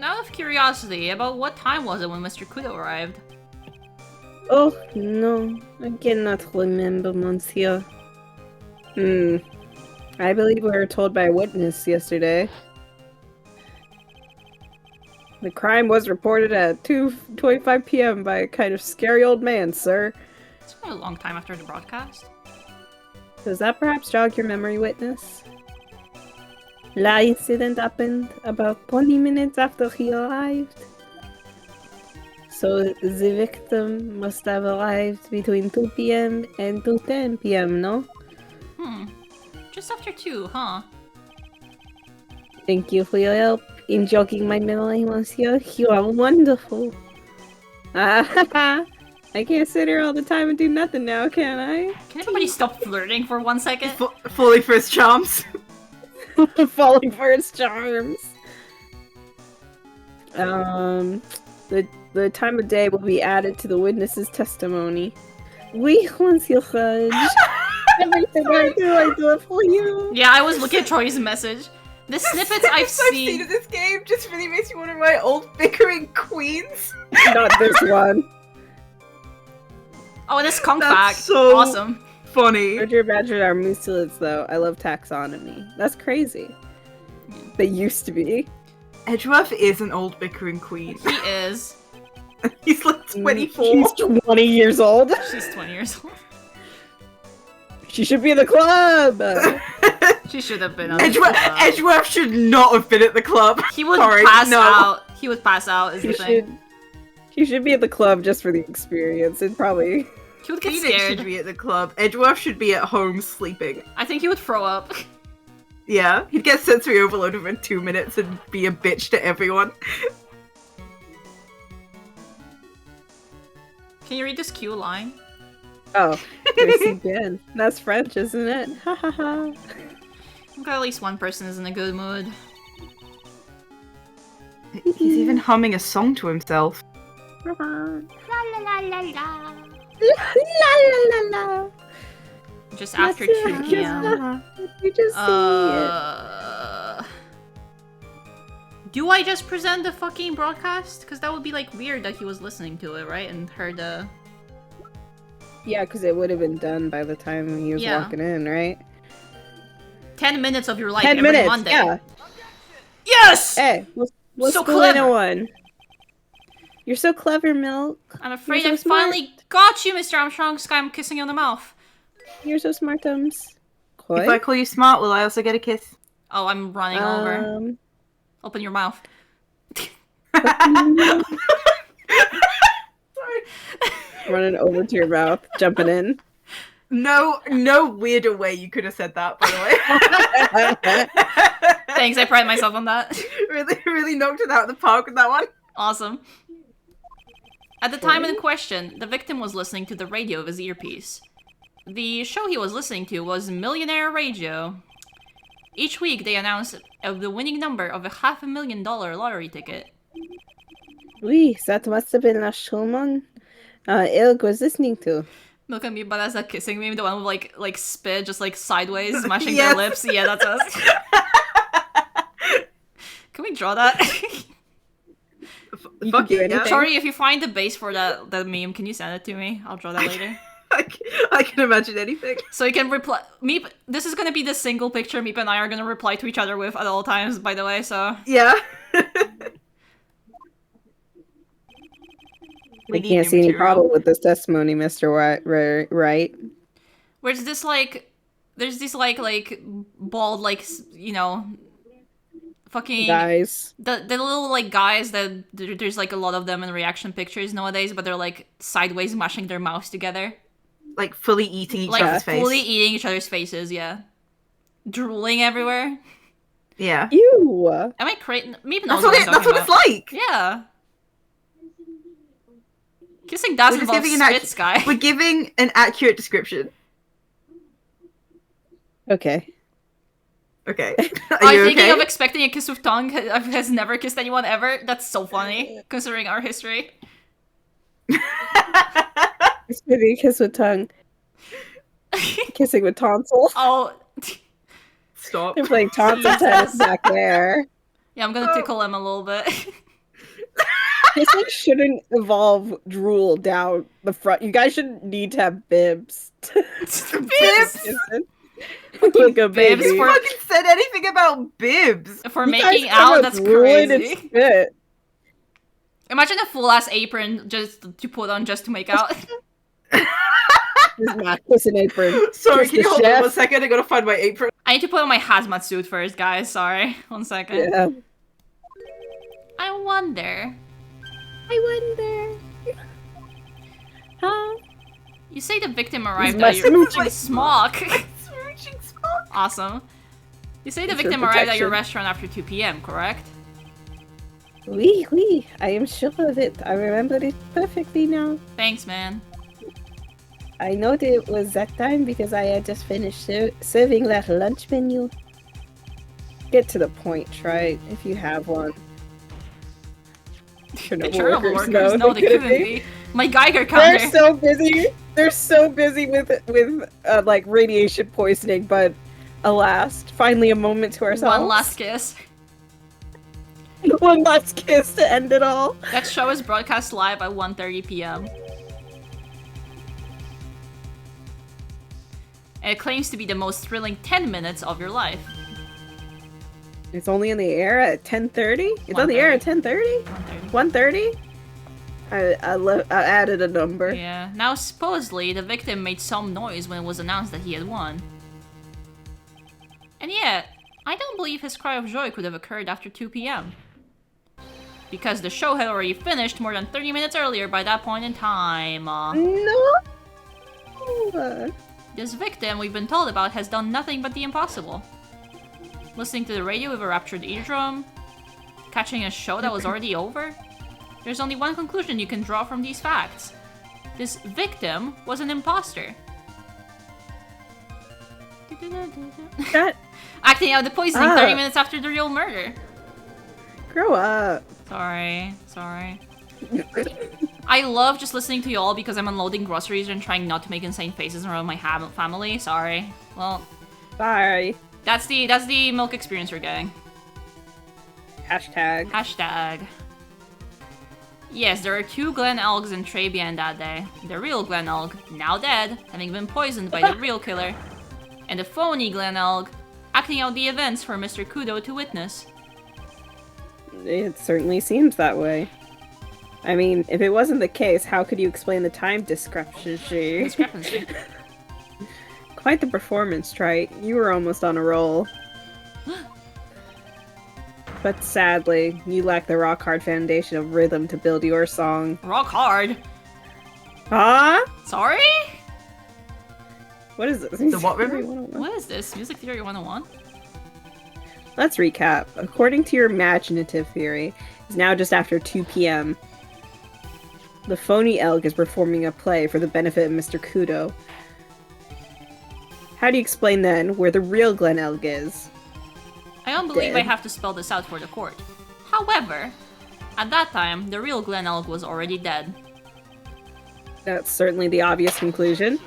Out of curiosity, about what time was it when Mr. Kudo arrived? Oh, no. I cannot remember, Monsieur. I believe we were told by a witness yesterday. The crime was reported at 2:25 p.m. by a kind of scary old man, sir. It's been a long time after the broadcast. Does that perhaps jog your memory, witness? The incident happened about 20 minutes after he arrived. So the victim must have arrived between 2 p.m. and 2:10 p.m., no? Just after 2, huh? Thank you for your help in jogging my memory, Monsieur. You are wonderful. I can't sit here all the time and do nothing now, can I? Can everybody stop flirting for 1 second? Falling for his charms. Falling for its charms. The time of day will be added to the witness's testimony. Oui, Monsieur Judge. Everything I do it for you. Yeah, I was looking at Troy's message. The snippets I've seen. of this game just really makes me want to write old bickering queens. Not this one. Oh, this conch That's back. so- Awesome. Funny. Roger Badger are musculets, though. I love taxonomy. That's crazy. They used to be. Edgeworth is an old bickering queen. He is. He's like 24. She's 20 years old. She's 20 years old. She should be in the club. She should have been on Edgeworth, the club. Edgeworth should not have been at the club. He would Sorry, pass no. out. He would pass out, is She the thing. should be at the club just for the experience. It probably. He would get Phoenix should scared. be at the club. Edgeworth should be at home sleeping. I think he would throw up. Yeah, he'd get sensory overload within 2 minutes and be a bitch to everyone. Can you read this Q line? Oh, merci bien. That's French, isn't it? Ha ha ha. I'm glad at least one person is in a good mood. He's even humming a song to himself. La la la la la. La la la la. Just after That's 2 it. p.m. You just see Do I just present the fucking broadcast? Because that would be like weird that he was listening to it, right? And heard the. it. Yeah, because it would have been done by the time he was Yeah. walking in, right? 10 minutes of your life 10 every minutes, Monday. yeah. Yes! Hey, what's So going clever. on? You're so clever, Milk. I'm afraid You're I so smart. finally got you, Mr. Armstrong. Sky, I'm kissing you on the mouth. You're so smart, Tums. If I call you smart, will I also get a kiss? Oh, I'm running over. Open your mouth. Sorry. Running over to your mouth, jumping in. No weirder way you could have said that, by the way. Thanks, I pride myself on that. Really knocked it out of the park with that one. Awesome. At the time in question, the victim was listening to the radio of his earpiece. The show he was listening to was Millionaire Radio. Each week, they announced the winning number of a $500,000 lottery ticket. Oui, that must have been a showman Ilk was listening to. Look at me, but that's that kissing meme, the one with like spit, just like sideways, smashing their lips. Yeah, that's us. Can we draw that? Fuck it, yeah. Sorry, if you find the base for that meme, can you send it to me? I'll draw that later. I can imagine anything. So you can reply. Meep, this is gonna be the single picture Meep and I are gonna reply to each other with at all times, by the way, so. Yeah. I can't see any problem with this testimony, Mr. Right? Where's this like, there's these like bald fucking guys. The little like guys that there's like a lot of them in reaction pictures nowadays, but they're like sideways mashing their mouths together, like fully eating each other's face. Fully eating each other's faces, yeah. Drooling everywhere. Yeah. Ew. Am I crazy? Maybe that's what it's like. Yeah. Kissing does involve spits, guy. We're giving an accurate description. Okay. Okay. Are you thinking of expecting a kiss with tongue has never kissed anyone ever? That's so funny, considering our history. Expecting a kiss with tongue. Kissing with tonsil. Oh. Stop. They're playing tonsil tennis back there. Yeah, I'm gonna tickle him a little bit. This like shouldn't evolve drool down the front. You guys shouldn't need to have bibs. Bibs? Like a baby. Bibs fucking said anything about bibs. For making out, that's crazy. Imagine a full ass apron just to put on just to make out. This is not an apron. Sorry, can you hold on 1 second? I gotta find my apron. I need to put on my hazmat suit first, guys. Sorry. 1 second. Yeah. I wonder. Huh? You say the victim arrived at your smooching smock. Smooching smock. Awesome. You say the victim arrived at your restaurant after 2 p.m., correct? Oui. I am sure of it. I remember it perfectly now. Thanks, man. I know that it was that time because I had just finished serving that lunch menu. Get to the point, right? If you have one. Chernobyl workers? No, they couldn't be. My Geiger counter. They're so busy with like radiation poisoning, but alas, finally a moment to ourselves. One last kiss. One last kiss to end it all. That show is broadcast live at 1:30 p.m. And it claims to be the most thrilling 10 minutes of your life. It's only in the air at 10:30? It's on the air at 10:30? 1:30? I added a number. Yeah. Now, supposedly, the victim made some noise when it was announced that he had won. And yet, I don't believe his cry of joy could have occurred after 2 p.m. Because the show had already finished more than 30 minutes earlier by that point in time. No! This victim we've been told about has done nothing but the impossible. Listening to the radio with a raptured eardrum, catching a show that was already over. There's only one conclusion you can draw from these facts. This victim was an imposter. Acting out the poisoning 30 minutes after the real murder. Grow up. Sorry. I love just listening to y'all because I'm unloading groceries and trying not to make insane faces around my family. Sorry. Well. Sorry. That's the milk experience we're getting. Hashtag. Yes, there are 2 Glen Elgs in Trabian that day. The real Glen Elg, now dead, having been poisoned by the real killer. And the phony Glen Elg, acting out the events for Mr. Kudo to witness. It certainly seems that way. I mean, if it wasn't the case, how could you explain the time discrepancy? Quite the performance, Trite. You were almost on a roll. But sadly, you lack the rock-hard foundation of rhythm to build your song. Rock hard? Huh? Sorry? What is this? The what river? What is this? Music Theory 101? Let's recap. According to your imaginative theory, it's now just after 2 p.m. The phony elk is performing a play for the benefit of Mr. Kudo. How do you explain then where the real Glen Elk is? I don't believe Dead. I have to spell this out for the court. However, at that time, the real Glen Elk was already dead. That's certainly the obvious conclusion.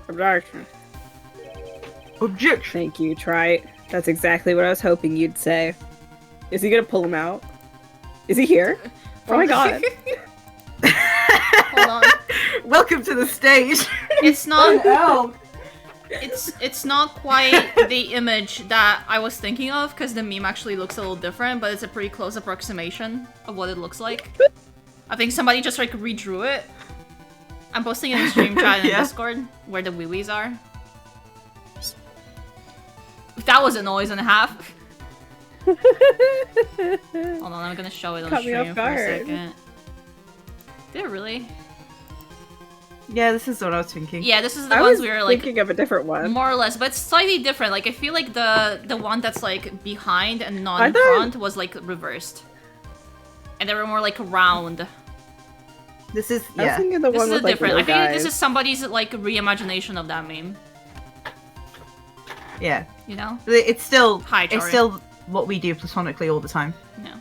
Objection. Objection. Thank you, Trite. That's exactly what I was hoping you'd say. Is he gonna pull him out? Is he here? Oh my god. Hold on. Welcome to the stage. It's not. Oh, It's not quite the image that I was thinking of, because the meme actually looks a little different, but it's a pretty close approximation of what it looks like. I think somebody just like redrew it. I'm posting it in the stream chat and Yeah. Discord where the wee-wees are. That was a noise and a half. Hold on, I'm gonna show it on Caught me stream off for a guard. second. Did it really? yeah, this is what I was thinking. Yeah, this is the I ones was we were like thinking of a different one. more or less, but it's slightly different. Like I feel like the one that's like behind and not I in thought- front was like reversed, and they were more like round. This is I was yeah. thinking the This one is a with like different. I little feel like guys. this is somebody's like reimagination of that meme. Yeah. You know? It's still Hi, it's Tori. still what we do platonically all the time. No.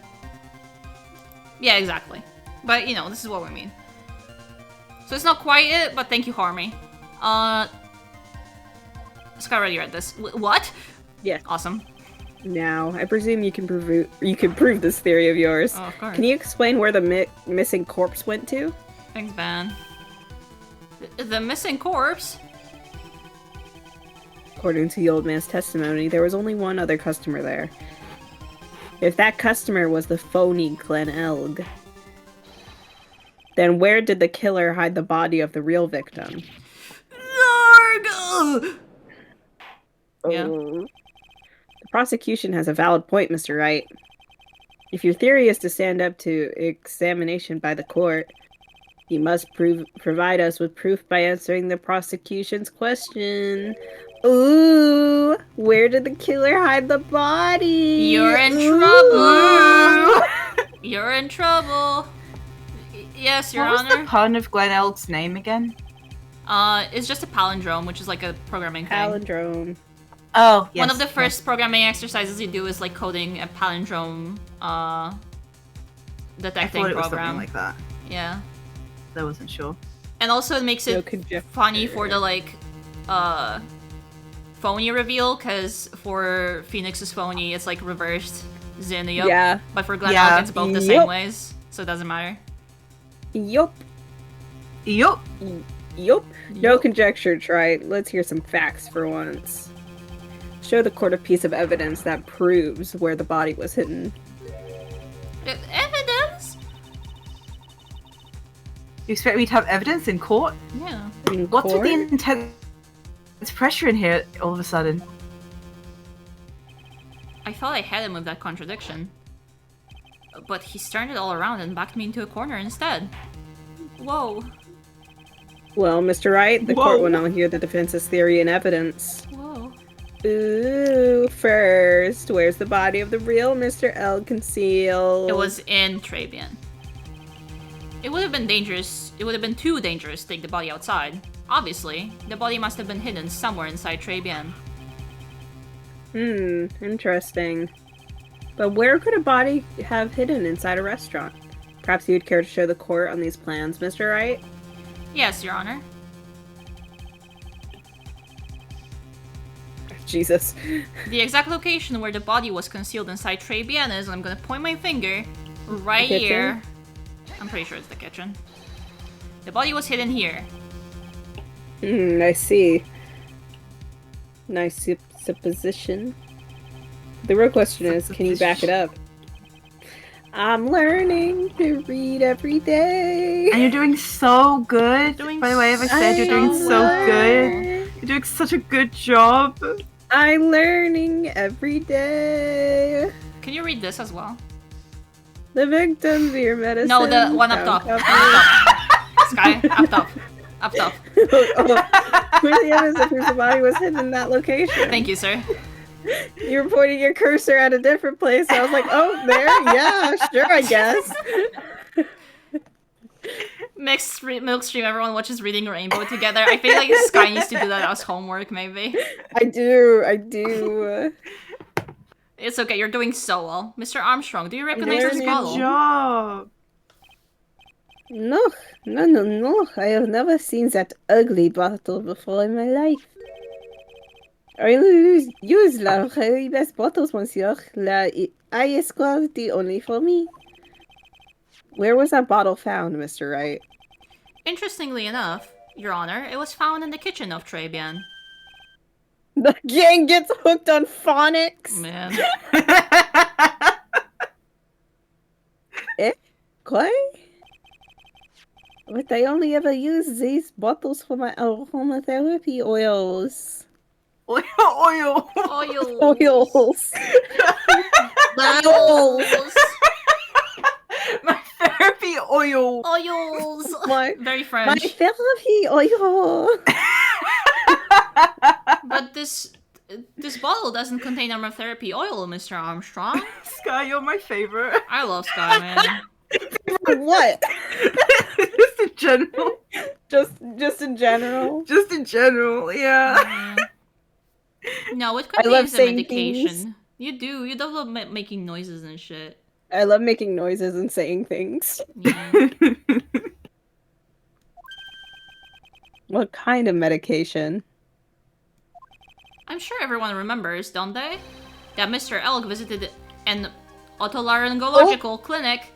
Yeah, exactly. But you know, this is what we mean. So it's not quite it, but thank you, Harmy. Sky already read this. What? Yeah. Awesome. Now, I presume you can prove this theory of yours. Oh, of course. Can you explain where the missing corpse went to? Thanks, Ben. The missing corpse? According to the old man's testimony, there was only one other customer there. If that customer was the phony Glen Elg, then where did the killer hide the body of the real victim? Narg! Yeah. Oh. The prosecution has a valid point, Mr. Wright. If your theory is to stand up to examination by the court, you must provide us with proof by answering the prosecution's question. Ooh, where did the killer hide the body? You're in Ooh. trouble! You're in trouble! Yes, Your What was Honor. the pun of Glen Elk's name again? It's just a palindrome, which is like a programming thing. Palindrome. Oh, yes. One of the first programming exercises you do is like coding a palindrome I detecting thought it was program. something like that. Yeah. I wasn't sure. And also it makes No it conjecture. funny for the like phony reveal, because for Phoenix's phony it's like reversed Zinniup. Yeah. But for Glen Yeah. Elk it's both the Yup. same ways, so it doesn't matter. Yup. Yup. Yup. No Yup. conjecture, Trite. Let's hear some facts for once. Show the court a piece of evidence that proves where the body was hidden. Evidence? You expect me to have evidence in court? Yeah. In What's with the court? intense pressure in here all of a sudden? I thought I had him with that contradiction. But he turned it all around and backed me into a corner instead. Whoa. Well, Mr. Wright, the Whoa. court will now hear the defense's theory and evidence. Whoa. Ooh, first, where's the body of the real Mr. L concealed? It was in Trabian. It would have been dangerous. It would have been too dangerous to take the body outside. Obviously, the body must have been hidden somewhere inside Trabian. Interesting. But where could a body have hidden inside a restaurant? Perhaps you would care to show the court on these plans, Mr. Wright? Yes, Your Honor. Jesus. The exact location where the body was concealed inside Trabian is, and I'm gonna point my finger right The kitchen? here. I'm pretty sure it's the kitchen. The body was hidden here. I see. Nice supposition. The real question is, can you back it up? I'm learning to read every day. And you're doing so good. Doing By the way, as I said, you're doing so good. You're doing such a good job. I'm learning every day. Can you read this as well? The victims of your medicine. No, the one up top. found Up top. Sky, up top. Up top. Where's the evidence of whose body was hidden in that location? Thank you, sir. You're pointing your cursor at a different place. I was like, oh, there? Yeah, sure, I guess. Milk stream, everyone watches Reading Rainbow together. I feel like Sky needs to do that as homework, maybe. I do. It's okay, you're doing so well. Mr. Armstrong, do you recognize Very this good bottle? Good job. No. I have never seen that ugly bottle before in my life. I only use la very best bottles, monsieur. La highest quality only for me. Where was that bottle found, Mr. Wright? Interestingly enough, Your Honor, it was found in the kitchen of Trebian. The gang gets hooked on phonics. Man. What? But I only ever use these bottles for my aromatherapy oils. Oil. Oils. Oils. Oils. My therapy oil. Oils. Very My French. therapy oil. But this bottle doesn't contain aromatherapy oil, Mr. Armstrong. Sky, you're my favorite. I love Sky, man. What? Just in general. Just in general. Just in general, yeah. No, it I love contains a saying medication. things. You do. You love making noises and shit. I love making noises and saying things. Yeah. What kind of medication? I'm sure everyone remembers, don't they? That Mr. Elk visited an otolaryngological clinic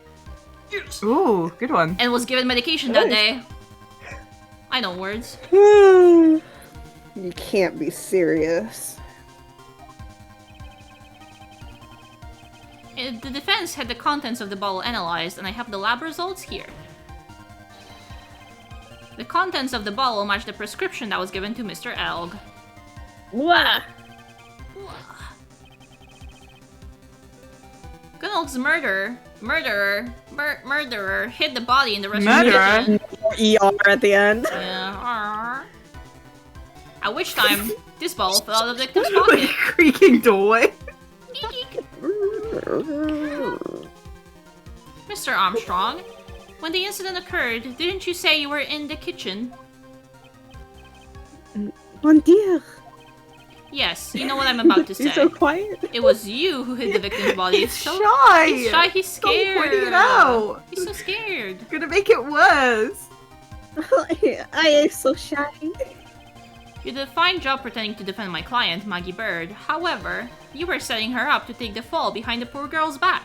Ooh, good one. and was given medication that Nice. day. I know words. You can't be serious. The defense had the contents of the bottle analyzed, and I have the lab results here. The contents of the bottle match the prescription that was given to Mr. Elg. Wah! Gunelg's murderer hid the body in the rest Murderer? of the kitchen. ER at the end. Yeah. At which time, this bottle fell out of the victim's Like pocket. creaking doorway. Mr. Armstrong, when the incident occurred, didn't you say you were in the kitchen? Mon Dieu. Yes, you know what I'm about to You're say. so quiet. It was you who hid the victim's body. He's shy. He's shy, he's Stop scared. pointing it out. He's so scared. Gonna make it worse. I am so shy. You did a fine job pretending to defend my client, Maggie Bird. However, you were setting her up to take the fall behind the poor girl's back.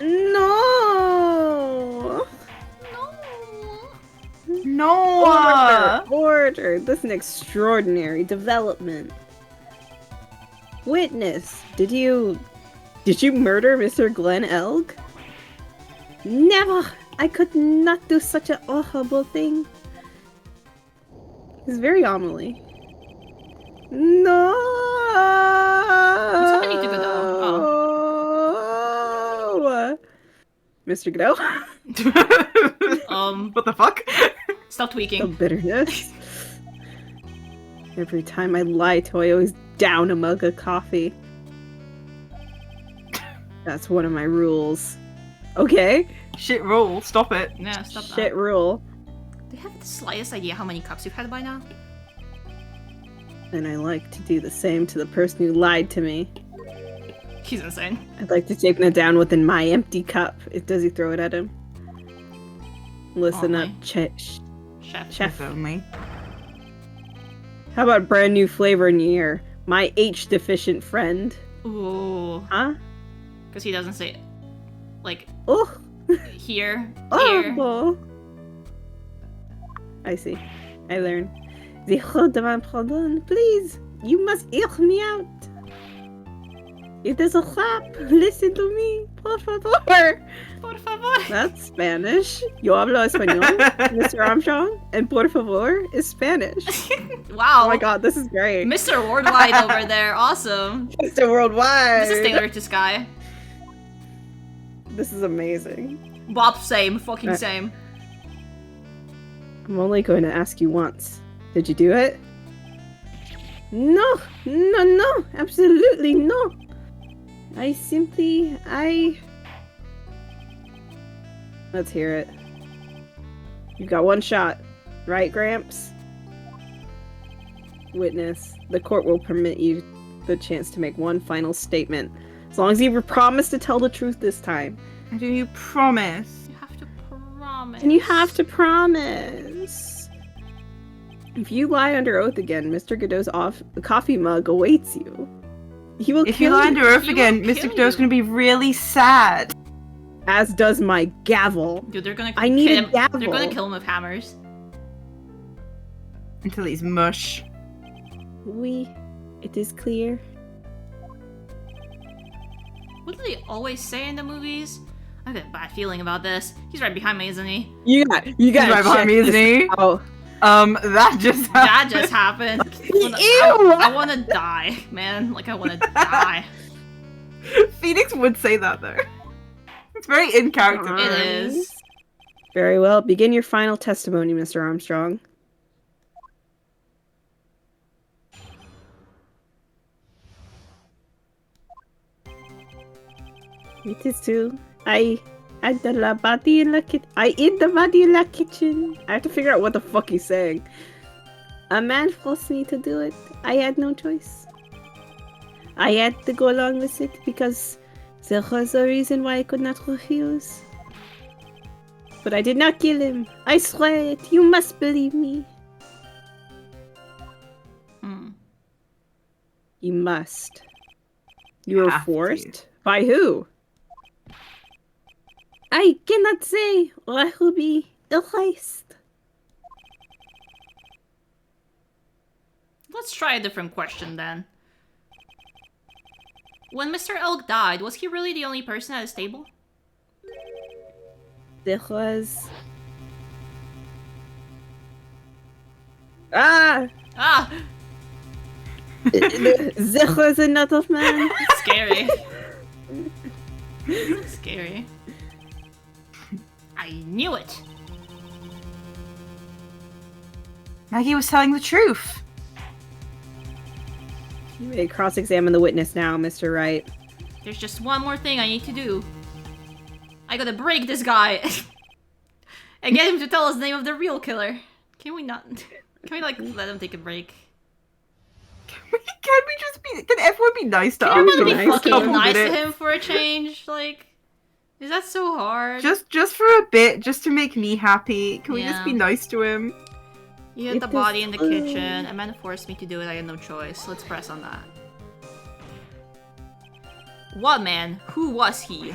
No. No. Order. This is an extraordinary development. Witness, did you murder Mr. Glenn Elg? Never. I could not do such a horrible thing. He's very Amelie. No. What's happening to Godot? Oh. Mr. Godot? What the fuck? Stop The tweaking. bitterness. Every time I lie to, I always down a mug of coffee. That's one of my rules. Okay? Shit roll. Stop it. Yeah, stop Shit that. rule. Do you have the slightest idea how many cups you've had by now? And I like to do the same to the person who lied to me. He's insane. I'd like to take it down within my empty cup. Does he throw it at him? Listen up, Chef. chef. If only. How about brand new flavor in your ear? My H deficient friend. Ooh. Huh? Because he doesn't say, like, Oh, here, oh, here. oh. I see. I learned. The pardon, please. You must hear me out. It is a rap. Listen to me, por favor. Por favor. That's Spanish. Yo hablo español, Mr. Armstrong, and por favor is Spanish. Wow. Oh my god, this is great. Mr. Worldwide over there. Awesome. Mr. Worldwide. This is tailored to Sky. This is amazing. Bob, same. Fucking same. I'm only going to ask you once. Did you do it? No! No! Absolutely no! Let's hear it. You've got one shot. Right, Gramps? Witness, the court will permit you the chance to make one final statement. As long as you promise to tell the truth this time. Do you promise? You have to promise. And you have to promise. If you lie under oath again, Mr. Godot's coffee mug awaits you. He will If kill you lie under oath He again, will Mr. kill Godot's you. gonna be really sad. As does my gavel. Dude, they're gonna I need kill a him. gavel. They're gonna kill him with hammers. Until he's mush. It is clear. What do they always say in the movies? I have a bad feeling about this. He's right behind me, isn't he? You got He's right behind me, isn't he? Oh. That just That happened. just happened. Ew! I wanna die, man. Like, I wanna die. Phoenix would say that though. It's very in character. It for him. is. Very well. Begin your final testimony, Mr. Armstrong. It is true. I ate the body in the kitchen. I ate the body in the kitchen. I have to figure out what the fuck he's saying. A man forced me to do it. I had no choice. I had to go along with it because there was a reason why I could not refuse. But I did not kill him. I swear it. You must believe me. Hmm. You must. You were Have to. forced? By who? I cannot say, or I will be erased. Let's try a different question then. When Mr. Elk died, was he really the only person at his table? There was... Ah! Ah! There was another man. Scary. Scary. I knew it! Maggie was telling the truth. You may cross-examine the witness now, Mr. Wright. There's just one more thing I need to do. I gotta break this guy! And get him to tell us the name of the real killer. Can we not... Can we, like, let him take a break? Can we just be? Can everyone be nice to Can everyone him be for a fucking couple nice to minutes? him for a change? Like... Is that so hard? Just for a bit, just to make me happy. Can we Yeah. just be nice to him? You hit the body in the kitchen. A man forced me to do it. I had no choice. Let's press on that. What man? Who was he?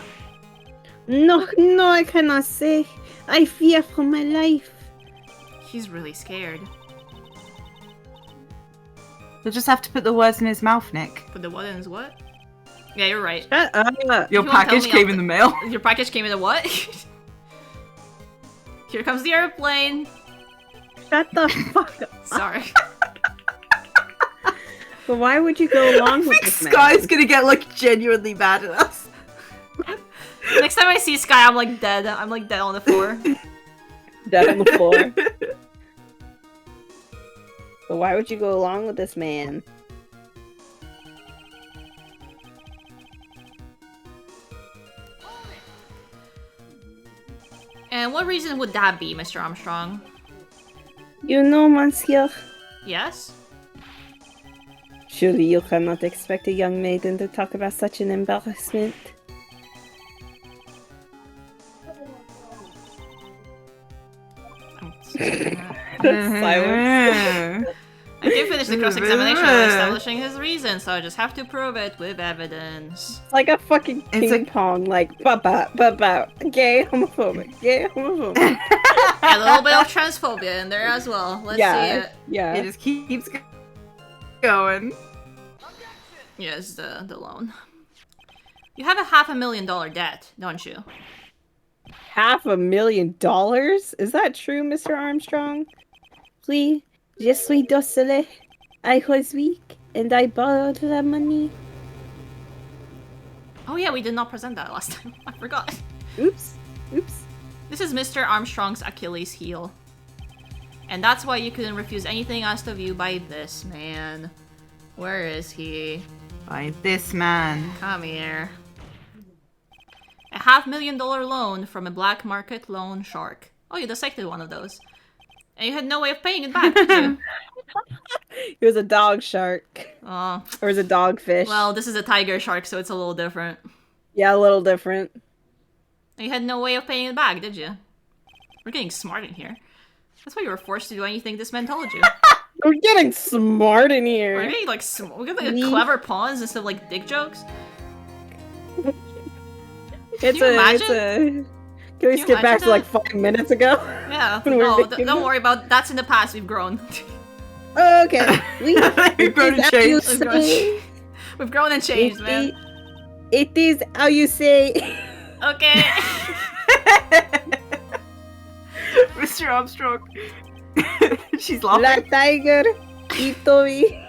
No, I cannot say. I fear for my life. He's really scared. You'll just have to put the words in his mouth, Nick. But the what in his what? Yeah, you're right. Shut up. Your You won't tell package me came I'll- in the mail. Your package came in a what? Here comes the airplane. Shut the fuck up. Sorry. But why would you go along I with think this man? Sky's gonna get like genuinely mad at us. Next time I see Sky, I'm like dead. I'm like dead on the floor. Dead on the floor. But why would you go along with this man? And what reason would that be, Mr. Armstrong? You know, monsieur, Yes? surely you cannot expect a young maiden to talk about such an embarrassment. Silence. I did finish the cross-examination while establishing his reason, so I just have to prove it with evidence. It's like a fucking It's ping pong, like, ba-ba, gay, homophobic, gay, homophobic. A little bit of transphobia in there as well. Let's see it. Yeah. It just keeps going. Yes, the loan. You have a $500,000 debt, don't you? $500,000? Is that true, Mr. Armstrong? Oui, je suis docile. I was weak, and I borrowed the money. Oh yeah, we did not present that last time. I forgot. Oops. This is Mr. Armstrong's Achilles heel. And that's why you couldn't refuse anything asked of you by this man. Where is he? By this man. Come here. A $500,000 loan from a black market loan shark. Oh, you dissected one of those. And you had no way of paying it back, did you? It was a dog shark. Oh. Or it was a dogfish. Well, this is a tiger shark, so it's a little different. Yeah, a little different. And you had no way of paying it back, did you? We're getting smart in here. That's why you were forced to do anything this man told you. We're getting smart in here. We're getting like we're getting like clever puns instead of like dick jokes. Can we skip back to like 5 minutes ago? Yeah. No, don't worry about that's in the past. We've grown. Okay. We've grown and changed. We've grown and changed, man. It is how you say. Okay. Mr. Armstrong. She's laughing. La tiger, he told me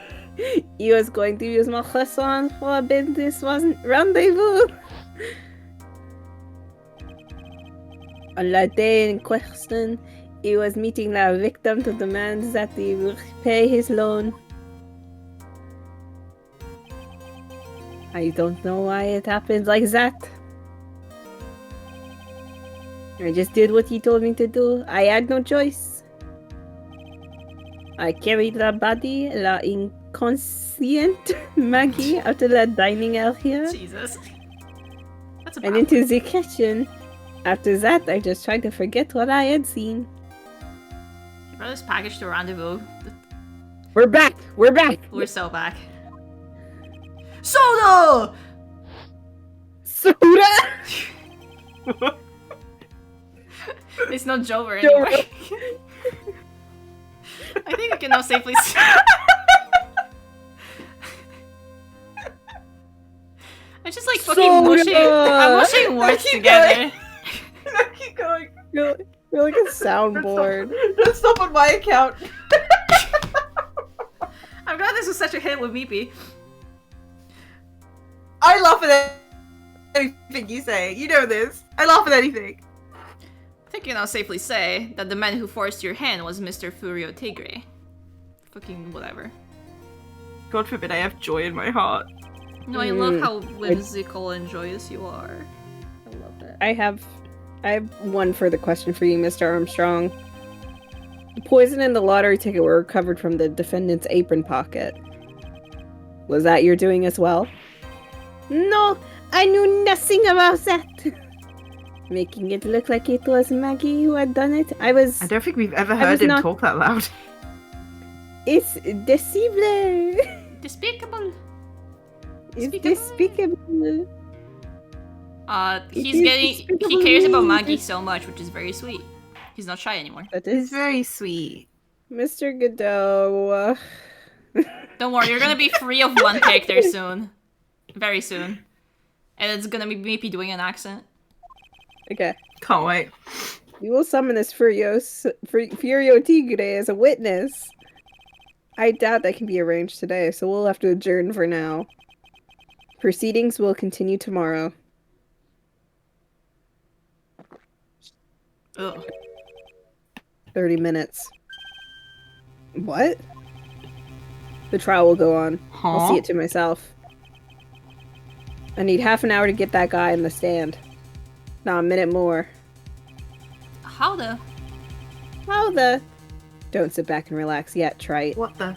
he was going to use my croissant for a business rendezvous. On the day in question, he was meeting the victim to demand that he will pay his loan. I don't know why it happened like that. I just did what he told me to do. I had no choice. I carried the body, la inconscient Maggie, out of the dining area. Jesus. That's a and into the kitchen. After that, I just tried to forget what I had seen. You brought this package to a rendezvous. We're back! We're back! We're so back. Soda! Soda? It's not Jover anymore. I think we can now safely say. I'm just like fucking mushing. I'm mushing words together. No, keep going. You're like a soundboard. Don't stop on my account. I'm glad this was such a hit with Meepy. I laugh at anything you say. You know this. I laugh at anything. I think you can now safely say that the man who forced your hand was Mr. Furio Tigre. Fucking whatever. God forbid I have joy in my heart. No, I love how whimsical and joyous you are. I love that. I have one further question for you, Mr. Armstrong. The poison and the lottery ticket were recovered from the defendant's apron pocket. Was that your doing as well? No, I knew nothing about that. Making it look like it was Maggie who had done it. I don't think we've ever heard him talk that loud. It's deceivable. Despicable. It's despicable. He cares about Maggie so much, which is very sweet. He's not shy anymore. That is very sweet. Mr. Godot. Don't worry, you're gonna be free of one character soon. Very soon. And it's gonna be Meepy doing an accent. Okay. Can't wait. We will summon this Furio Tigre as a witness. I doubt that can be arranged today, so we'll have to adjourn for now. Proceedings will continue tomorrow. Ugh. 30 minutes. What? The trial will go on. Huh? I'll see it to myself. I need half an hour to get that guy in the stand. Now a minute more. How the? Don't sit back and relax yet, trite. What the?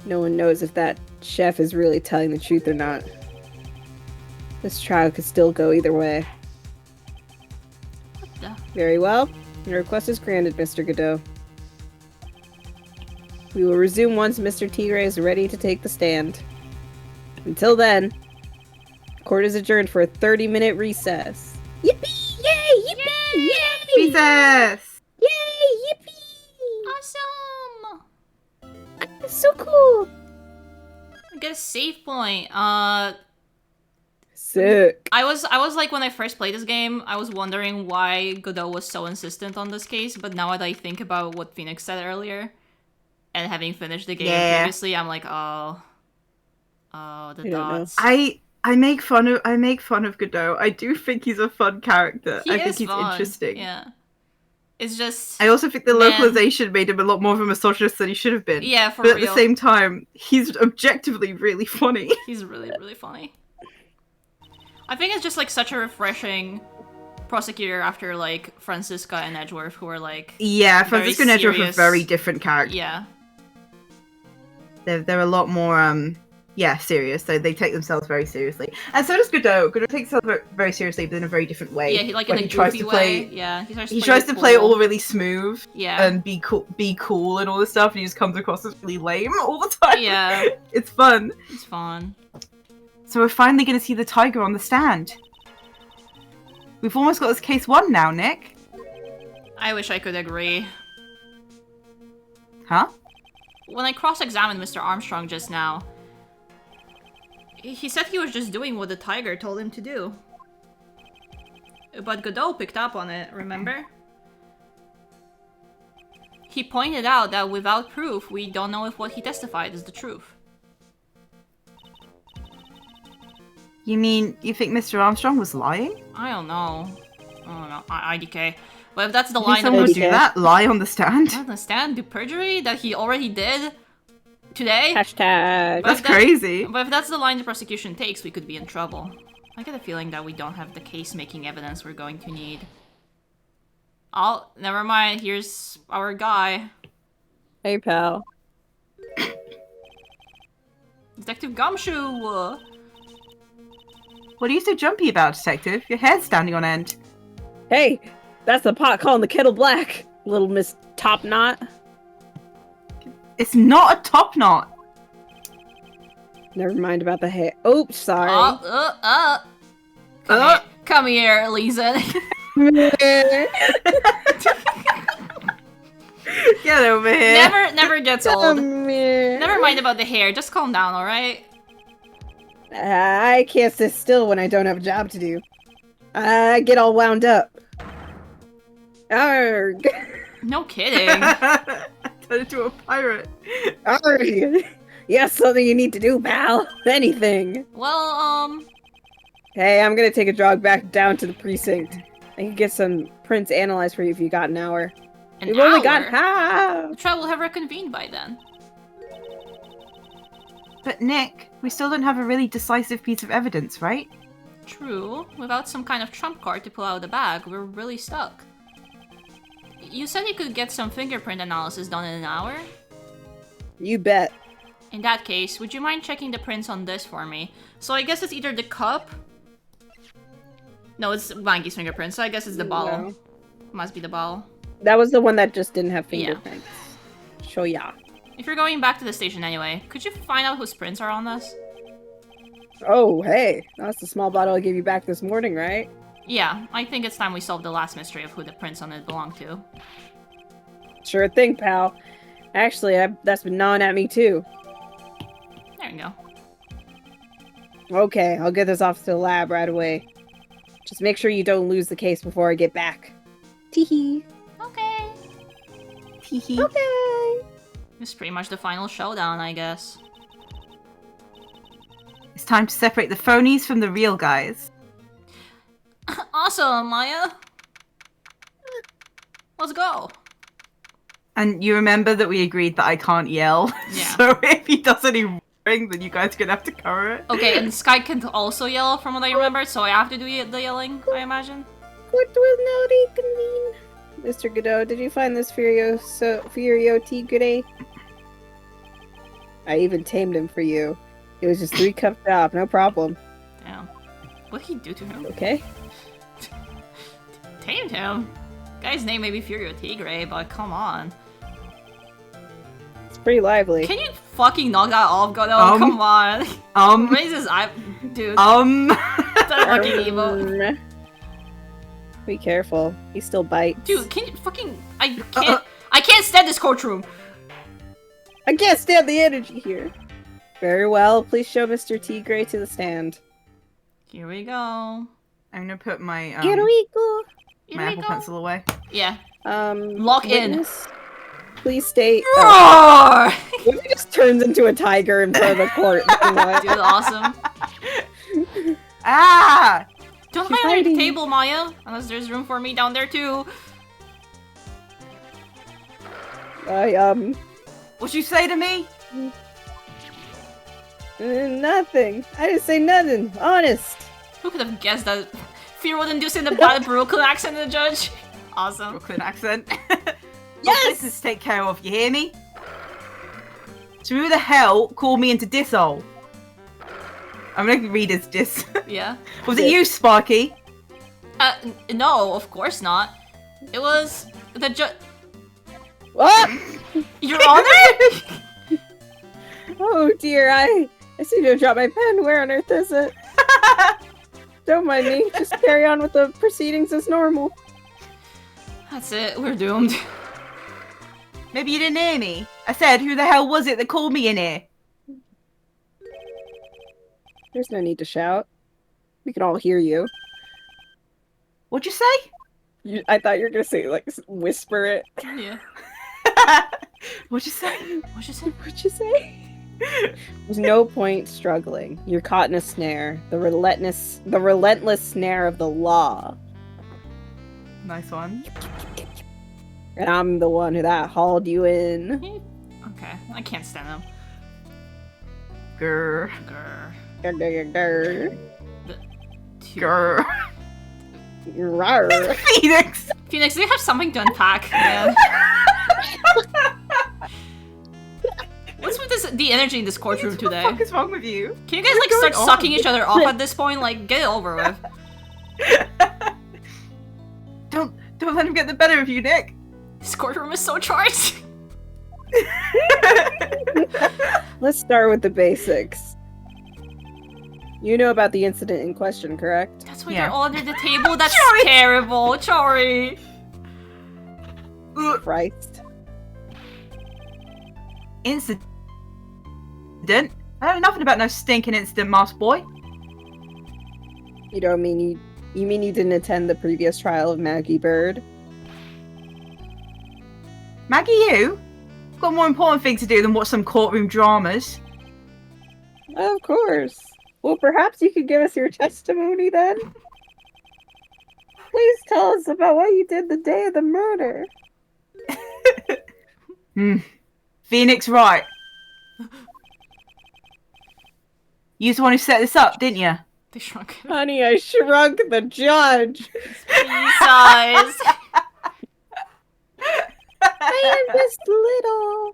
No one knows if that chef is really telling the truth or not. This trial could still go either way. What the? Very well. Your request is granted, Mr. Godot. We will resume once Mr. Tigre is ready to take the stand. Until then, court is adjourned for a 30-minute recess. Yippee! Yay! Yippee! Yay! Recess! Yay! Yippee! Awesome! That's so cool! Get a save point. Sick. I was like, when I first played this game, I was wondering why Godot was so insistent on this case, but now that I think about what Phoenix said earlier, and having finished the game previously, I'm like, oh, the dots. I make fun of Godot. I do think he's a fun character. I think he's interesting. Yeah. It's just... I also think the Man. localization made him a lot more of a misogynist than he should have been. Yeah, for But real. at the same time, he's objectively really funny. He's really, really funny. I think it's just like such a refreshing prosecutor after like Francisca and Edgeworth, who are like Yeah, Francisco and Edgeworth are serious. very different characters. Yeah. They're a lot more serious. So they take themselves very seriously, and so does Godot. Godot takes himself very seriously, but in a very different way. Yeah, he like where in a he tries goofy to play. way. Yeah, He tries to play it all really smooth. Yeah. And be cool and all this stuff, and he just comes across as really lame all the time. Yeah. It's fun. It's fun. So we're finally going to see the tiger on the stand. We've almost got this case won now, Nick. I wish I could agree. Huh? When I cross-examined Mr. Armstrong just now, he said he was just doing what the tiger told him to do. But Godot picked up on it, remember? He pointed out that without proof, we don't know if what he testified is the truth. You mean you think Mr. Armstrong was lying? I don't know. IDK. But if that's the You think line someone of would do that? Lie on the stand? I understand, do perjury that he already did today? Hashtag. But That's if that- crazy. But if that's the line the prosecution takes, we could be in trouble. I get a feeling that we don't have the case-making evidence we're going to need. Oh, never mind. Here's our guy. Hey, pal. Detective Gumshoe! What are you so jumpy about, Detective? Your hair's standing on end. Hey, that's the pot calling the kettle black, little Miss Top Knot. It's not a top knot. Never mind about the hair. Oops, sorry. Come here, Lisa. Get over here. Never gets old. Come here. Never mind about the hair. Just calm down, alright? I can't sit still when I don't have a job to do. I get all wound up. Arg. No kidding. Turn into a pirate. Arg. Yes, something you need to do, pal. Anything. Well, Hey, I'm gonna take a jog back down to the precinct. I can get some prints analyzed for you if you got an hour. We've only got half. The trial will have reconvened by then. But Nick, we still don't have a really decisive piece of evidence, right? True. Without some kind of trump card to pull out of the bag, we're really stuck. You said you could get some fingerprint analysis done in an hour? You bet. In that case, would you mind checking the prints on this for me? So I guess it's either the cup... No, it's Wangy's fingerprint, so I guess it's the bottle. No. Must be the bottle. That was the one that just didn't have Yeah. fingerprints. Show ya. If you're going back to the station anyway, could you find out whose prints are on this? Oh, hey. That's the small bottle I gave you back this morning, right? Yeah, I think it's time we solve the last mystery of who the prints on it belong to. Sure thing, pal. Actually, that's been gnawing at me too. There you go. Okay, I'll get this off to the lab right away. Just make sure you don't lose the case before I get back. Teehee. Okay. Teehee. Okay. It's pretty much the final showdown, I guess. It's time to separate the phonies from the real guys. Awesome, Maya! Let's go! And you remember that we agreed that I can't yell. Yeah. So if he does any roaring, then you guys are gonna have to cover it. Okay, and Sky can also yell from what I remember, so I have to do the yelling, I imagine. What will not reconvene? Mr. Godot, did you find this Furio Tigre? I even tamed him for you. It was just 3 cup job, no problem. Damn. What'd he do to him? Okay? Tamed him? Guy's name may be Furio Tigre, but come on. It's pretty lively. Can you fucking knock that off, Godot? Come on. Raise his eye. Dude. That fucking emo. Be careful. He still bites. Dude, can you fucking... I can't stand this courtroom! I can't stand the energy here. Very well, please show Mr. Tigre to the stand. Here we go. I'm gonna put my Here we go. my Apple Pencil away. Yeah. Lock in. Please state. Roar! What if he just turns into a tiger in front of the court? Dude, awesome. Ah! Don't She's hide under the hiding. table, Maya. Unless there's room for me down there too. What'd you say to me? Nothing. I didn't say nothing. Honest. Who could have guessed that fear would induce in the bad Brooklyn accent in the judge? Awesome. Brooklyn accent. Yes! This is to take care of, you hear me? So who the hell called me into dishole? I'm gonna read his dis. Yeah. Was it you, Sparky? No, of course not. It was the judge. What? Your Honor? Oh dear, I seem to have dropped my pen. Where on earth is it? Don't mind me. Just carry on with the proceedings as normal. That's it. We're doomed. Maybe you didn't hear me. I said, who the hell was it that called me in here? There's no need to shout. We can all hear you. What'd you say? I thought you were gonna say, like, whisper it. Yeah. What'd you say? What'd you say? What'd you say? There's no point struggling. You're caught in a snare. The relentless snare of the law. Nice one. And I'm the one that hauled you in. Okay, I can't stand him. Grr. Grr. Grr, grr, Grr. grr. Phoenix! Phoenix, they have something to unpack, man. What's with the energy in this courtroom today? What the fuck is wrong with you? Can you guys like start sucking each other off at this point? Like, get it over with. Don't let him get the better of you, Nick. This courtroom is so charged. Let's start with the basics. You know about the incident in question, correct? That's why Yeah. they're all under the table. That's Chori! terrible, Chori. Christ. Incident? I know nothing about no stinking incident, Master Boy. You don't mean you mean you didn't attend the previous trial of Maggie Bird? Maggie, you? Got more important things to do than watch some courtroom dramas. Of course. Well, perhaps you could give us your testimony then? Please tell us about what you did the day of the murder. Phoenix, right. You're the one who set this up, didn't you? They shrunk. Honey, I shrunk the judge. Peace eyes. I am just little.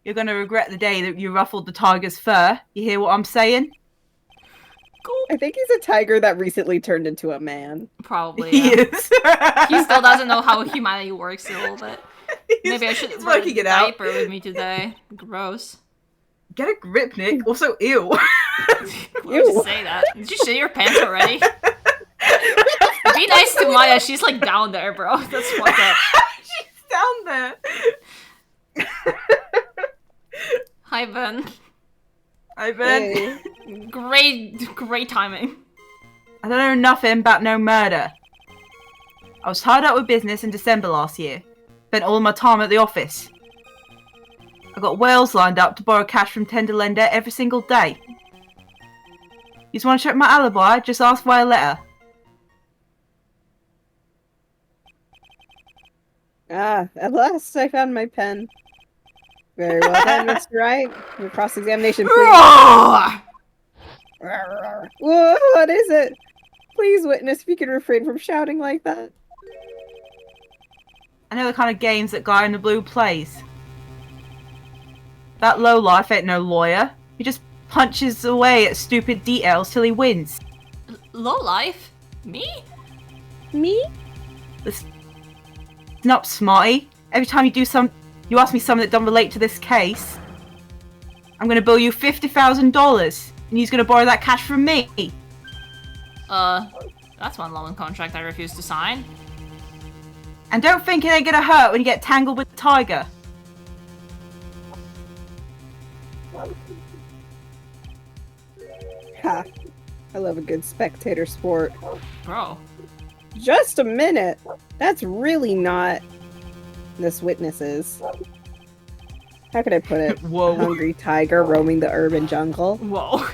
You're gonna regret the day that you ruffled the tiger's fur. You hear what I'm saying? I think he's a tiger that recently turned into a man. Probably. He Yeah. is. He still doesn't know how humanity works a little bit. Maybe I should He's wear working a it out. diaper with me today. Gross. Get a grip, Nick. Also, ew. Why would you say that? Did you shit your pants already? Be nice to Maya. She's like down there, bro. That's fucked up. She's down there. Hi, Ben. I bet. Hey. Great timing. I don't know nothing about no murder. I was tied up with business in December last year. Spent all my time at the office. I got whales lined up to borrow cash from tender lender every single day. You just want to check my alibi? Just ask via letter. Ah, at last I found my pen. Very well done, Mr. Wright. Your cross-examination, please. Roar! Whoa, what is it? Please, witness, if you could refrain from shouting like that. I know the kind of games that guy in the blue plays. That lowlife ain't no lawyer. He just punches away at stupid details till he wins. Low life? Me? Me? Listen up, Smarty. Every time you ask me something that don't relate to this case, I'm gonna bill you $50,000, and you're gonna borrow that cash from me. That's one loan contract I refuse to sign. And don't think it ain't gonna hurt when you get tangled with the tiger. Ha. I love a good spectator sport. Bro. Just a minute. That's really not this witness is. How could I put it? Whoa. A hungry tiger roaming the urban jungle. Whoa.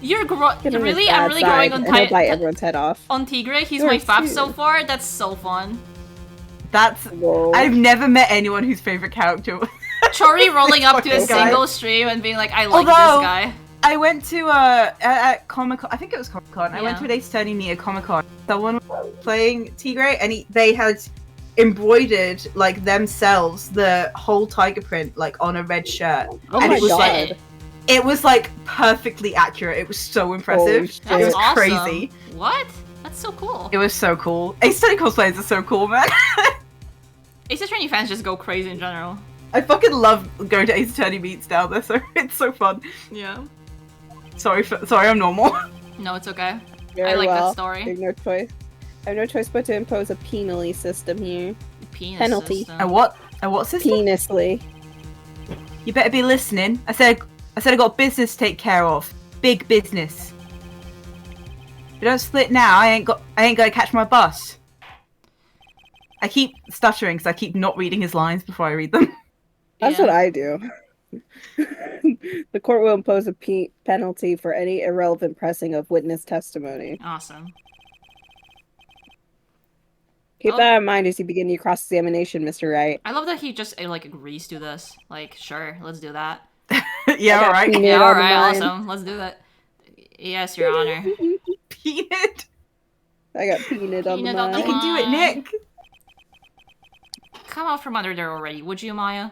You're Get him really? his I'm bad really side, growing and he'll bite everyone's head off. on Tigre. He's Yours my fave too. so far. That's so fun. That's Whoa. I've never met anyone whose favorite character was Chori rolling up to a fucking guy. single stream and being like, I like Although- this guy. I went to at Comic Con. I think it was Comic Con. I went Yeah. to an Ace Attorney meet at Comic Con. Someone was playing Tigray, and they had embroidered like themselves the whole tiger print like on a red shirt. Oh and my it was god. like it was like perfectly accurate. It was so impressive. shit. That's It was awesome. crazy. What? That's so cool. It was so cool. Ace Attorney cosplayers are so cool, man. Ace Attorney fans just go crazy in general. I fucking love going to Ace Attorney meets down there. So it's so fun. Yeah. Sorry, I'm normal. No, it's okay. Very I like well. that story. I have no choice. I have no choice but to impose a penally system here. Penis Penalty. system. And what? And what's this? Penisly. You better be listening. I said I got business to take care of. Big business. If we don't split now, I ain't gonna catch my bus. I keep stuttering because I keep not reading his lines before I read them. That's Yeah. what I do. The court will impose a penalty for any irrelevant pressing of witness testimony. Awesome. Keep Oh. that in mind as you begin your cross-examination, Mr. Wright. I love that he just like agrees to this. Like, sure, let's do that. Yeah, got alright. peanut Yeah, on the alright, mind. awesome. Let's do that. Yes, Your Honor. Peanut. I got peanut on the Peanut on the You mind. can do it, Nick. Come out from under there already, would you, Maya?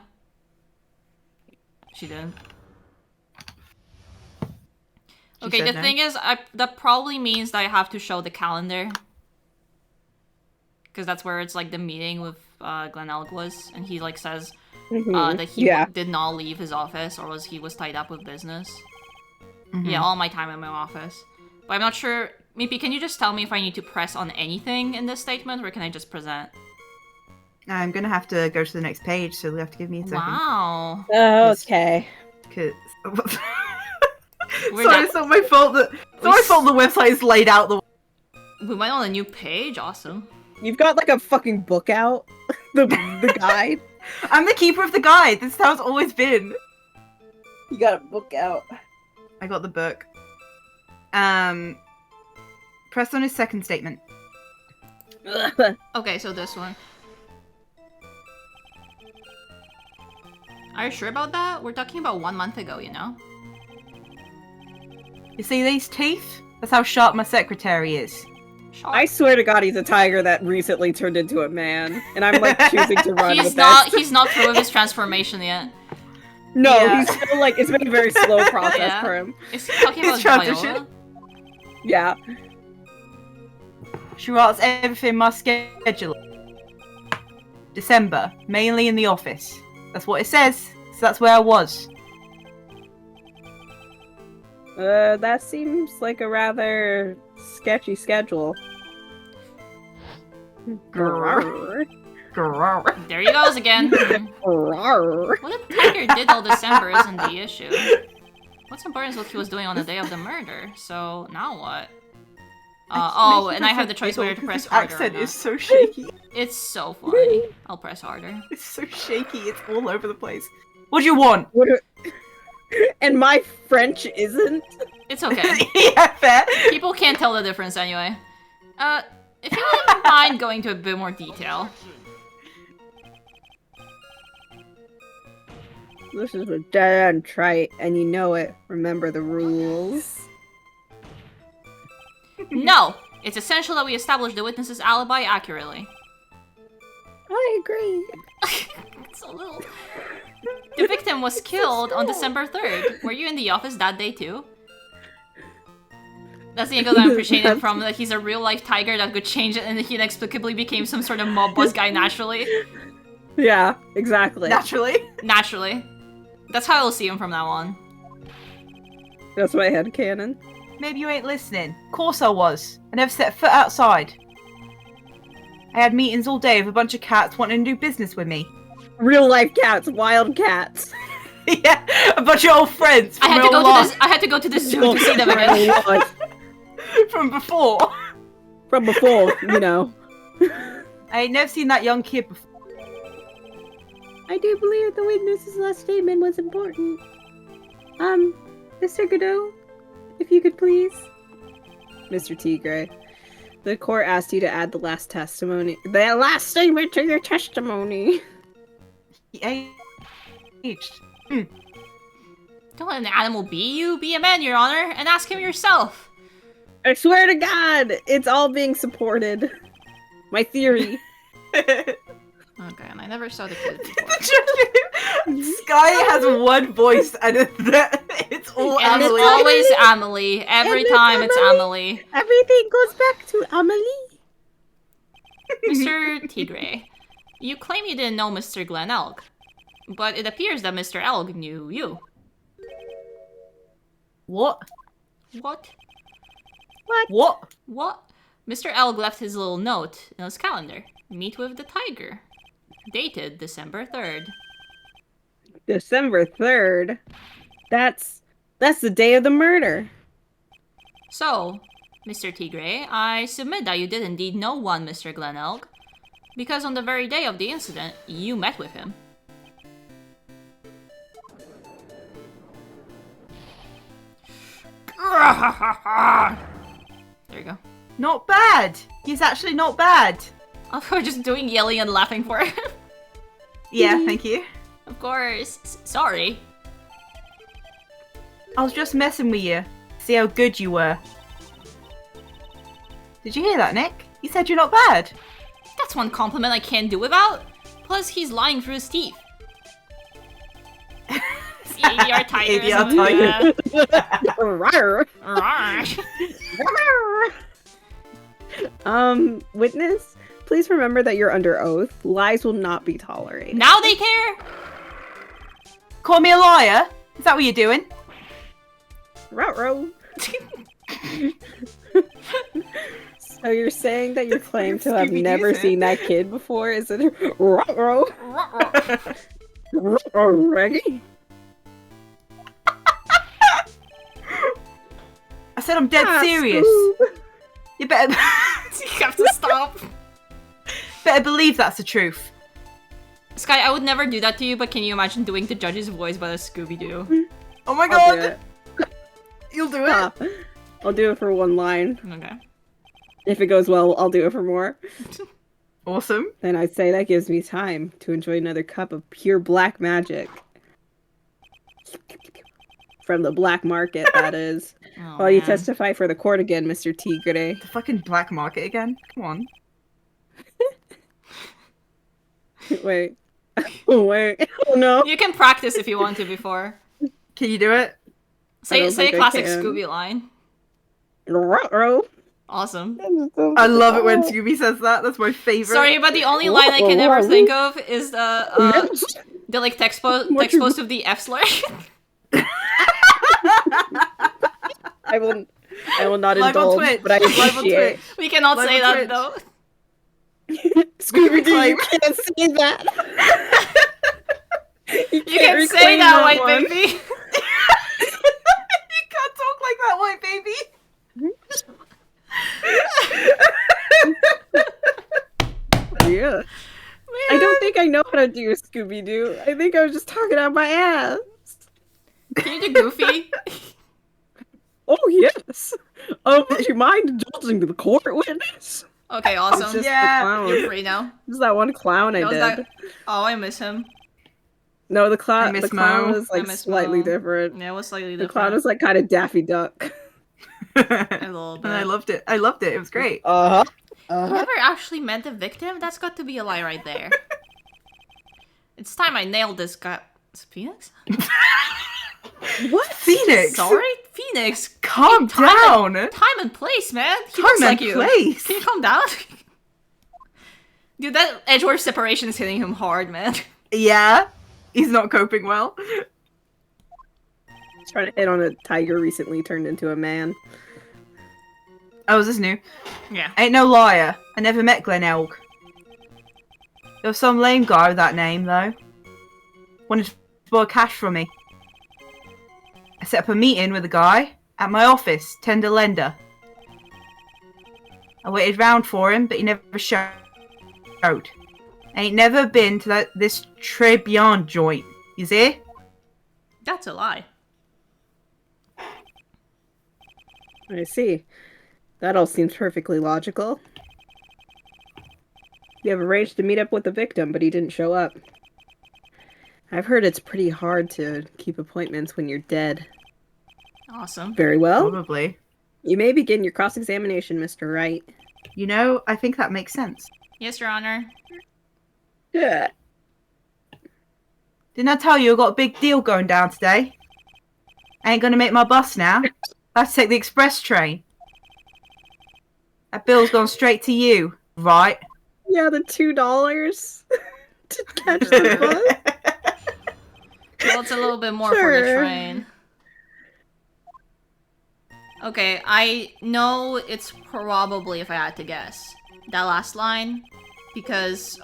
She did. She Okay, said the no. thing is, that probably means that I have to show the calendar. Because that's where it's like the meeting with Glenn Elk was, and he like says Mhm. that he Yeah. did not leave his office, or he was tied up with business. Mhm. Yeah, all my time in my office. But I'm not sure. Maybe can you just tell me if I need to press on anything in this statement, or can I just present? I'm gonna have to go to the next page, so you'll have to give me a second. Wow. Oh, okay. 'Cause- We're Sorry, not- it's not my fault that it's not my fault the website is laid out the We went on a new page. Awesome. You've got like a fucking book out. the guide. I'm the keeper of the guide. This is how it's always been. You got a book out. I got the book. Press on his second statement. Okay, so this one. Are you sure about that? We're talking about 1 month ago, you know? You see these teeth? That's how sharp my secretary is. Sure. I swear to God, he's a tiger that recently turned into a man, and I'm like choosing to run He's with not. this. He's not through with his transformation yet. No, Yeah. he's still like it's been a very slow process Yeah. for him. Is he talking His about transition. Viola? Yeah. She writes everything in my schedule. December, mainly in the office. That's what it says. So that's where I was. That seems like a rather sketchy schedule. Grrr. Grrr. There he goes again. Rawr. What the tiger did all December isn't the issue. What's important is what he was doing on the day of the murder. So now what? Oh, and I have the choice whether to press His harder or accent not. is so shaky. It's so funny. I'll press harder. It's so shaky. It's all over the place. What do you want? What do- And my French isn't? It's okay. Yeah, fair. People can't tell the difference anyway. If you wouldn't mind going to a bit more detail. This is a dead end trite, and you know it. Remember the rules. No! It's essential that we establish the witness's alibi accurately. I agree. It's a little... The victim was killed on December 3rd. Were you in the office that day too? That's the angle that I'm appreciating from that he's a real-life tiger that could change it and he inexplicably became some sort of mob boss guy naturally. Yeah, exactly. Naturally. Naturally. That's how I'll see him from now on. That's my headcanon. Maybe you ain't listening. Course I was. I never set foot outside. I had meetings all day with a bunch of cats wanting to do business with me. Real life cats, wild cats. Yeah, a bunch of old friends I from had to real go life. to this. I had to go to the zoo to see them again. From before. From before, you know. I ain't never seen that young kid before. I do believe the witness's last statement was important. Mr. Godot, if you could please. Mr. Tigray. The court asked you to add the last testimony. The last statement to your testimony. He aged. Don't let an animal be you. Be a man, Your Honor, and ask him yourself. I swear to God, it's all being supported. My theory. Okay, and I never saw the kid before. Sky has one voice, and it's all And Amelie. it's always Amelie. Every time it's Amelie. Everything goes back to Amelie. Mr. Tigre, you claim you didn't know Mr. Glen Elg, but it appears that Mr. Elg knew you. What? What? What? What? Mr. Elg left his little note in his calendar. Meet with the tiger. Dated December 3rd. December 3rd? That's the day of the murder. So, Mr. Tigre, I submit that you did indeed know one Mr. Glen Elg, because on the very day of the incident, you met with him. There you go. Not bad. He's actually not bad. We're just doing yelling and laughing for it. Yeah, thank you. Of course. Sorry. I was just messing with you. See how good you were. Did you hear that, Nick? He said you're not bad. That's one compliment I can't do without. Plus, he's lying through his teeth. It's the ADR tiger. ADR tiger. Rawr. Rawr. Witness, please remember that you're under oath. Lies will not be tolerated. Now they care? Call me a liar? Is that what you're doing? Ruh-roh. So you're saying that you claim to have never seen that kid before? Is it ruh-roh? Ruh-roh, Reggie? I said I'm dead serious. Scoob. You better You have to stop. better believe that's the truth. Sky, I would never do that to you, but can you imagine doing the judge's voice by a Scooby-Doo? Oh my I'll do god! it. You'll do it. Ah, I'll do it for one line. Okay. If it goes well, I'll do it for more. Awesome. Then I'd say that gives me time to enjoy another cup of pure black magic. From the black market, that is. Oh, While you man. testify for the court again, Mr. Tigre. The fucking black market again. Come on. Wait. Wait. Oh no. You can practice if you want to before. Can you do it? Say don't a think I classic can. Scooby line. Ruh-roh. Awesome. I love it when Scooby says that. That's my favorite. Sorry, but the only line I can ever think of is the like text post of the F slur. I will not Live on indulge, Twitch. but I Live on appreciate. Twitch. We cannot Live say on that Twitch. though. Scooby-Doo, Reclaim. you can't say that. You can't can say reclaim that, that white one. baby. You can't talk like that, white baby. Yeah. I don't think I know how to do a Scooby-Doo. I think I was just talking out my ass. Can you do Goofy? Oh, yes. Would you mind indulging the court witness? Okay, It's awesome. just Yeah. the clown. You're free now. This is that one clown I That was did. that- Oh, I miss him. No, the I clown miss clown Mo. was I like miss slightly Mo. different. Yeah, it was slightly The different. clown was like kind of Daffy Duck. A little bit. And I loved it. I loved it. It was great. Uh-huh. You never actually met the victim? That's got to be a lie right there. It's time I nailed this guy. Is it Phoenix? What? Phoenix? Sorry? Phoenix? Calm down. Time and place, man. He Time looks and like you. place. Can you calm down? Dude, that Edgeworth separation is hitting him hard, man. Yeah. He's not coping well. Trying to hit on a tiger recently turned into a man. Oh, is this new? Yeah. Ain't no liar. I never met Glen Elg. There was some lame guy with that name, though. Wanted to borrow cash from me. I set up a meeting with a guy at my office, tender lender. I waited round for him, but he never showed. Ain't never been to this Tribulation joint. You see? That's a lie. I see. That all seems perfectly logical. You have arranged to meet up with the victim, but he didn't show up. I've heard it's pretty hard to keep appointments when you're dead. Awesome. Very well. Probably. You may begin your cross-examination, Mr. Wright. You know, I think that makes sense. Yes, Your Honor. Yeah. Didn't I tell you I got a big deal going down today? I ain't gonna make my bus now. I have to take the express train. That bill's gone straight to you, right? Yeah, the $2 to catch the bus. Well, it's a little bit more for the train. Okay, I know it's probably, if I had to guess, that last line. Because,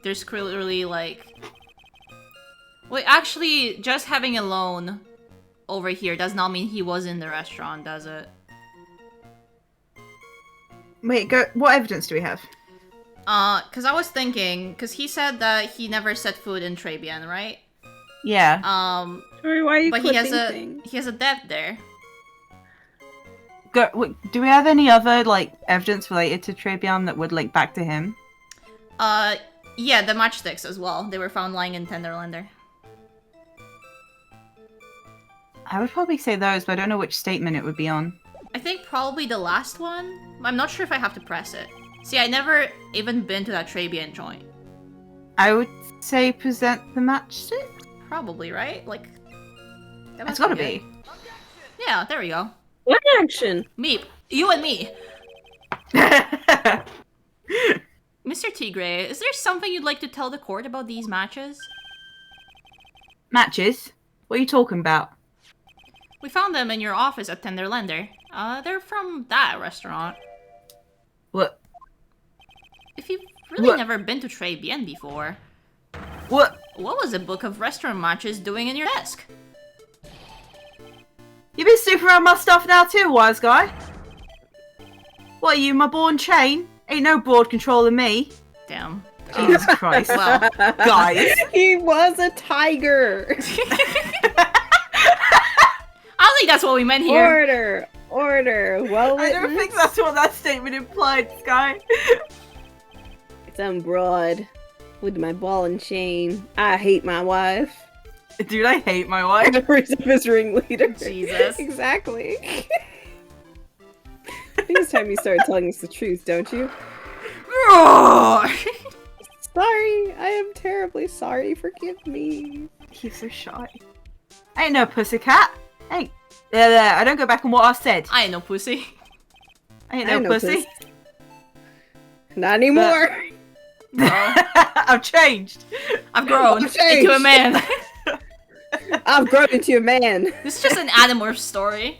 there's clearly, like... Wait, actually, just having a loan over here does not mean he was in the restaurant, does it? Wait, go. What evidence do we have? Because I was thinking, because he said that he never set foot in Trebian, right? Yeah. Sorry, why are you But he has things? a debt there. Do we have any other, like, evidence related to Trebian that would link back to him? Yeah, the matchsticks as well. They were found lying in Tenderlander. I would probably say those, but I don't know which statement it would be on. I think probably the last one. I'm not sure if I have to press it. See, I never even been to that Trebian joint. I would say present the matchstick? Probably, right? Like, that It's must gotta good. be. Yeah, there we go. What action? Me. You and me. Mr. Tigre, is there something you'd like to tell the court about these matches? Matches? What are you talking about? We found them in your office at Tenderlander. They're from that restaurant. What? If you've really What? never been to Très Bien before, What? what was a book of restaurant matches doing in your desk? You been snooping around my stuff now too, wise guy? What are you, my born chain? Ain't no board controlling me. Damn. Jesus Christ. Well, Guys. He was a tiger. I don't think that's what we meant here. Order. Well, I don't think that's what that statement implied, Sky. Some broad with my ball and chain. I hate my wife. Dude, I hate my wife. Memories of his ringleader. Jesus. Exactly. I think it's time you started telling us the truth, don't you? Sorry, I am terribly sorry. Forgive me. He's so shy. I ain't no pussycat. Hey, there. I don't go back on what I said. I ain't no pussy. I ain't I no know pussy. Not anymore. I've changed. I've grown I've changed. into a man. I've grown into a man. This is just an Animorph story.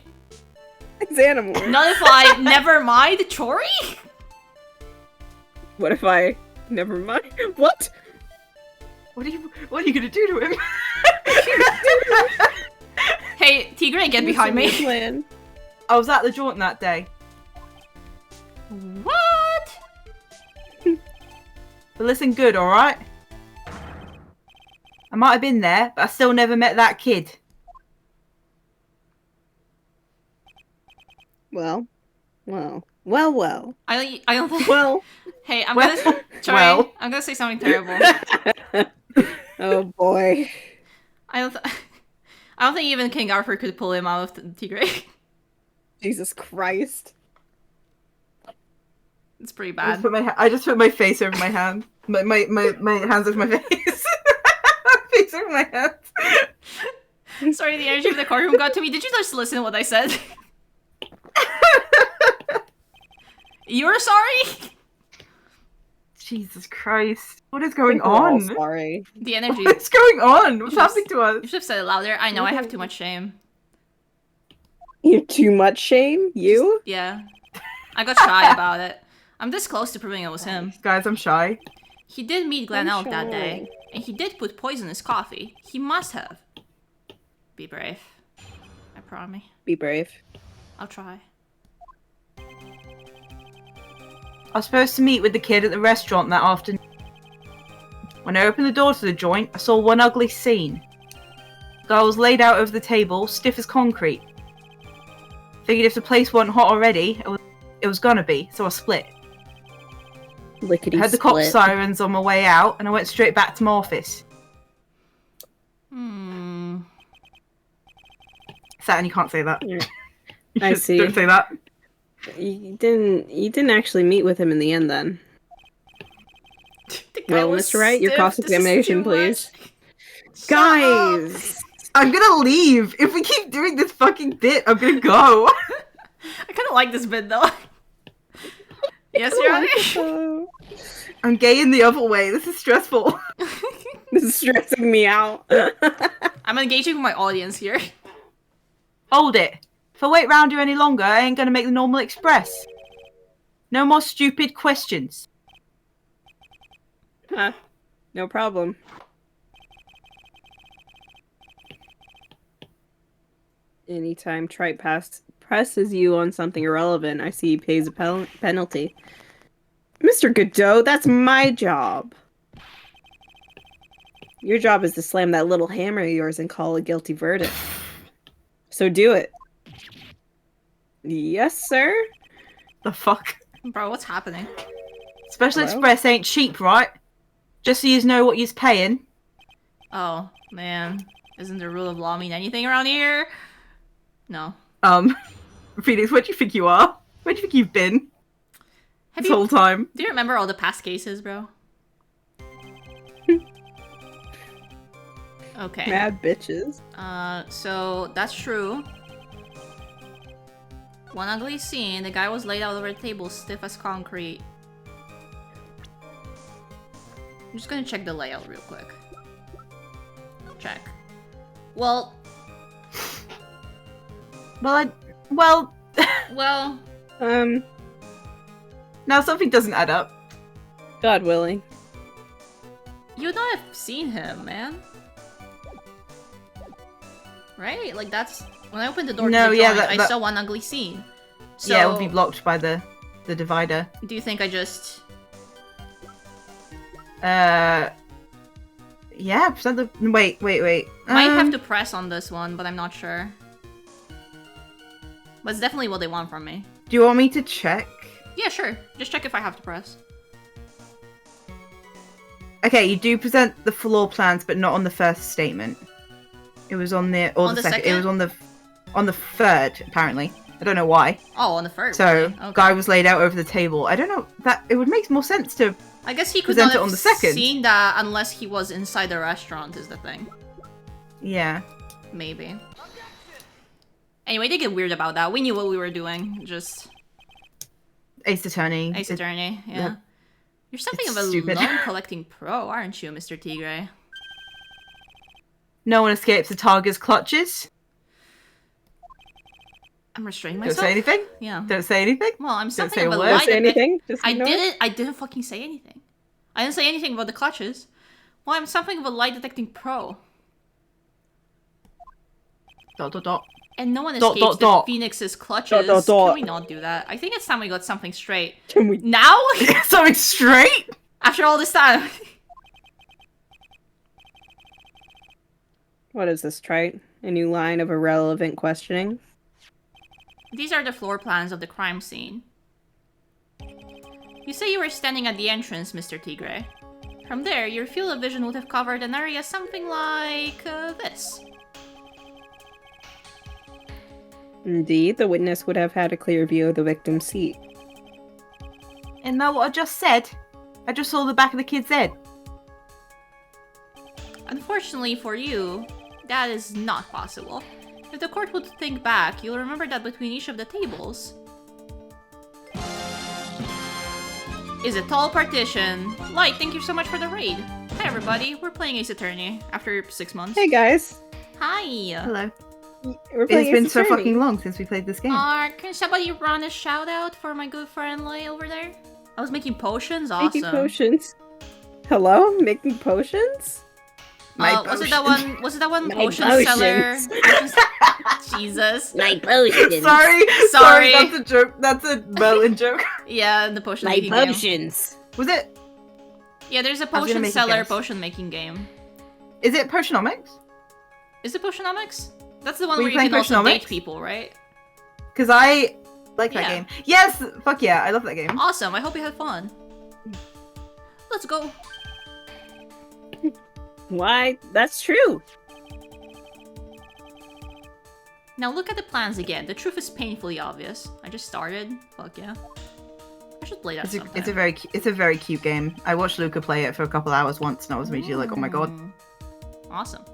It's animal. Not if I never mind Chori? What if I never mind? What? What are you gonna do to him? Hey, Tigre, get behind What's me. your plan? I was at the joint that day. What? But listen good, alright? I might have been there, but I still never met that kid. Well. I don't think. Well. Hey, I'm Well- gonna. Sorry, well. I'm gonna say something terrible. Oh boy. I don't think even King Arthur could pull him out of the Tigre. Jesus Christ. It's pretty I bad. just put my face over my hand. My hands over my face. Face over my hands. Sorry, the energy of the courtroom got to me. Did you just listen to what I said? You're sorry? Jesus Christ. What is going We're all on? sorry. The energy. What's going on? What's You happening to us? You should have said it louder. I know I have too much shame. You too much shame? You? Yeah. I got shy about it. I'm this close to proving it was him. Guys, I'm shy. He did meet Glen I'm Elk that day, shy. and he did put poison in his coffee. He must have. Be brave. I promise. Be brave. I'll try. I was supposed to meet with the kid at the restaurant that afternoon. When I opened the door to the joint, I saw one ugly scene. The girl was laid out over the table, stiff as concrete. Figured if the place wasn't hot already, it was gonna be, so I split. Lickety I heard the cop sirens on my way out, and I went straight back to my office. Saturn, you can't say that. Yeah. I see. Don't say that. You didn't actually meet with him in the end, then. Well, Mr. Wright, your cross-examination, please. Guys! I'm gonna leave. If we keep doing this fucking bit, I'm gonna go. I kind of like this bit, though. Yes, Ronnie? I'm gay in the other way. This is stressful. This is stressing me out. I'm engaging with my audience here. Hold it. If I wait round you any longer, I ain't gonna make the normal express. No more stupid questions. Huh. No problem. Anytime Tripe presses you on something irrelevant, I see he pays a penalty. Mr. Godot, that's my job. Your job is to slam that little hammer of yours and call a guilty verdict. So do it. Yes, sir? The fuck? Bro, what's happening? Special Hello? Express ain't cheap, right? Just so you know what you's paying. Oh, man. Isn't the rule of law mean anything around here? No. Phoenix, where do you think you are? Where do you think you've been? This whole time? Do you remember all the past cases, bro? Okay. Mad bitches. So that's true. One ugly scene, the guy was laid out over a table, stiff as concrete. I'm just gonna check the layout real quick. Check. Well... Well... Well... Now something doesn't add up. God willing. You would not have seen him, man. Right? Like, that's... When I opened the door to the joint, I saw one ugly scene. So, yeah, it would be blocked by the divider. Do you think I just... Yeah, present the... Wait. Might have to press on this one, but I'm not sure. But it's definitely what they want from me. Do you want me to check? Yeah, sure. Just check if I have to press. Okay, you do present the floor plans, but not on the first statement. It was on the... Or on the the second. It was on the third, apparently. I don't know why. Oh, on the first. So, really? Okay. guy was laid out over the table. I don't know. That it would make more sense to... I guess he could present not it have on the second. seen that unless he was inside the restaurant, is the thing. Yeah. Maybe. Anyway, they get weird about that. We knew what we were doing. Just... Ace Attorney. Ace Attorney, yeah. yeah. You're something It's of a stupid. loan-collecting pro, aren't you, Mr. Tigre? No one escapes the Targa's clutches. I'm restraining Don't myself. say anything. Yeah. Don't say anything. Well, I'm Don't something say of a a word. lie Don't say anything. Just I ignore it. didn't fucking say anything. I didn't say anything about the clutches. Well, I'm something of a lie detecting pro. ... And no one escapes the Phoenix's clutches. Can we not do that? I think it's time we got something straight. Can we? Now? Something straight? After all this time? What is this, Trite? A new line of irrelevant questioning? These are the floor plans of the crime scene. You say you were standing at the entrance, Mr. Tigre. From there, your field of vision would have covered an area something like this. Indeed, the witness would have had a clear view of the victim's seat. Isn't that what I just said? I just saw the back of the kid's head. Unfortunately for you, that is not possible. If the court would think back, you'll remember that between each of the tables is a tall partition. Light, thank you so much for the raid. Hi everybody, we're playing Ace Attorney after 6 months. Hey guys! Hi! Hello. We're It's playing been Ace so Attorney. fucking long since we played this game. Can somebody run a shout out for my good friend Lay over there? I was making potions, awesome. Making potions. Hello? Making potions? Was it that one? Was it that one My potion potions. seller? Jesus. My potions. Sorry, that's a joke. That's a Merlin joke. Yeah, the potion My making game. potions. Was it? Yeah, there's a was gonna potion make a seller guess. potion making game. Is it Potionomics? Is it Potionomics? That's the one Were where you you can playing also date Potionomics? people, right? Because I Like that Yeah. game. Yes! Fuck yeah, I love that game. Awesome. I hope you had fun. Let's go. Why? That's true. Now look at the plans again. The truth is painfully obvious. I just started. Fuck yeah. I should play that sometime. It's a very cute game. I watched Luca play it for a couple hours once, and I was immediately like, oh my god. Awesome.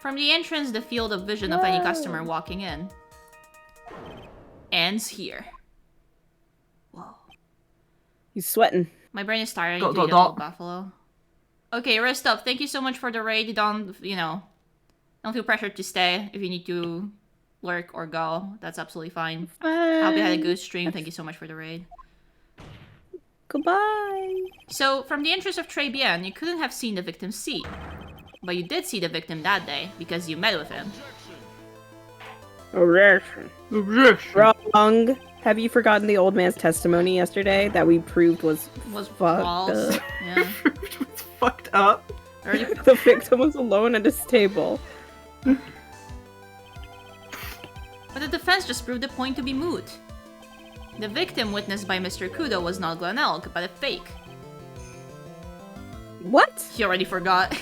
From the entrance, the field of vision of any customer walking in ends here. Whoa. He's sweating. My brain is tired. I need Dot, to eat dot, a little dot. buffalo. Okay, rest up. Thank you so much for the raid. Don't feel pressured to stay if you need to work or go. That's absolutely fine. I hope you had a good stream. Thank you so much for the raid. Goodbye. So, from the entrance of Très Bien, you couldn't have seen the victim's seat. But you did see the victim that day, because you met with him. Wrong. Have you forgotten the old man's testimony yesterday that we proved was fucked false. up? Yeah. It's fucked up. Already... The victim was alone at his table. But the defense just proved the point to be moot. The victim witnessed by Mr. Kudo was not Glen Elk, but a fake. What? He already forgot.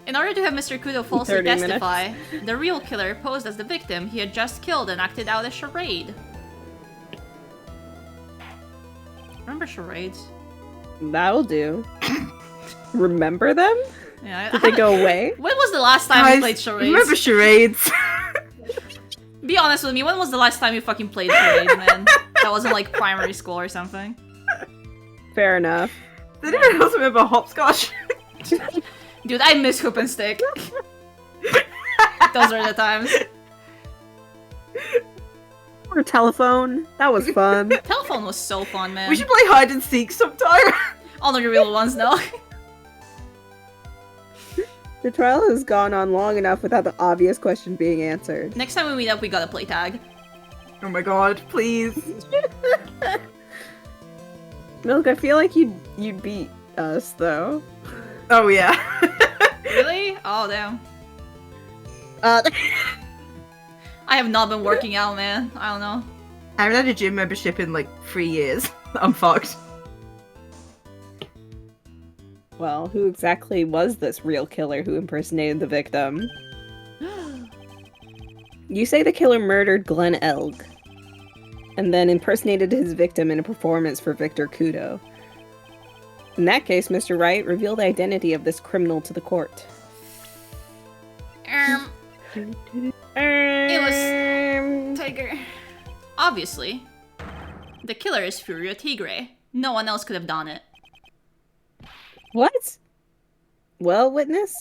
In order to have Mr. Kudo falsely 30 minutes. testify, the real killer posed as the victim he had just killed and acted out a charade. Remember charades? That'll do. Remember them? Yeah. Did they go away? When was the last time you played charades? Remember charades? Be honest with me, when was the last time you fucking played charades, man? That wasn't like primary school or something. Fair enough. Did anyone else remember hopscotch? Dude, I miss Hoop and Stick. Those were the times. Or telephone. That was fun. Telephone was so fun, man. We should play hide and seek sometime. All the real ones, though. The trial has gone on long enough without the obvious question being answered. Next time we meet up, we gotta play tag. Oh my god, please. Milk, I feel like you'd beat us though. Oh yeah. Really? Oh, damn. Uh, I have not been working out, man. I don't know. I haven't had a gym membership in like 3 years. I'm fucked. well, who exactly was this real killer who impersonated the victim? You say the killer murdered Glen Elg, and then impersonated his victim in a performance for Victor Kudo. In that case, Mr. Wright, reveal the identity of this criminal to the court. It was Tiger. Obviously, the killer is Furio Tigre. No one else could have done it. What? Well, witness?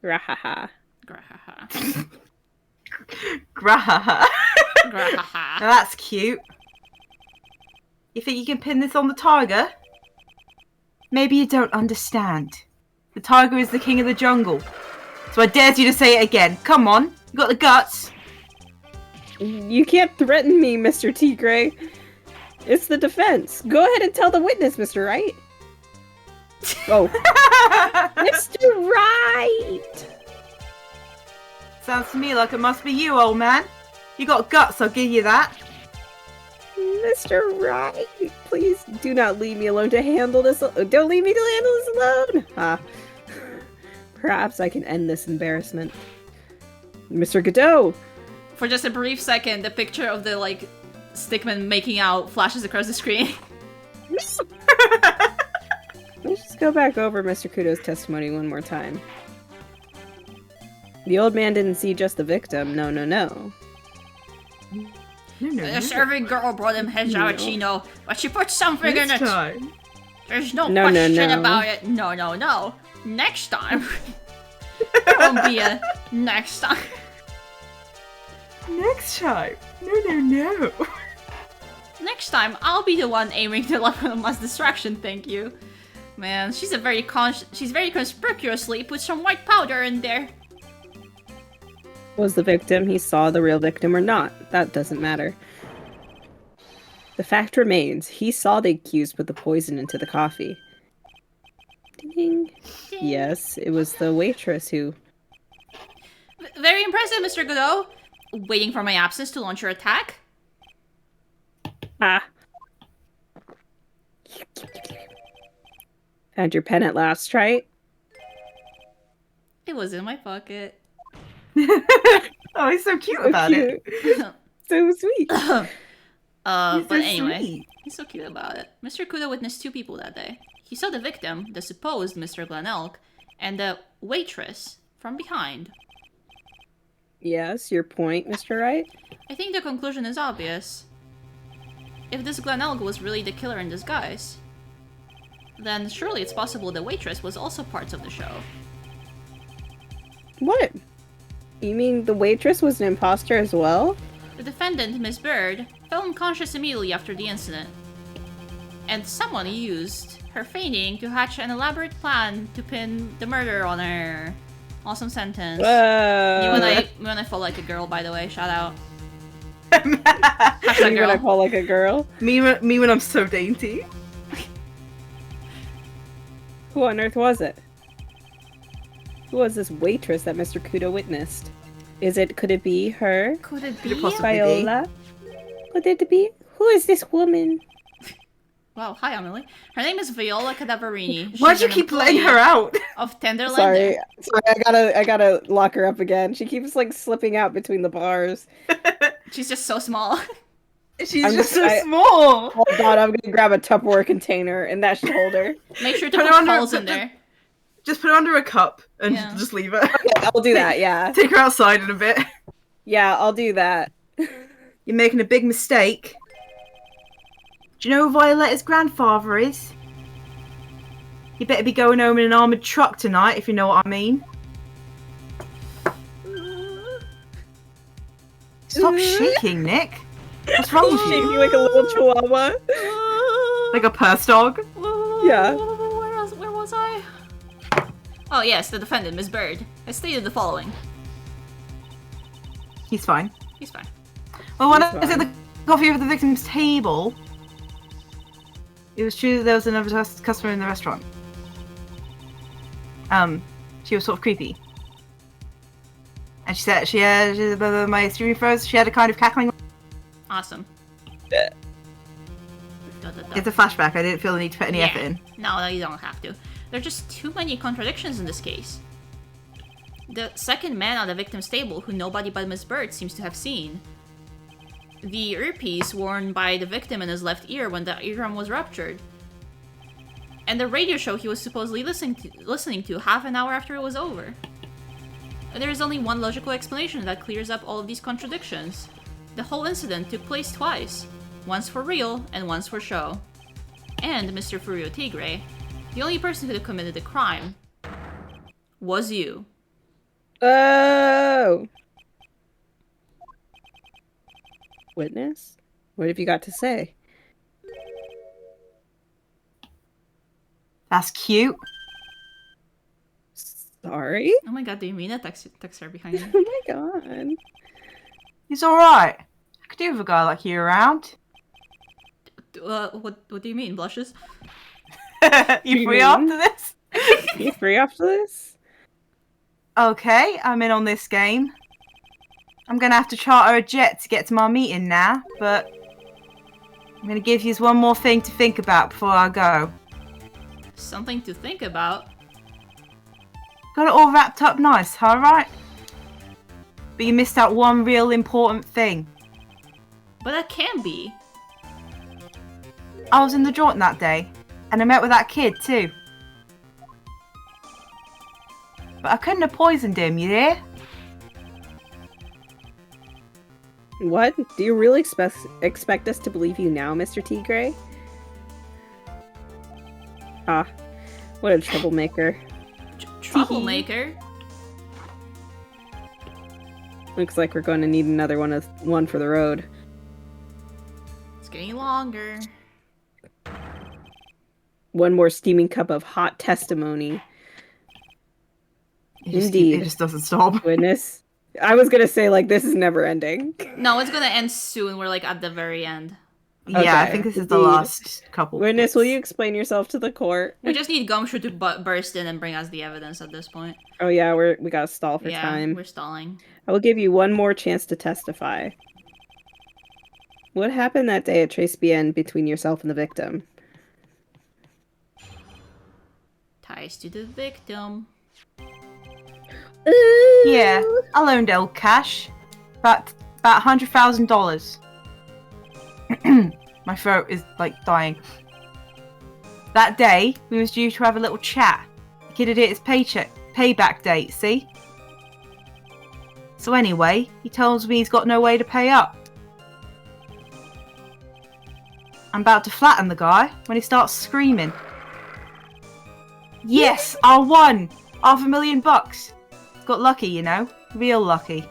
Rahaha. Grahaha. Grahaha. Grahaha. That's cute. You think you can pin this on the tiger? Maybe you don't understand. The tiger is the king of the jungle. So I dare you to say it again. Come on. You got the guts. You can't threaten me, Mr. Tigre. It's the defense. Go ahead and tell the witness, Mr. Wright. Oh. Mr. Wright! Sounds to me like it must be you, old man. You got guts, I'll give you that. Mr. Wright, please do not leave me alone to handle this. Don't leave me to handle this alone. Ah, perhaps I can end this embarrassment. Mr. Godot. For just a brief second, the picture of the, like, stickman making out flashes across the screen. Let's just go back over Mr. Kudo's testimony one more time. The old man didn't see just the victim. No, no, no. The serving girl brought him hijabachino, but she put something in it. Time. There's no No, no, question no. about it. No, no, no. Next time. There won't be a next time. Next time. No, no, no. Next time, I'll be the one aiming the weapon of mass destruction, thank you. Man, she's very conspicuously put some white powder in there. Was the victim he saw the real victim or not? That doesn't matter. The fact remains, he saw the accused put the poison into the coffee. Ding. Yes, it was the waitress who Very impressive, Mr. Godot. Waiting for my absence to launch your attack? Ah. Found your pen at last, right? It was in my pocket. Oh, he's so cute So about cute. it. So sweet. He's But so anyway, sweet. he's so cute about it. Mr. Kudo witnessed 2 people that day. He saw the victim, the supposed Mr. Glenelg, and the waitress from behind. Yes, your point, Mr. Wright? I think the conclusion is obvious. If this Glenelg was really the killer in disguise, then surely it's possible the waitress was also part of the show. What? You mean the waitress was an imposter as well? The defendant, Miss Bird, fell unconscious immediately after the incident. And someone used her fainting to hatch an elaborate plan to pin the murder on her. Awesome sentence. Me when I fall like a girl, by the way, shout out. Hashtag You when I girl. fall like a girl? Me when I'm so dainty. Who on earth was it? Who was this waitress that Mr. Kudo witnessed? Could it be her? Could it Could it be? possibly be? Viola? Could it be? Who is this woman? Wow, hi Emily. Her name is Viola Cadaverini. Why'd She's you an keep letting employee her out? Of Tenderlander. Sorry, I gotta lock her up again. She keeps like slipping out between the bars. She's just so small. She's I'm just just- so I- small. Oh god, I'm gonna grab a Tupperware container and that should hold her. Make sure to Put put her under- holes in there. Just put her under a cup and Yeah. just leave her. Yeah, I'll do that, yeah. Take her outside in a bit. Yeah, I'll do that. You're making a big mistake. Do you know who Violetta's grandfather is? You better be going home in an armoured truck tonight, if you know what I mean. Stop shaking, Nick. What's wrong with Shaking you? like a little chihuahua. Like a purse dog? Yeah. Where was I? Oh yes, the defendant, Miss Bird, has stated the following. He's fine. He's fine. Well, when He's I was at the coffee over the victim's table, it was true that there was another customer in the restaurant. She was sort of creepy. And she said my streaming froze. She had a kind of cackling. Awesome. Yeah. It's a flashback. I didn't feel the need to put any effort in. No, you don't have to. There are just too many contradictions in this case. The second man at the victim's table, who nobody but Miss Bird seems to have seen. The earpiece worn by the victim in his left ear when the eardrum was ruptured. And the radio show he was supposedly listening to half an hour after it was over. There is only one logical explanation that clears up all of these contradictions. The whole incident took place twice. Once for real, and once for show. And Mr. Furio Tigre, the only person who had committed the crime, was you. Oh. Witness? What have you got to say? That's cute. Sorry? Oh my god, do you mean it? Text her behind you. Oh my god. He's alright. I could do with a guy like you around. What do you mean, blushes? You free mean? after this? You free after this? Okay, I'm in on this game. I'm gonna have to charter a jet to get to my meeting now, but I'm gonna give you one more thing to think about before I go. Something to think about. Got it all wrapped up nice, alright? But you missed out one real important thing. But that can be. I was in the joint that day, and I met with that kid too. But I couldn't have poisoned him, you hear? What? Do you really expect us to believe you now, Mr. Tigre? Ah, what a troublemaker. Troublemaker? Looks like we're going to need another one for the road. It's getting longer. One more steaming cup of hot testimony. Indeed. It just doesn't stop. Witness. I was gonna say, like, this is never ending. No, it's gonna end soon. We're like at the very end. Yeah, I Okay, think this is the indeed. last couple. Witness, bits. will you explain yourself to the court? We just need Gumshoe to burst in and bring us the evidence at this point. Oh yeah, we gotta stall for Yeah, time. we're stalling. I will give you one more chance to testify. What happened that day at Trace BN between yourself and the victim? Ties to the victim. Yeah, I loaned El cash. About $100,000. My throat is like dying. That day, we was due to have a little chat. The kid had hit his payback date, see? So anyway, he tells me he's got no way to pay up. I'm about to flatten the guy when he starts screaming. Yes, I won! $500,000. Got lucky, you know. Real lucky.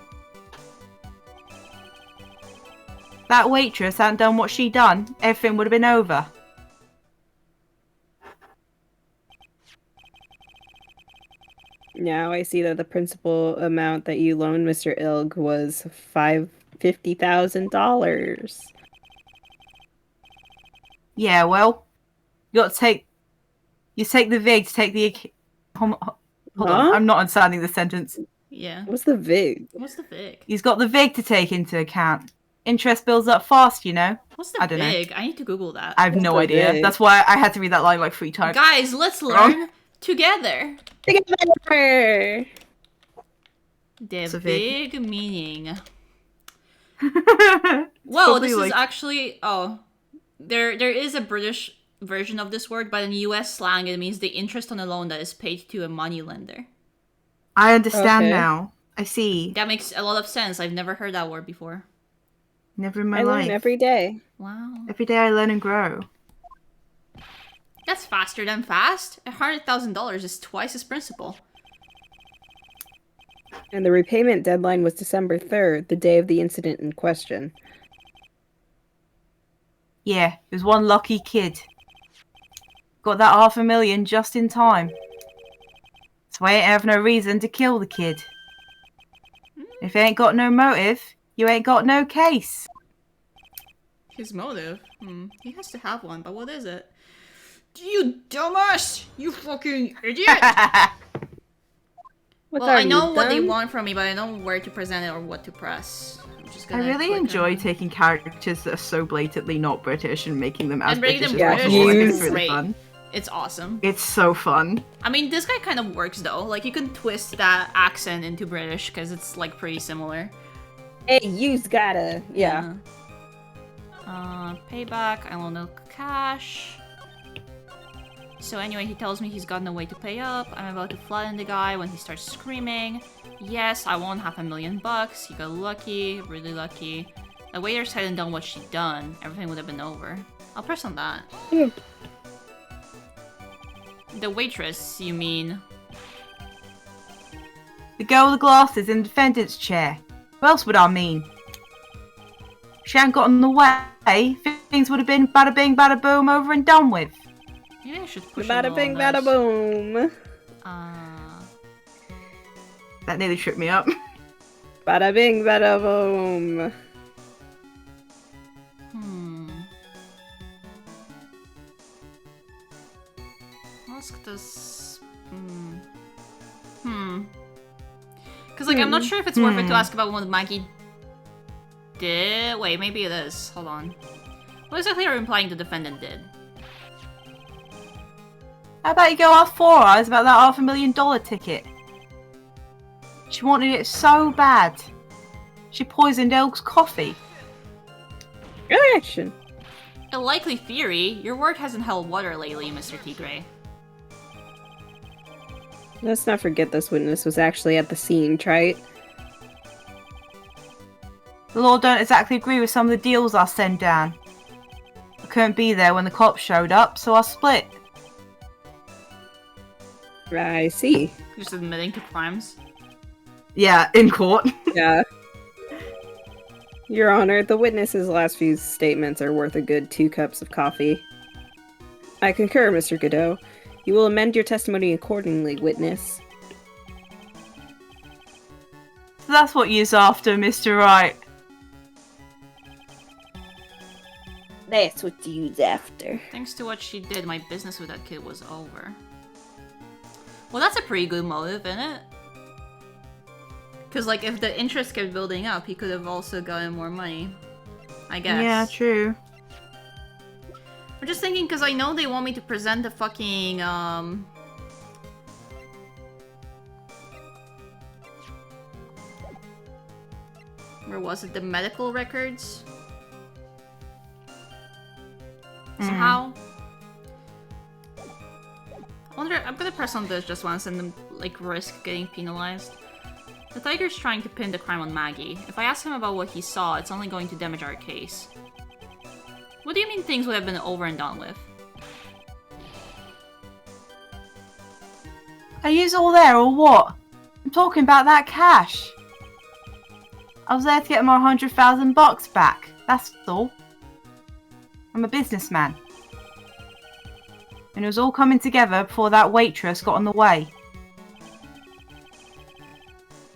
That waitress hadn't done what she done, everything would have been over. Now I see that the principal amount that you loaned Mr. Ilg was $50,000. Yeah, well, you take the VIG to take the. Hold on, I'm not understanding the sentence. Yeah. What's the VIG? What's the VIG? He's got the VIG to take into account. Interest builds up fast, you know. What's the I don't know. VIG? I need to Google that. I have no idea. VIG? That's why I had to read that line like 3 times. Guys, let's learn together. Together! The a VIG. big meaning. It's Whoa, probably this is like- actually there is a British version of this word, but in US slang it means the interest on a loan that is paid to a moneylender. I understand Okay. now. I see. That makes a lot of sense. I've never heard that word before. Never in my I life. learn every day. Wow. Every day I learn and grow. That's faster than fast. $100,000 is twice his principal. And the repayment deadline was December 3rd, the day of the incident in question. Yeah, it was one lucky kid. Got that $500,000 just in time. So I ain't have no reason to kill the kid. If you ain't got no motive, you ain't got no case. His motive? He has to have one, but what is it? You dumbass! You fucking idiot! Well, I know what they want from me, but I don't know where to present it or what to press. I'm just I gonna really click enjoy on- taking characters that are so blatantly not British and making them as And making British them as British possible. I think is it's really great. fun. It's awesome. It's so fun. I mean, this guy kind of works though. Like, you can twist that accent into British because it's like pretty similar. Hey, you's gotta. Yeah. Payback. I loan no cash. So anyway, he tells me he's got no way to pay up. I'm about to flatten the guy when he starts screaming. Yes, I won $500,000. He got lucky, really lucky. The waiters hadn't done what she'd done. Everything would have been over. I'll press on that. Yeah. The waitress, you mean? The girl with the glasses in the defendant's chair. Who else would I mean? She hadn't got in the way. Things would have been bada bing, bada boom, over and done with. Maybe I should push Bada a bing, little on bada this. boom. That nearly tripped me up. Bada bing, bada boom. Ask this. Because, like, I'm not sure if it's worth it to ask about what Maggie did. Wait, maybe it is. Hold on. What exactly are you implying the defendant did? How about you go ask Four Eyes about that $500,000 ticket? She wanted it so bad. She poisoned Elg's coffee. Good action. A likely theory. Your word hasn't held water lately, Mr. Tigray. Let's not forget this witness was actually at the scene, right? The law don't exactly agree with some of the deals I send down. I couldn't be there when the cops showed up, so I split. I see. Just admitting to crimes. Yeah, in court. Yeah. Your Honor, the witness's last few statements are worth a good 2 cups of coffee. I concur, Mr. Godot. You will amend your testimony accordingly, witness. So that's what you's after, Mr. Wright. That's what dude's after. Thanks to what she did, my business with that kid was over. Well, that's a pretty good motive, isn't it? Because, like, if the interest kept building up, he could have also gotten more money. I guess. Yeah, true. I'm just thinking, because I know they want me to present the fucking, where was it? The medical records? Somehow. I wonder, I'm gonna press on this just once and then, like, risk getting penalized. The tiger's trying to pin the crime on Maggie. If I ask him about what he saw, it's only going to damage our case. What do you mean things would have been over and done with? Are you all there or what? I'm talking about that cash. I was there to get my 100,000 bucks back. That's all. I'm a businessman. And it was all coming together before that waitress got on the way.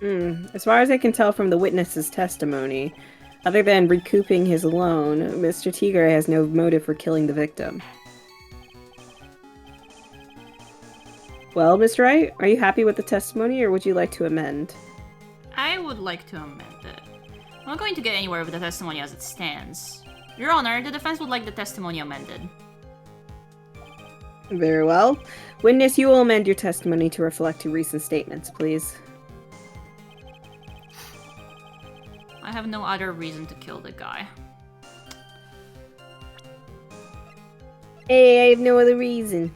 As far as I can tell from the witness's testimony, other than recouping his loan, Mr. Tigre has no motive for killing the victim. Well, Mr. Wright, are you happy with the testimony, or would you like to amend? I would like to amend it. I'm not going to get anywhere with the testimony as it stands. Your Honor, the defense would like the testimony amended. Very well. Witness, you will amend your testimony to reflect your recent statements, please. I have no other reason to kill the guy. Hey, I have no other reason.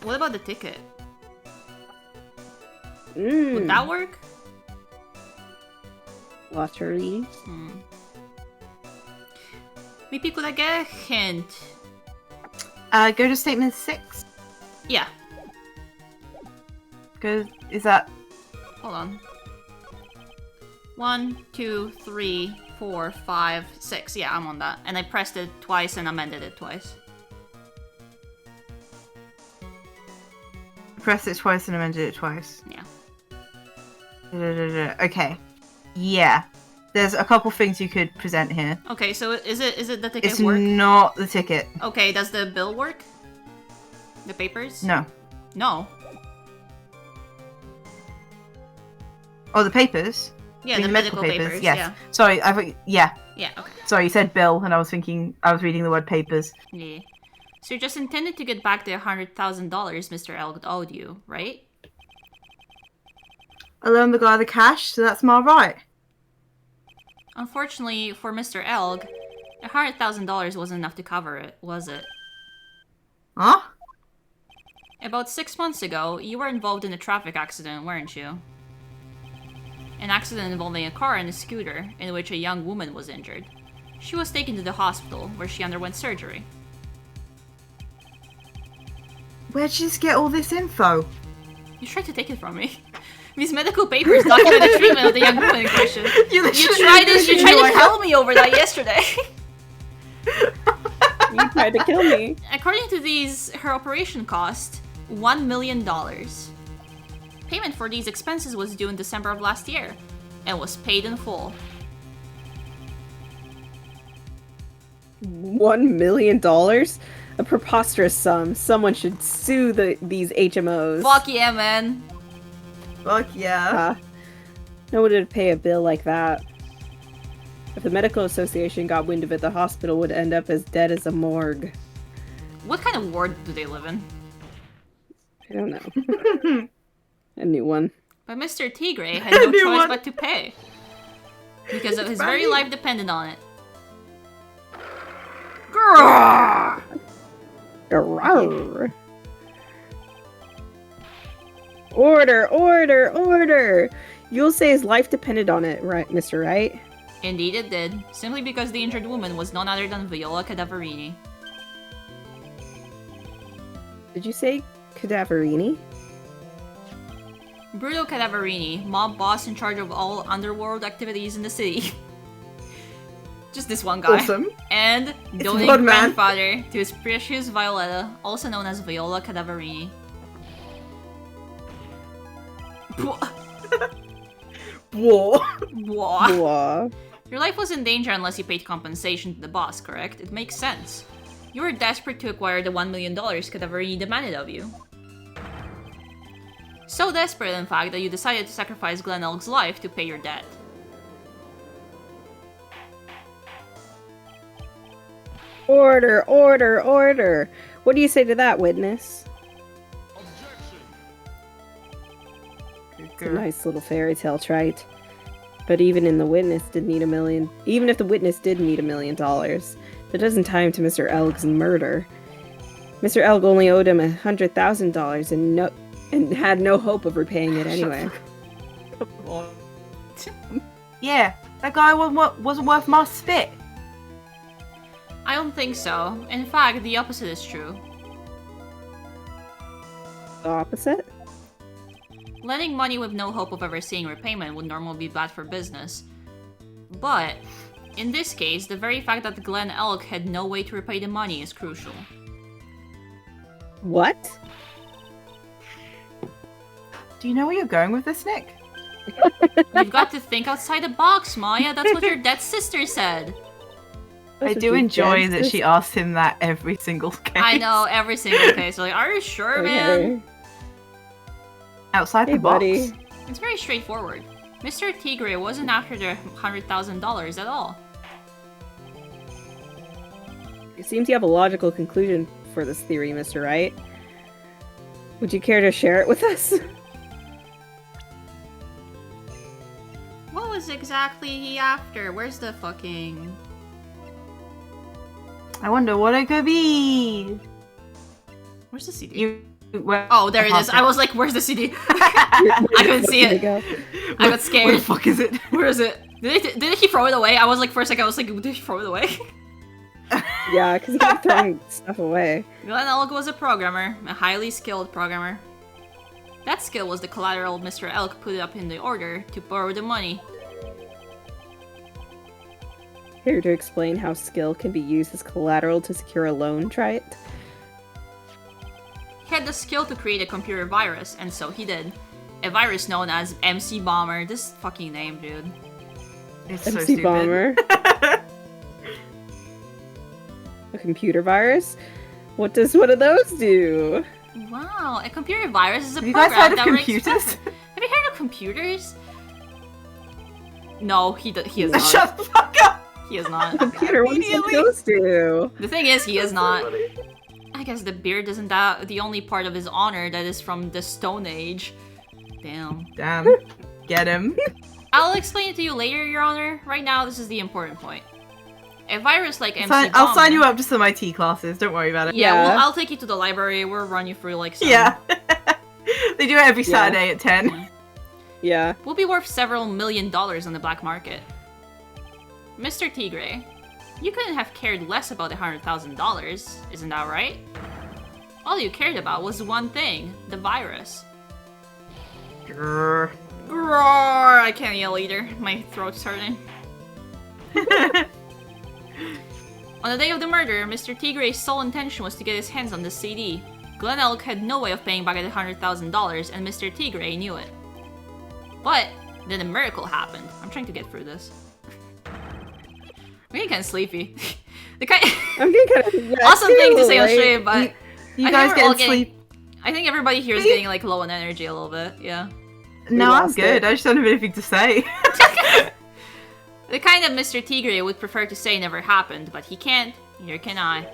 What about the ticket? Would that work? Lottery. Maybe could I get a hint? Go to statement 6. Yeah. Is that... Hold on. 1, 2, 3, 4, 5, 6. Yeah, I'm on that. And I pressed it twice and amended it twice. Pressed it twice and amended it twice. Yeah. Okay. Yeah. There's a couple things you could present here. Okay, so is it the ticket It's work? not the ticket. Okay, does the bill work? The papers? No. No. Oh, the papers? Yeah, You the mean medical papers. Yes. Yeah. Sorry, I thought... Yeah. Yeah, okay. Sorry, you said bill, and I was thinking... I was reading the word papers. Yeah. So you just intended to get back the $100,000 Mr. Elg owed you, right? I loaned the guy the cash, so that's my right. Unfortunately for Mr. Elg, $100,000 wasn't enough to cover it, was it? Huh? About 6 months ago, you were involved in a traffic accident, weren't you? An accident involving a car and a scooter, in which a young woman was injured. She was taken to the hospital, where she underwent surgery. Where'd you just get all this info? You tried to take it from me. These medical papers document the treatment of the young woman in question. You tried to kill me over that yesterday. You tried to kill me. According to these, her operation cost $1 million. Payment for these expenses was due in December of last year, and was paid in full. $1 million? A preposterous sum. Someone should sue these HMOs. Fuck yeah, man. Fuck yeah. No one would pay a bill like that. If the medical association got wind of it, the hospital would end up as dead as a morgue. What kind of ward do they live in? I don't know. A new one. But Mr. Tigre had no choice but to pay. Because of his very life depended on it. Grrr! Order, order, order! You'll say his life depended on it, right, Mr. Wright? Indeed it did, simply because the injured woman was none other than Viola Cadaverini. Did you say Cadaverini? Bruno Cadaverini, mob boss in charge of all underworld activities in the city. Just this one guy. Awesome. And doting grandfather to his precious Violetta, also known as Viola Cadaverini. War. Wah. Wah. Your life was in danger unless you paid compensation to the boss, correct? It makes sense. You were desperate to acquire the $1 million Kadavrini demanded of you. So desperate, in fact, that you decided to sacrifice Glen Elk's life to pay your debt. Order, order, order. What do you say to that, witness? It's a nice little fairy tale trite. But even if the witness did need $1 million, that doesn't tie him to Mr. Elg's murder. Mr. Elg only owed him $100,000 and had no hope of repaying it anyway. Yeah, that guy wasn't worth my spit. I don't think so. In fact, the opposite is true. The opposite? Lending money with no hope of ever seeing repayment would normally be bad for business. But, in this case, the very fact that Glen Elk had no way to repay the money is crucial. What? Do you know where you're going with this, Nick? You've got to think outside the box, Maya. That's what your dead sister said. I do enjoy that she asks him that every single case. I know, every single case. Like, are you sure, man? Outside the box. Buddy. It's very straightforward. Mr. Tigre wasn't after the $100,000 at all. It seems you have a logical conclusion for this theory, Mr. Wright. Would you care to share it with us? What was exactly he after? Where's the fucking... I wonder what it could be. Where's the CD? Well, oh, there it is. I was like, where's the CD? I couldn't see it. I got scared. Where the fuck is it? Where is it? Did he throw it away? I was like, for a second, I was like, did he throw it away? Yeah, because he kept throwing stuff away. Glen Elk was a programmer, a highly skilled programmer. That skill was the collateral Mr. Elk put up in the order to borrow the money. Here to explain how skill can be used as collateral to secure a loan, try it. He had the skill to create a computer virus, and so he did. A virus known as MC Bomber. This fucking name, dude. It's so MC stupid. Bomber. A computer virus? What does one of those do? Wow, a computer virus is a Have you program guys heard of that computers? Have you heard of computers? No, he is not. Shut the fuck up! He is not. Computer, what does one of those do? The thing is, he is not. I guess the beard isn't that the only part of his honor that is from the Stone Age. Damn. Damn. Get him. I'll explain it to you later, Your Honor. Right now, this is the important point. A virus like MC I'll sign Bomber- you up to some IT classes. Don't worry about it. Yeah, Yeah. well, I'll take you to the library. We'll run you through like some... Yeah. They do it every Saturday at 10. Yeah. Yeah. Will be worth several $1 million on the black market. Mr. Tigre, you couldn't have cared less about the $100,000, isn't that right? All you cared about was one thing, the virus. Grrr. Roar! I can't yell either. My throat's hurting. On the day of the murder, Mr. Tigre's sole intention was to get his hands on the CD. Glen Elk had no way of paying back the $100,000, and Mr. Tigre knew it. But then a miracle happened. I'm trying to get through this. I'm getting kind of sleepy. I'm getting kind of... Yeah, Awesome thing to say on stream, but You I guys think we're all getting sleep? I think everybody here is getting like low on energy a little bit. Yeah. No, I'm lost good. it. I just don't have anything to say. The kind that Mr. Tigre would prefer to say never happened, but he can't. Neither can I.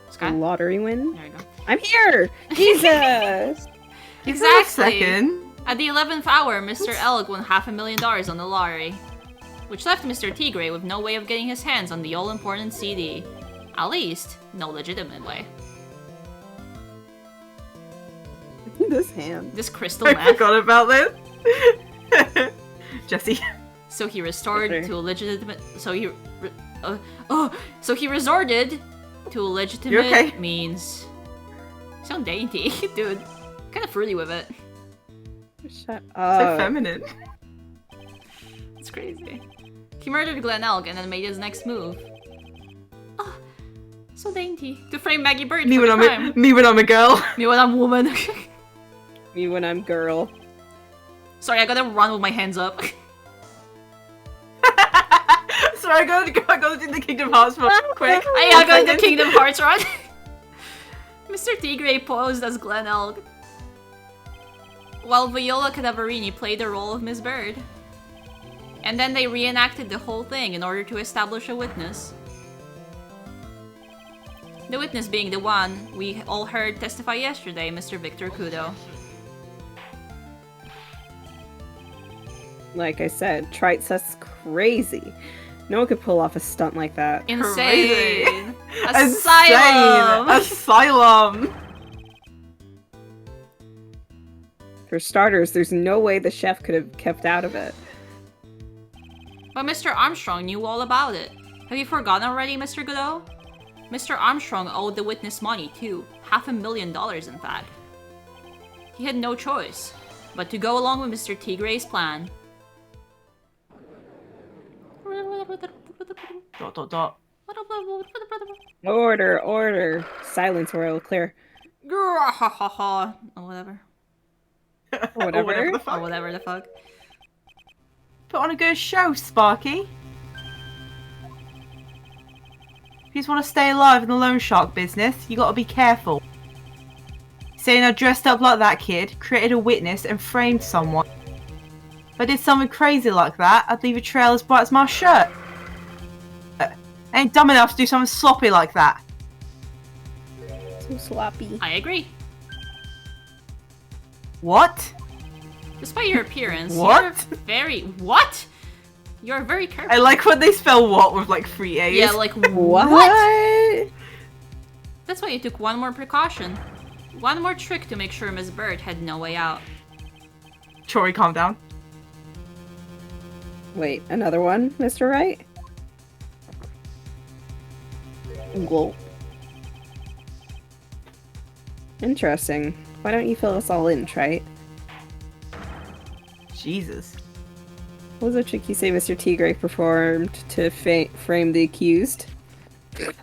Sky? Lottery win? There we go. I'm here! Jesus! Exactly. Second. At the 11th hour, Mr. Elk won $500,000 on the lottery, which left Mr. Tigre with no way of getting his hands on the all-important CD. At least, no legitimate way. This hand. This crystal I meth. forgot about this. Jesse. So he restored Sure. to a legitimate. So he resorted to a legitimate You okay? means. So dainty, dude. Kind of fruity with it. Shut So up. feminine. It's crazy. He murdered Glen Elk and then made his next move. Oh, so dainty. To frame Maggie Bird Me for when the I'm crime. me when I'm a girl. Me when I'm woman. Me when I'm girl. Sorry, I gotta run with my hands up. Sorry, I gotta do the Kingdom Hearts one quick. Hey, I got the Kingdom Hearts run. Mr. Tigray posed as Glen Elg, while Viola Cadavarini played the role of Miss Bird. And then they reenacted the whole thing in order to establish a witness. The witness being the one we all heard testify yesterday, Mr. Victor Kudo. Like I said, Trite's crazy. No one could pull off a stunt like that. Insane! Insane! Asylum! Asylum! For starters, there's no way the chef could have kept out of it. But Mr. Armstrong knew all about it. Have you forgotten already, Mr. Godot? Mr. Armstrong owed the witness money, too. $500,000, in fact. He had no choice but to go along with Mr. Tigray's plan. Dot. Order, order. Silence, Royal Clear. Or whatever. Whatever. the fuck. Or whatever the fuck. Put on a good show, Sparky. If you just want to stay alive in the loan shark business, you gotta be careful. Saying I dressed up like that kid, created a witness, and framed someone. If I did something crazy like that, I'd leave a trail as bright as my shirt. I ain't dumb enough to do something sloppy like that. So sloppy. I agree. What? Despite your appearance, What? you're very... What? You're very careful. I like when they spell what with like 3 A's. Yeah, like, What? what? That's why you took one more precaution. One more trick to make sure Miss Bird had no way out. Chori, calm down. Wait, another one, Mr. Wright? Whoa. Interesting. Why don't you fill us all in, Trite? Jesus. What was the trick you say Mr. Tigray performed to frame the accused?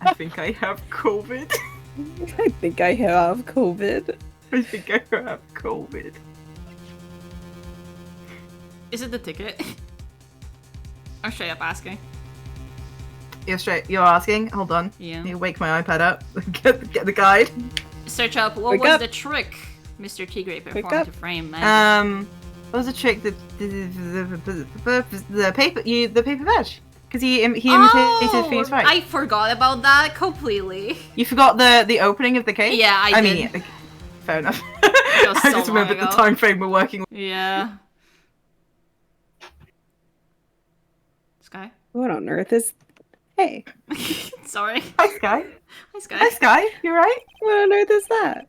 I think I have COVID. I think I have COVID. I think I have COVID. Is it the ticket? I'm straight up asking. You're asking? Hold on. Yeah. Let me wake my iPad up. Get the guide. Search up what Wake was up. the trick Mr. Tigray Wake performed up. to frame Magic. What was the trick? The paper badge. Because he imitated Phoenix Wright. I forgot about that completely. You forgot the opening of the cake? Yeah, I did. mean, yeah, fair enough. was I so just long remembered the ago. time frame we're working with. Yeah. Sky? What on earth is... Hey, Sorry. Hi, Sky. Hi, Sky. Hi, Sky. You right? what on earth is that?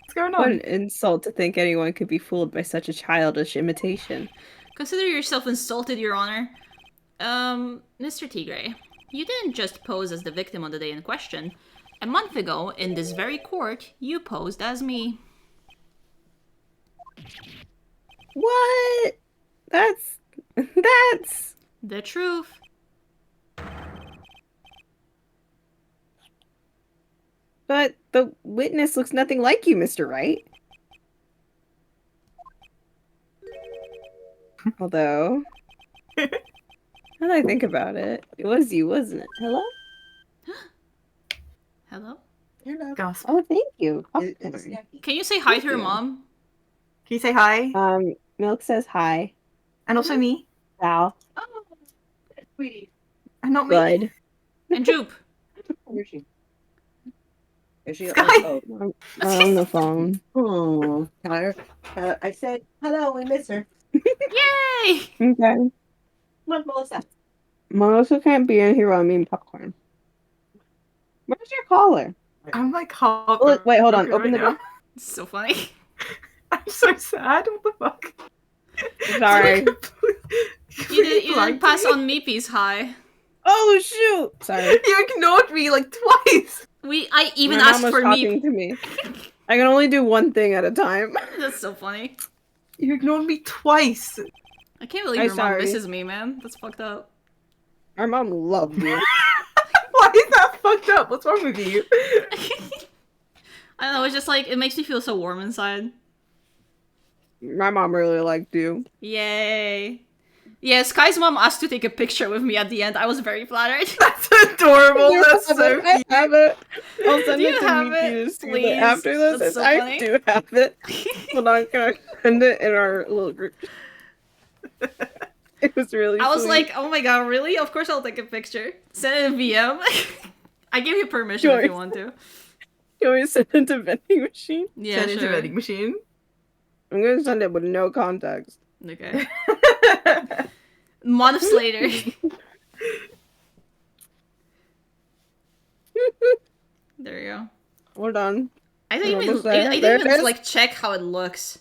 What's going What on? an insult to think anyone could be fooled by such a childish imitation. Consider yourself insulted, Your Honor. Mr. Tigray, you didn't just pose as the victim on the day in question. A month ago, in this very court, you posed as me. What? That's... The truth. But the witness looks nothing like you, Mr. Wright. Although... now that I think about it, it was you, wasn't it? Hello? Hello? Gasp. Oh, thank you. Can you say hi to your mom? Can you say hi? Milk says hi. And also me. Val. And not me. Good. And Jupe? Where is she? Is she Sky. Oh, On the phone. oh, Tyler. I said hello. We miss her. Yay! Okay. What Melissa? Melissa can't be in here while I'm eating popcorn. Where's your collar? I'm like hard. Oh, wait, hold on. Open the door. It's so funny. I'm so sad. What the fuck? Sorry. You didn't pass on Meepy's hi. Oh, shoot! Sorry. You ignored me like twice. I even My mom asked was for talking Meep. to me. I can only do one thing at a time. That's so funny. You ignored me twice. I can't believe I'm your mom sorry. misses me, man. That's fucked up. Our mom loved you. Why is that fucked up? What's wrong with you? I don't know, it's just like, it makes me feel so warm inside. My mom really liked you. Yay. Yeah, Sky's mom asked to take a picture with me at the end. I was very flattered. That's adorable. That's so I cute. have it. I'll send Do it you to have meet it? you to see Please. it after this. That's so I funny. do have it. Hold on, can I send it in our little group? It was really I was sweet. like, oh my god, really? Of course I'll take a picture. Send it in VM. I give you permission if you want to. Can we send it to vending machine? Yeah, Send it to sure. vending machine. I'm gonna send it with no context. Okay. Months later. There you go. Hold on. I didn't I'm even, almost there. I There didn't it even is. like check how it looks.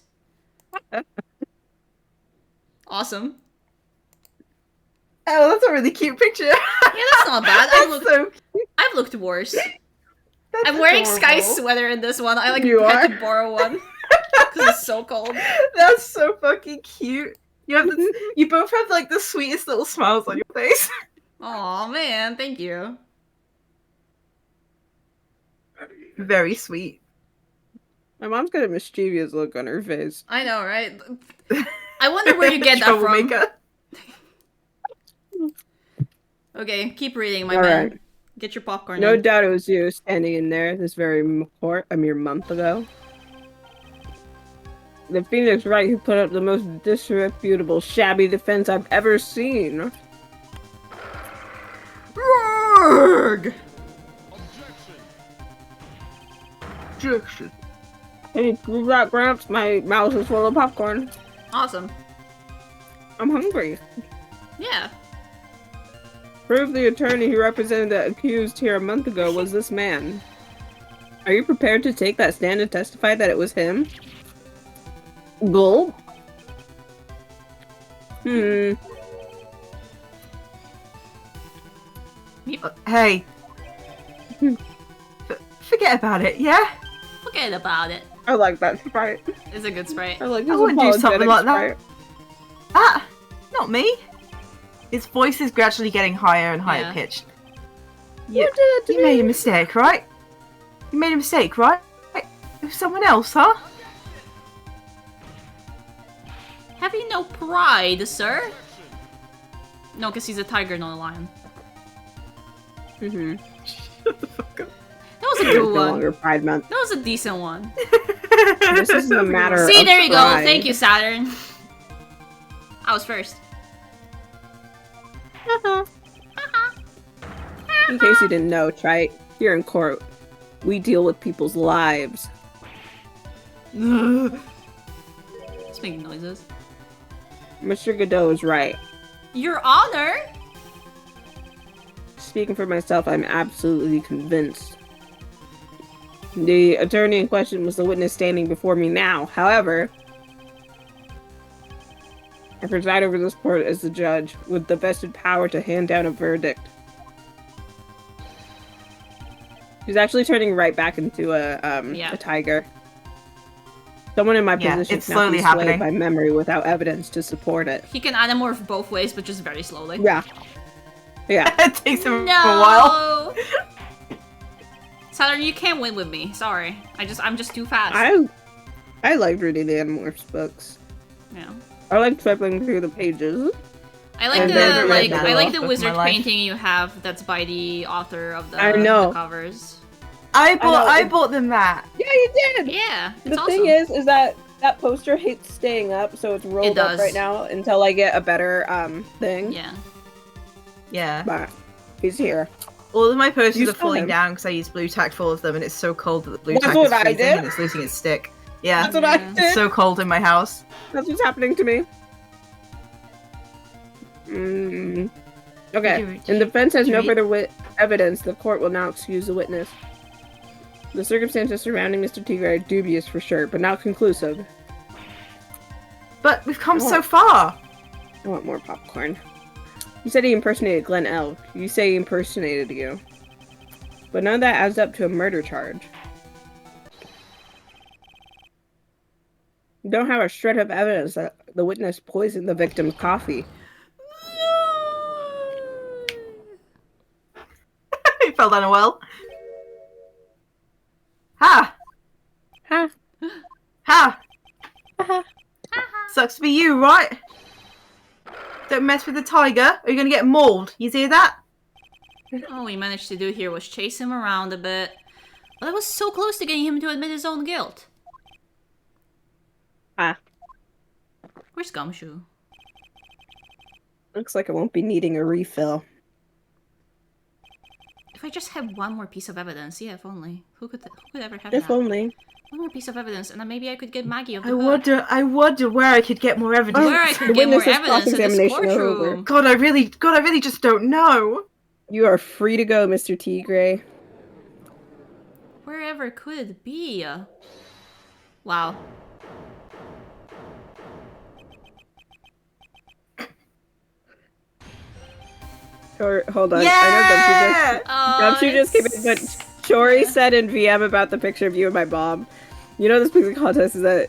Awesome. Oh, that's a really cute picture. Yeah, that's not bad. That's so cute. I've looked worse. That's I'm wearing adorable. Sky's sweater in this one. I like You had are? to borrow one because it's so cold. That's so fucking cute. You have this, you both have like the sweetest little smiles on your face. Aw, man, thank you. Very sweet. My mom's got a mischievous look on her face. I know, right? I wonder where you get that from. Troublemaker. Okay, keep reading, my All man. right. Get your popcorn. No in. doubt it was you standing in there this very a mere month ago. The Phoenix Wright who put up the most disreputable, shabby defense I've ever seen. Roarg! Objection. Hey, prove that, Gramps. My mouth is full of popcorn. Awesome. I'm hungry. Yeah. Prove the attorney who represented the accused here a month ago was this man. Are you prepared to take that stand and testify that it was him? Gulp. Hey. Forget about it, yeah? Forget about it. I like that sprite. It's a good sprite. I like I this wouldn't do something apologetic like that. sprite. Ah, not me. His voice is gradually getting higher and higher Yeah. pitched. You did it to You made me. a mistake, right? You made a mistake, right? It was someone else, huh? Have you no pride, sir? No, because he's a tiger, not a lion. Mm-hmm. Shut the fuck up. That was a It's good no one. longer Pride Month. That was a decent one. This isn't a matter See, of there you go. pride. Thank you, Saturn. I was first. In case you didn't know, Trite, here in court, we deal with people's lives. It's making noises. Mr. Godot is right. Your Honor? Speaking for myself, I'm absolutely convinced. The attorney in question was the witness standing before me now. However, I preside over this court as the judge, with the vested power to hand down a verdict. She's actually turning right back into a tiger. Someone in my position it's cannot be slowly swayed happening. by memory without evidence to support it. He can anamorph both ways, but just very slowly. Yeah. Yeah. It takes him a while. No! Saturn, you can't win with me. Sorry. I'm just too fast. I liked reading the Animorphs books. Yeah. I like flipping through the pages. I like I've the never read that I like book the in wizard my life. painting you have that's by the author of the, I know. the covers. I know. bought them that. Yeah, you did! Yeah, it's The awesome. thing is that poster hates staying up, so it's rolled up does. right now until I get a better thing. Yeah. Yeah. But he's here. All of my posters You are saw falling him. down because I use blue tack for all of them, and it's so cold that the blue That's tack what is I freezing did. and it's losing its stick. Yeah, That's what I Yeah. did. it's so cold in my house. That's what's happening to me. Mm. Okay. Did And the defense has did you no read- further evidence. The court will now excuse the witness. The circumstances surrounding Mr. Tigre are dubious for sure, but not conclusive. But we've come Oh. so far. I want more popcorn. You said he impersonated Glenn L. You say he impersonated you. But none of that adds up to a murder charge. You don't have a shred of evidence that the witness poisoned the victim's coffee. He fell down a well. Ha! Ha! Ha! Ha! Sucks to be you, right? Don't mess with the tiger, or you're gonna get mauled. You see that? All we managed to do here was chase him around a bit. But I was so close to getting him to admit his own guilt. Ah, Where's Gumshoe? looks like I won't be needing a refill. If I just had one more piece of evidence, yeah, if only. Who could ever have If that? only. One more piece of evidence, and then maybe I could get Maggie off the I hook. wonder where I could get more evidence. Where I The could get more witness's evidence in this cross-examination over. courtroom. God, I really just don't know. You are free to go, Mr. Tigray. Wherever could it be? Wow. Hold on. Yeah! I know Gumshoe just came in, it's- but Shori said in VM about the picture of you and my mom. You know this picture contest is that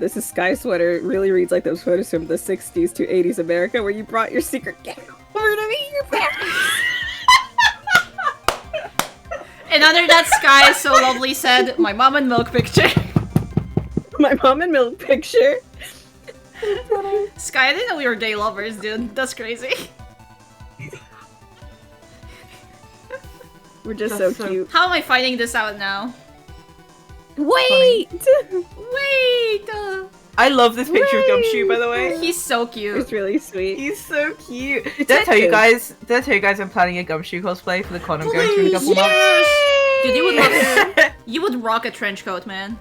this is Sky Sweater. It really reads like those photos from the 60s to 80s America where you brought your secret gang over to meet your parents. And under that sky so lovely said, my mom and milk picture. My mom and milk picture. Sky, I didn't know we were gay lovers, dude. That's crazy. We're just That's so so- cute. How am I finding this out now? Wait! Wait! I love this picture of Gumshoe, by the way. He's so cute. It's really sweet. He's so cute. Did I tell you guys I'm planning a Gumshoe cosplay for the con I'm going to in a couple months? Dude, you would love You would rock a trench coat, man.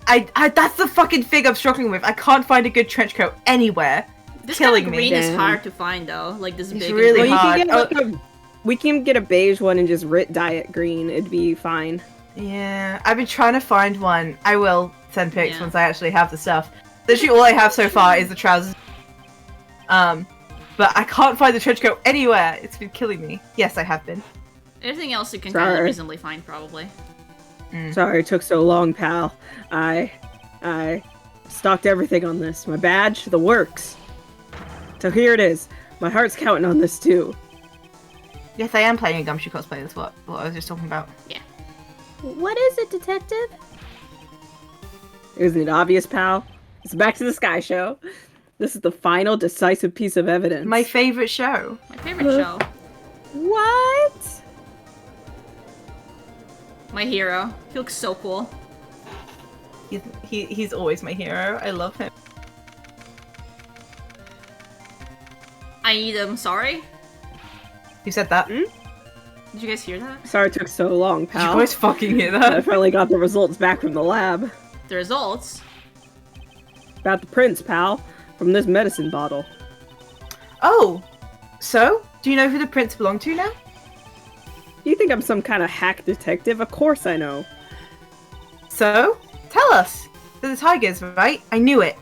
I that's the fucking thing I'm struggling with. I can't find a good trench coat anywhere. This Killing kind of me. green is Damn. hard to find, though. Like this It's big. really and Well, green. you hard. can get we can get a beige one and just dye it green. It'd be fine. Yeah, I've been trying to find one. I will send pics Yeah. once I actually have the stuff. Literally all I have so far is the trousers. But I can't find the trench coat anywhere. It's been killing me. Yes, I have been. Everything else you can kind of Sorry. reasonably find, probably. Sorry it took so long, pal. I stocked everything on this. My badge, the works. So here it is. My heart's counting on this too. Yes, I am playing a Gumshoe cosplay. That's what I was just talking about. What is it, detective? Isn't it obvious, pal? It's back to the Sky Show. This is the final decisive piece of evidence. My favorite show. My favorite show. What? My hero. He looks so cool. He's always my hero. I love him. I need him. Sorry. Who said that? Did you guys hear that? Sorry it took so long, Did you pal. guys fucking hear I that? finally got the results back from the lab. The results. About the prints, pal. From this medicine bottle. Oh, so do you know who the prints belong to now? Do you think I'm some kind of hack detective? Of course I know. So tell us. They're the tigers, right? I knew it.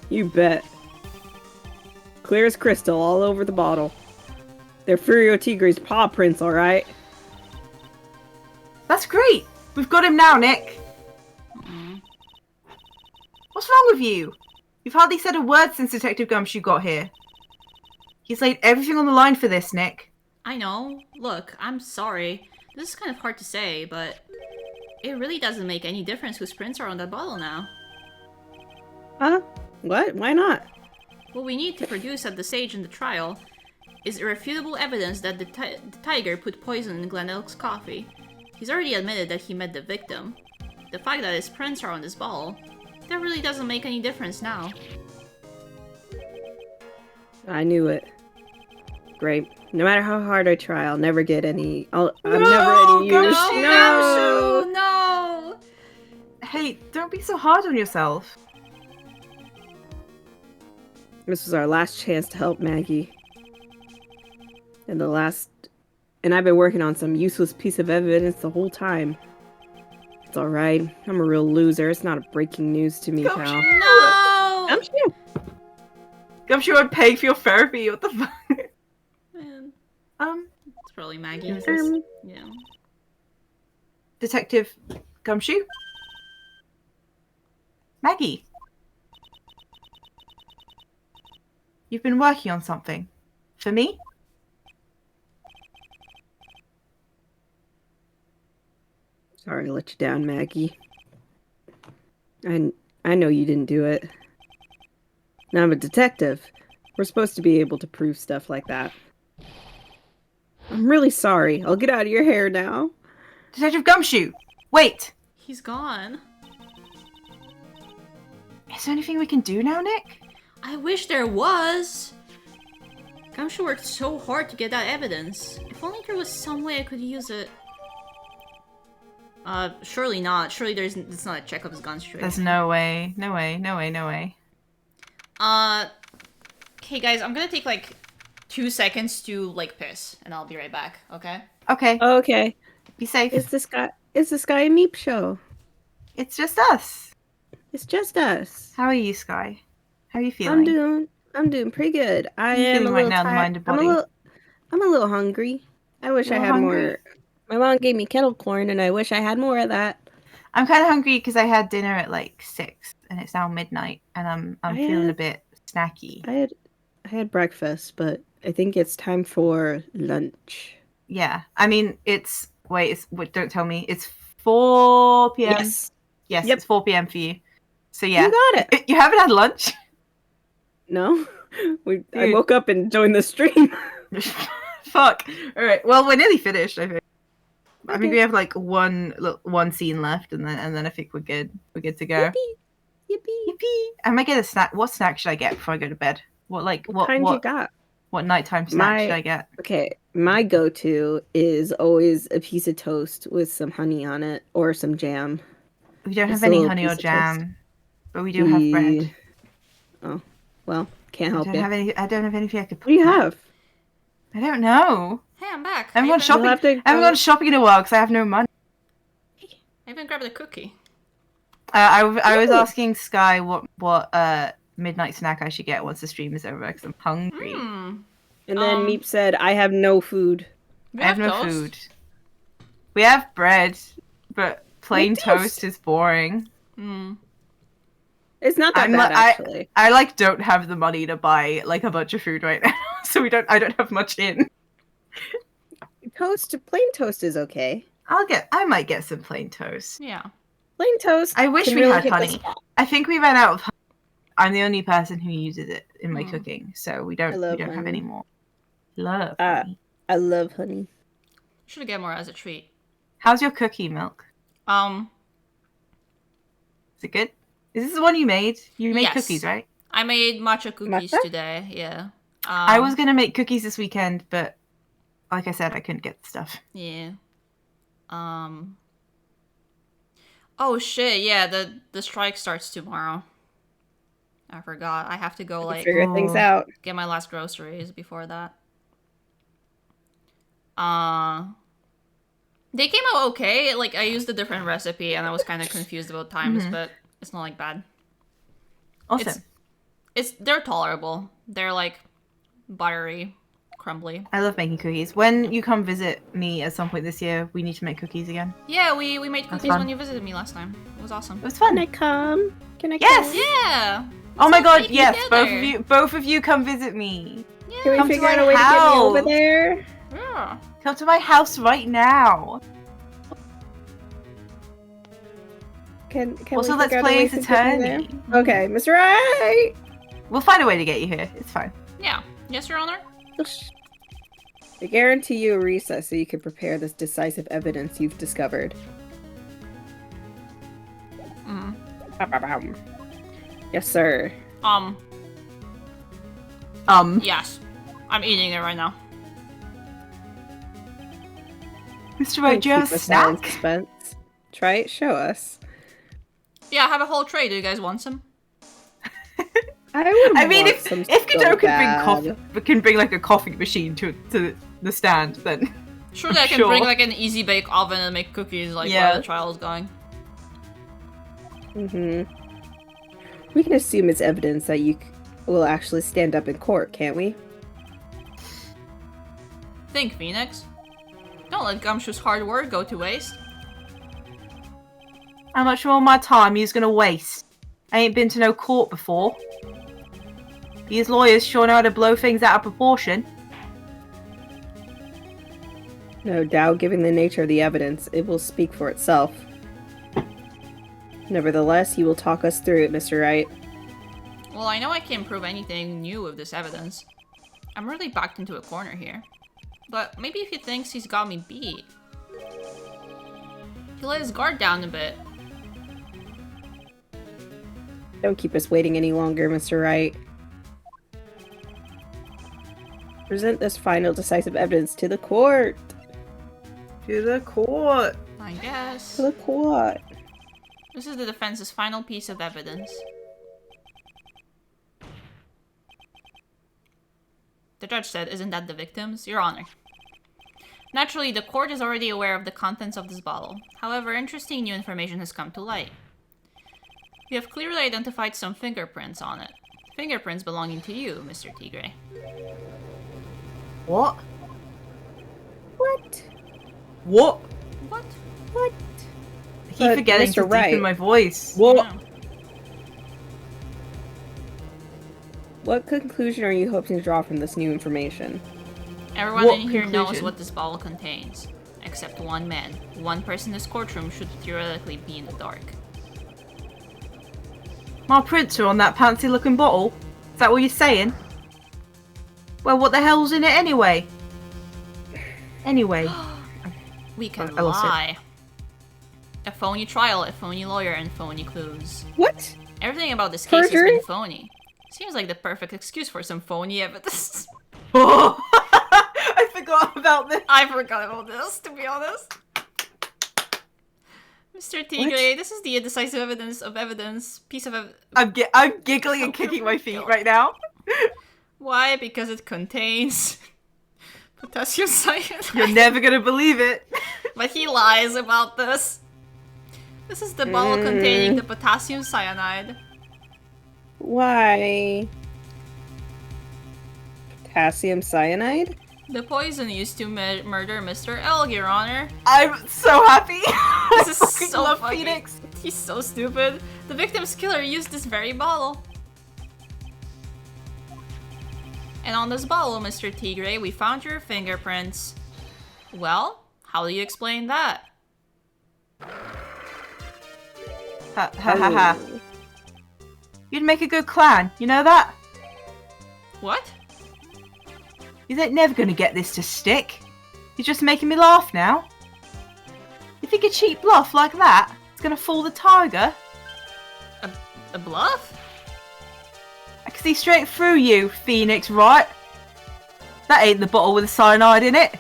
You bet. Clear as crystal all over the bottle. They're Furio Tigre's paw prints, alright? That's great. We've got him now, Nick. What's wrong with you? You've hardly said a word since Detective Gumshoe got here. He's laid everything on the line for this, Nick. I know. Look, I'm sorry. This is kind of hard to say, but it really doesn't make any difference whose prints are on that bottle now. Huh? What? Why not? What we need to produce at the stage in the trial is irrefutable evidence that the tiger put poison in Glen Elk's coffee. He's already admitted that he met the victim. The fact that his prints are on this bottle, that really doesn't make any difference now. I knew it. Great. No matter how hard I try, I'll never get any. I'm No, never any use. Gumshoe! No! Gumshoe, no! Hey, don't be so hard on yourself. This was our last chance to help Maggie. And I've been working on some useless piece of evidence the whole time. It's alright. I'm a real loser. It's not a breaking news to me, pal. Gumshoe! No! Gumshoe! Gumshoe, I'm paying for your therapy. What the fuck? Man, Um, it's probably Maggie. Um, You know. Detective Gumshoe? Maggie? You've been working on something. For me? Sorry to let you down, Maggie. I know you didn't do it. Now I'm a detective. We're supposed to be able to prove stuff like that. I'm really sorry. I'll get out of your hair now. Detective Gumshoe! Wait! He's gone. Is there anything we can do now, Nick? I wish there was. Gumshoe worked so hard to get that evidence. If only there was some way I could use it. Surely not. Surely it's not a check of his gun straight. There's no way. No way. No way. No way. Okay guys, I'm gonna take like 2 seconds to like piss, and I'll be right back, okay? Okay. Okay. Be safe. Is this guy a Meep show? It's just us. It's just us. How are you, Sky? How are you feeling? I'm doing pretty good. I you am feeling a right little now, the tired. mind and body? I'm a little hungry. I wish I Little had hungry? more. My mom gave me kettle corn, and I wish I had more of that. I'm kind of hungry because I had dinner at like 6, and it's now midnight, and I'm feeling a bit snacky. I had breakfast, but I think it's time for lunch. Yeah, I mean wait, don't tell me. It's 4 p.m. Yes. Yes, Yep. it's 4 p.m. for you. So yeah, You got it. You haven't had lunch. No, I woke up and joined the stream. Fuck. All right. Well, we're nearly finished. I think. I think Okay. we have like one scene left, and then I think we're good. We're good to go. Yippee! Yippee! Yippee! I might get a snack. What snack should I get before I go to bed? What Kind you got? what nighttime snack should I get? Okay, my go-to is always a piece of toast with some honey on it or some jam. We don't Just have a any little honey or piece of jam, but we do have bread. Oh, well, can't I help don't you. have any. I don't have anything I could put. What do you have? I don't know. Hey, I'm back. I haven't gone shopping. You'll have to I haven't go- gone shopping in a while because I have no money. I even grabbed a cookie. I was Ooh. asking Sky what midnight snack I should get once the stream is over because I'm hungry. And then Um, Meep said, "I have no food." We I have no toast. food. We have bread, but plain Make toast. toast is boring. Hmm. It's not that I'm bad, li- I- actually. I like don't have the money to buy like a bunch of food right now, so I don't have much in. Plain toast is okay. I might get some plain toast. Yeah. Plain toast. I wish can we really had hit the honey. spot. I think we ran out of honey. I'm the only person who uses it in my Mm. cooking, so we I don't love have honey. any more. Love. Uh, honey. I love honey. Should get more as a treat. How's your cookie milk? Is it good? Is this the one you made? You made Yes. cookies, right? I made matcha cookies Matcha? today. Yeah. I was gonna make cookies this weekend, but like I said, I couldn't get the stuff. Yeah. Oh shit! Yeah, the strike starts tomorrow. I forgot. I have to go like Figure things Oh. out. get my last groceries before that. They came out okay. Like I used a different recipe and I was kind of confused about times, Mhm. but it's not like bad. Awesome. They're tolerable. They're like buttery, crumbly. I love making cookies. When you come visit me at some point this year, we need to make cookies again. Yeah, we made That's cookies fun. when you visited me last time. It was awesome. It was Can fun. I come? Can I Yes! come? Yeah. Oh my Let's god, make it yes, together. both of you come visit me. Can we Come to figure out my a way to get me over house. there? Yeah. Come to my house right now. Can Also, we let's figure out a play way Ace to get me there? Attorney. Okay, Mr. Right. We'll find a way to get you here. It's fine. Yeah. Yes, Your Honor. I guarantee you a recess so you can prepare this decisive evidence you've discovered. Mm. Yes, sir. Yes. I'm eating it right now. Mr. Wright, do you have Keep a us all in snack? suspense. Try it. Show us. Yeah, I have a whole tray. Do you guys want some? I would. I mean, want if some Godot so can bring bad. coffee, can bring like a coffee machine to the stand, then Surely I can Sure. bring like an easy bake oven and make cookies like Yeah. while the trial is going. We can assume it's evidence that you will actually stand up in court, can't we? Think, Phoenix. Don't let Gumshoe's hard work go to waste. how much more of my time you's gonna waste? I ain't been to no court before. These lawyers sure know how to blow things out of proportion. No doubt, given the nature of the evidence, it will speak for itself. Nevertheless, you will talk us through it, Mr. Wright. Well, I know I can't prove anything new with this evidence. I'm really backed into a corner here. But maybe if he thinks he's got me beat, he'll let his guard down a bit. Don't keep us waiting any longer, Mr. Wright. Present this final decisive evidence to the court. To the court. I guess. To the court. This is the defense's final piece of evidence. The judge said, "Isn't that the victims?" Your Honor. Naturally, the court is already aware of the contents of this bottle. However, interesting new information has come to light. We have clearly identified some fingerprints on it. Fingerprints belonging to you, Mr. Tigre. What? What? What? What? What? I keep forgetting Mr. to Wright. deepen my voice. What? No. What conclusion are you hoping to draw from this new information? Everyone What in here knows conclusion? what this bottle contains. Except one man. One person in this courtroom should theoretically be in the dark. My prints are on that fancy-looking bottle. Is that what you're saying? Well, what the hell's in it anyway? Anyway. We can I lost it. lie. A phony trial, a phony lawyer, and phony clues. What? Everything about this case has Perjury? been phony. Seems like the perfect excuse for some phony evidence. Oh, I forgot about this. I forgot about this, to be honest. Mr. Tigre, this is the decisive piece of evidence. I'm giggling and kicking my feet right now. Why? Because it contains potassium cyanide. You're never gonna believe it. But he lies about this. This is the bottle containing the potassium cyanide. Why? Potassium cyanide? The poison used to murder Mr. L, Your Honor. I'm so happy. This I is fucking so love fucking... Phoenix. He's so stupid. The victim's killer used this very bottle. And on this bottle, Mr. Tigre, we found your fingerprints. Well, how do you explain that? Ha ha ha ha. You'd make a good clown, you know that? What? You ain't never gonna get this to stick. You're just making me laugh now. You think a cheap bluff like that is gonna fool the tiger? A bluff? I can see straight through you, Phoenix, right? That ain't the bottle with the cyanide in it.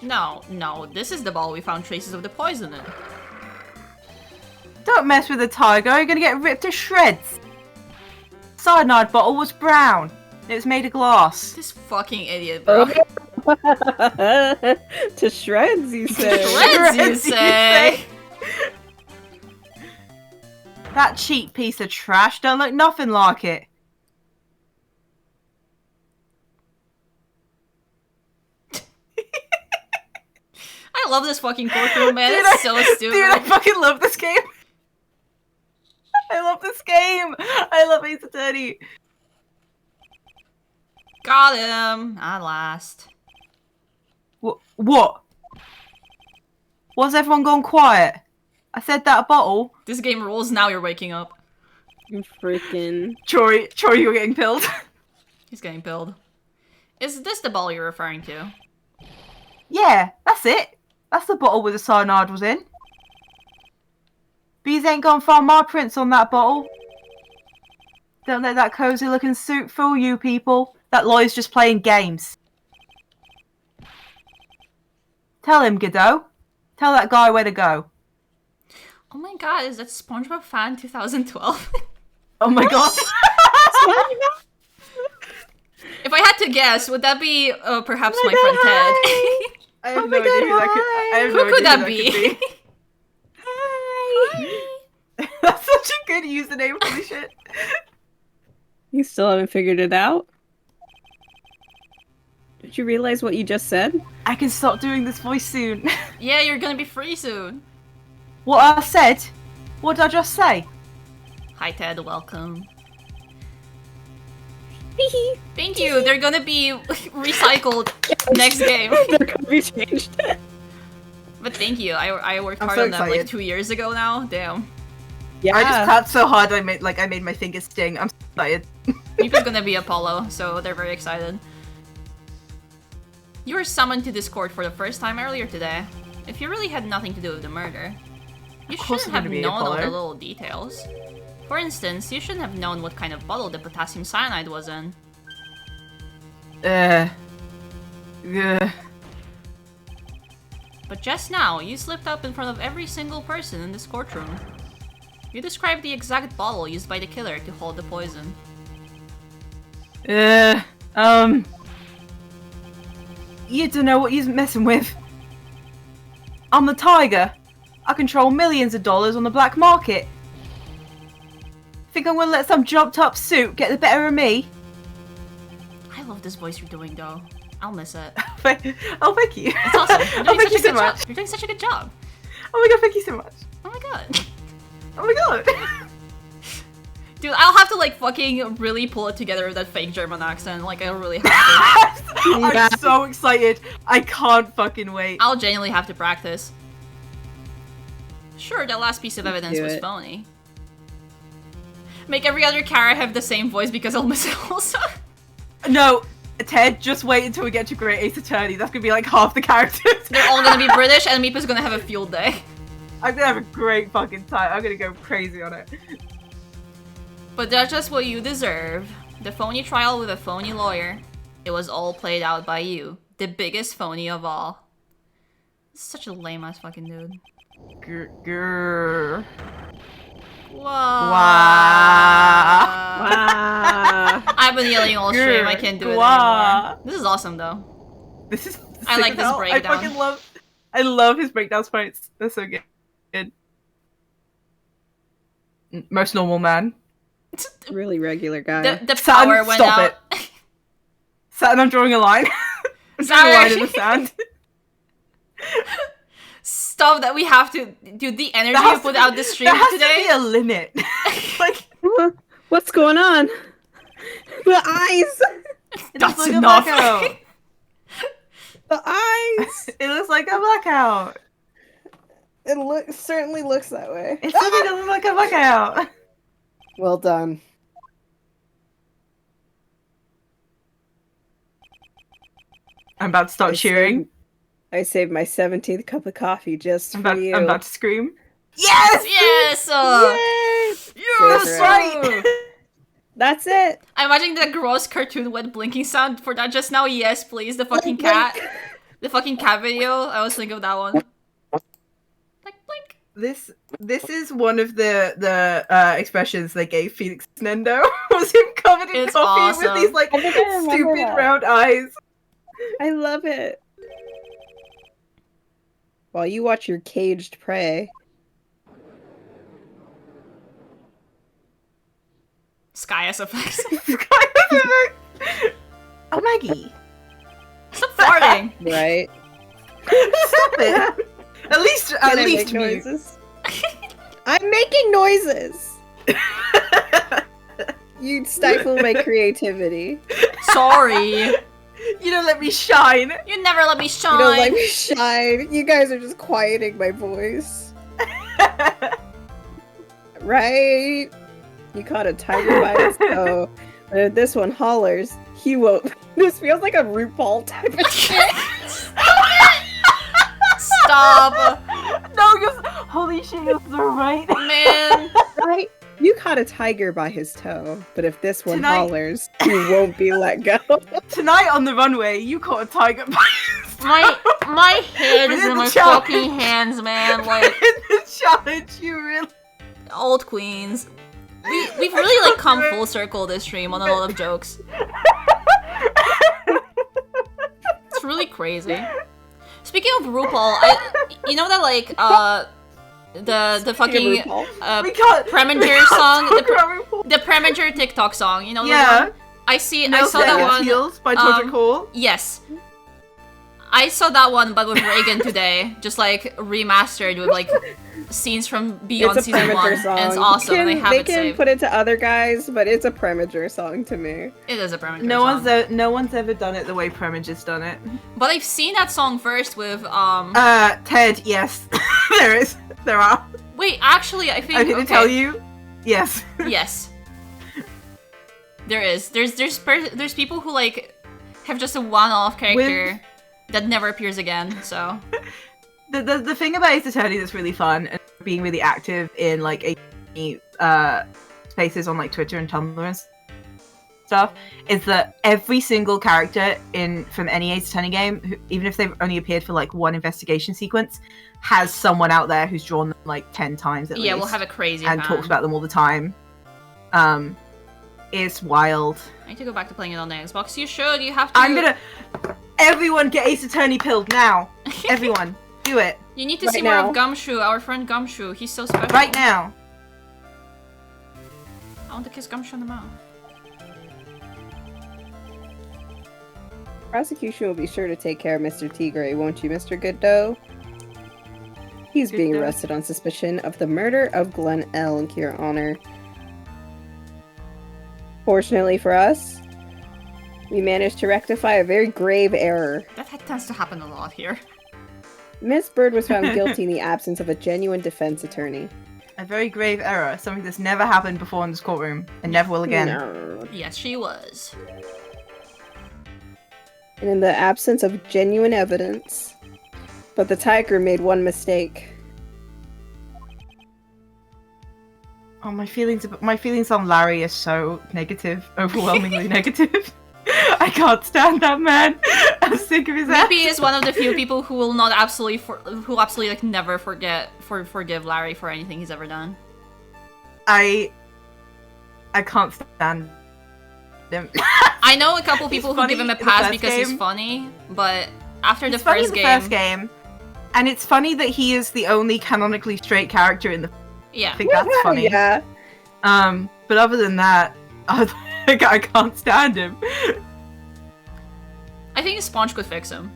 No, this is the bottle we found traces of the poison in. Don't mess with the tiger, you're gonna get ripped to shreds. Cyanide bottle was brown. It was made of glass. This fucking idiot, bro. To shreds, you say? Shreds, you say? That cheap piece of trash don't look nothing like it. I love this fucking courtroom, man. Dude, It's so stupid. Dude, I fucking love this game. I love this game. I love Ace Attorney. Got him at last. What? Why's everyone gone quiet? I said that bottle. This game rules. Now you're waking up. You freaking... Troy, you're getting pilled. He's getting pilled. Is this the bottle you're referring to? Yeah, that's it. That's the bottle where the cyanide was in. Bees ain't gonna find my prints on that bottle. Don't let that cozy looking suit fool you people. That lawyer's just playing games. Tell him, Godot. Tell that guy where to go. Oh my god, is that SpongeBob Fan 2012? Oh my god. If I had to guess, would that be perhaps my friend Ted? I have no idea who that could. I have Who no could idea that be? could be. That's such a good username. Holy shit. You still haven't figured it out? Did you realize what you just said? I can stop doing this voice soon. Yeah, you're gonna be free soon. What I said? What did I just say? Hi Ted, welcome. Thank you, they're gonna be recycled next game. They're gonna be changed. But thank you, I worked I'm hard so on them like excited. 2 years ago now. Damn. Yeah. I just clapped so hard I made my fingers sting. I'm excited. Mipa's gonna be Apollo, so they're very excited. You were summoned to this court for the first time earlier today. If you really had nothing to do with the murder, you shouldn't have known all the little details. For instance, you shouldn't have known what kind of bottle the potassium cyanide was in. Yeah. But just now, you slipped up in front of every single person in this courtroom. You described the exact bottle used by the killer to hold the poison. You don't know what you're messing with. I'm the tiger. I control millions of dollars on the black market. Think I'm gonna let some jumped-up suit get the better of me? I love this voice you're doing, though. I'll miss it. Oh, thank you. It's awesome. You're doing Thank you such a so good much. job. You're doing such a good job. Oh my god, thank you so much. Oh my god. Oh my god. Dude, I'll have to like fucking really pull it together with that fake German accent. Like, I really have to. I'm so excited. I can't fucking wait. I'll genuinely have to practice. Sure, that last piece of evidence was phony. Make every other character have the same voice because I'll miss it also. No, Ted, just wait until we get to Great Ace Attorney. That's gonna be like half the characters. They're all gonna be British and Mipa's gonna have a field day. I'm gonna have a great fucking time. I'm gonna go crazy on it. But that's just what you deserve. The phony trial with a phony lawyer. It was all played out by you. The biggest phony of all. Such a lame ass fucking dude. Grr. Wow. Wow. I've been yelling all stream, I can't do it anymore. This is awesome though. This is I like this breakdown. I fucking love his breakdown fights. They're so good. Most normal man. Really regular guy. The power went out. It. Saturn, I'm drawing a line. I'm drawing a line in the sand. Stop that, we have to... Dude, the energy you put out the stream today... There has to be a limit. Like... What's going on? The eyes! That's like enough. The eyes! It looks like a blackout. It certainly looks that way. It certainly doesn't look like a blackout. Well done. I'm about to start cheering. I saved my 17th cup of coffee just for you. I'm about to scream. Yes! Yes! Yay! Yes! Right! That's it! I'm imagining the gross cartoon wet blinking sound for that just now. Yes, please. The fucking cat. The fucking cat video. I was thinking of that one. Like, blink. This is one of the expressions they gave Felix Nendo. Was him covered in coffee with these like stupid round eyes. I love it. While you watch your caged prey. Sky SFX. Oh, Maggie. Stop farting. Right. Stop it. At least noises. I'm making noises. You stifle my creativity. Sorry. You don't let me shine. You never let me shine. You don't let me shine. You guys are just quieting my voice. Right? You caught a tiger by its toe. But if this one hollers, he won't. This feels like a RuPaul type of shit. Stop. No, holy shit, you're so right. Man. Right? You caught a tiger by his toe, but if this one hollers, he won't be let go. Tonight on the runway, you caught a tiger by his toe. My head is in my fucking hands, man. Like in the challenge, you really old queens. We've really like come full circle this stream on a lot of jokes. It's really crazy. Speaking of RuPaul, you know that like the fucking Preminger song, the Preminger TikTok song, you know that one? I saw that one. Heels by Todrick Hall. Yes. I saw that one, but with Reagan today, just like remastered with like scenes from Beyond Season 1, song. and it's awesome. They can put it to other guys, but it's a Preminger song to me. It is a Preminger song. No one's ever done it the way Preminger's done it. But I've seen that song first with Ted. Yes, there are. Wait, actually, I think I didn't tell you. Yes. Yes. There is. There's people who like have just a one-off character that never appears again. So the thing about Ace Attorney that's really fun and being really active in like spaces on like Twitter and Tumblr and stuff is that every single character from any Ace Attorney game, even if they've only appeared for like one investigation sequence, has someone out there who's drawn them like 10 times at least. Yeah, we'll have a crazy and fan. talks about them all the time. It's wild. I need to go back to playing it on the Xbox. You should. You have to. Everyone get Ace Attorney pilled now. Everyone, do it You need to Right see now. more of Gumshoe, our friend Gumshoe. He's so special. right now. I want to kiss Gumshoe on the mouth. Prosecution will be sure to take care of Mr. Tigre, won't you, Mr. Gooddoe? He's being Gooddoe. arrested on suspicion of the murder of Glenn L. Your Honor. Fortunately for us, we managed to rectify a very grave error. That tends to happen a lot here. Miss Bird was found guilty in the absence of a genuine defense attorney. A very grave error, something that's never happened before in this courtroom, and never will again. No. Yes, she was. And in the absence of genuine evidence, but the tiger made one mistake. Oh, my feelings on Larry are so negative, overwhelmingly negative. I can't stand that man. I'm sick of his ass. Maybe is one of the few people who will not who absolutely like never forgive Larry for anything he's ever done. I can't stand him. I know a couple people who funny give him a in the pass first because he's game. funny, but after the It's funny first in the game, first game, and it's funny that he is the only canonically straight character in the. yeah. I think that's funny. Yeah. But other than that, I can't stand him. I think Sponge could fix him.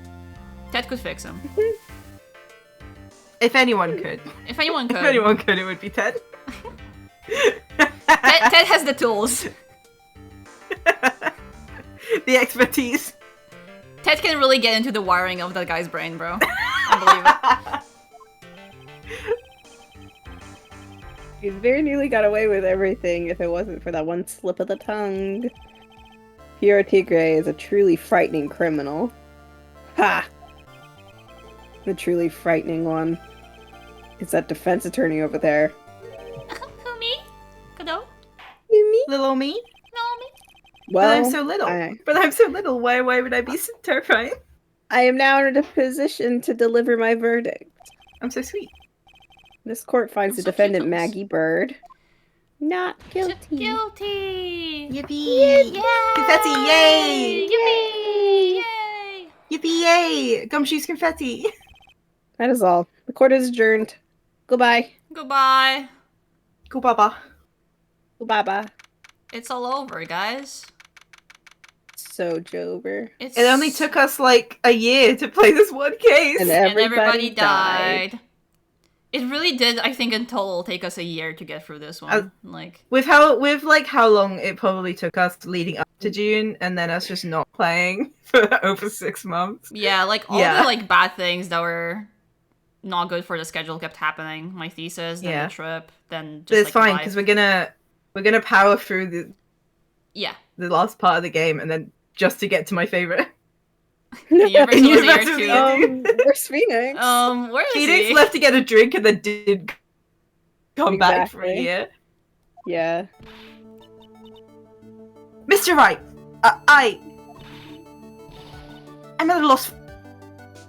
Ted could fix him. If anyone could, If anyone could. if anyone could, it would be Ted. Ted has the tools. The expertise. Ted can really get into the wiring of that guy's brain, bro. I believe it. He's very nearly got away with everything if it wasn't for that one slip of the tongue. Piero Tigre is a truly frightening criminal. Ha! The truly frightening one is that defense attorney over there. Who, me? Kado? Me? Little me. No, me? Well, But I'm so little. I But I'm so little. Why would I be so terrifying? I am now in a position to deliver my verdict. I'm so sweet. This court finds the So defendant, cute. Maggie Bird, not guilty. Guilty! Yippee! Yay! Confetti! Yay! Yippee! Yay! Yippee! Yay! Gumshoe's confetti. That is all. The court is adjourned. Goodbye. Goodbye. Go, Baba. Goodbye. It's all over, guys. So Jover. It's... It only took us like a year to play this one case. And And everybody died. It really did, I think, in total take us a year to get through this one. Like, With how long it probably took us leading up to June, and then us just not playing for over 6 months. yeah, like all Yeah. the like bad things that were not good for the schedule kept happening. My thesis, then Yeah. the trip, then just But it's like, fine life. because we're gonna power through Yeah. the last part of the game, and then just to get to my favorite. Universe was here Universe too. Where's Phoenix? Where is Phoenix he? left to get a drink and then did come back for a Exactly. year. Yeah. Mr. Wright, I'm at a loss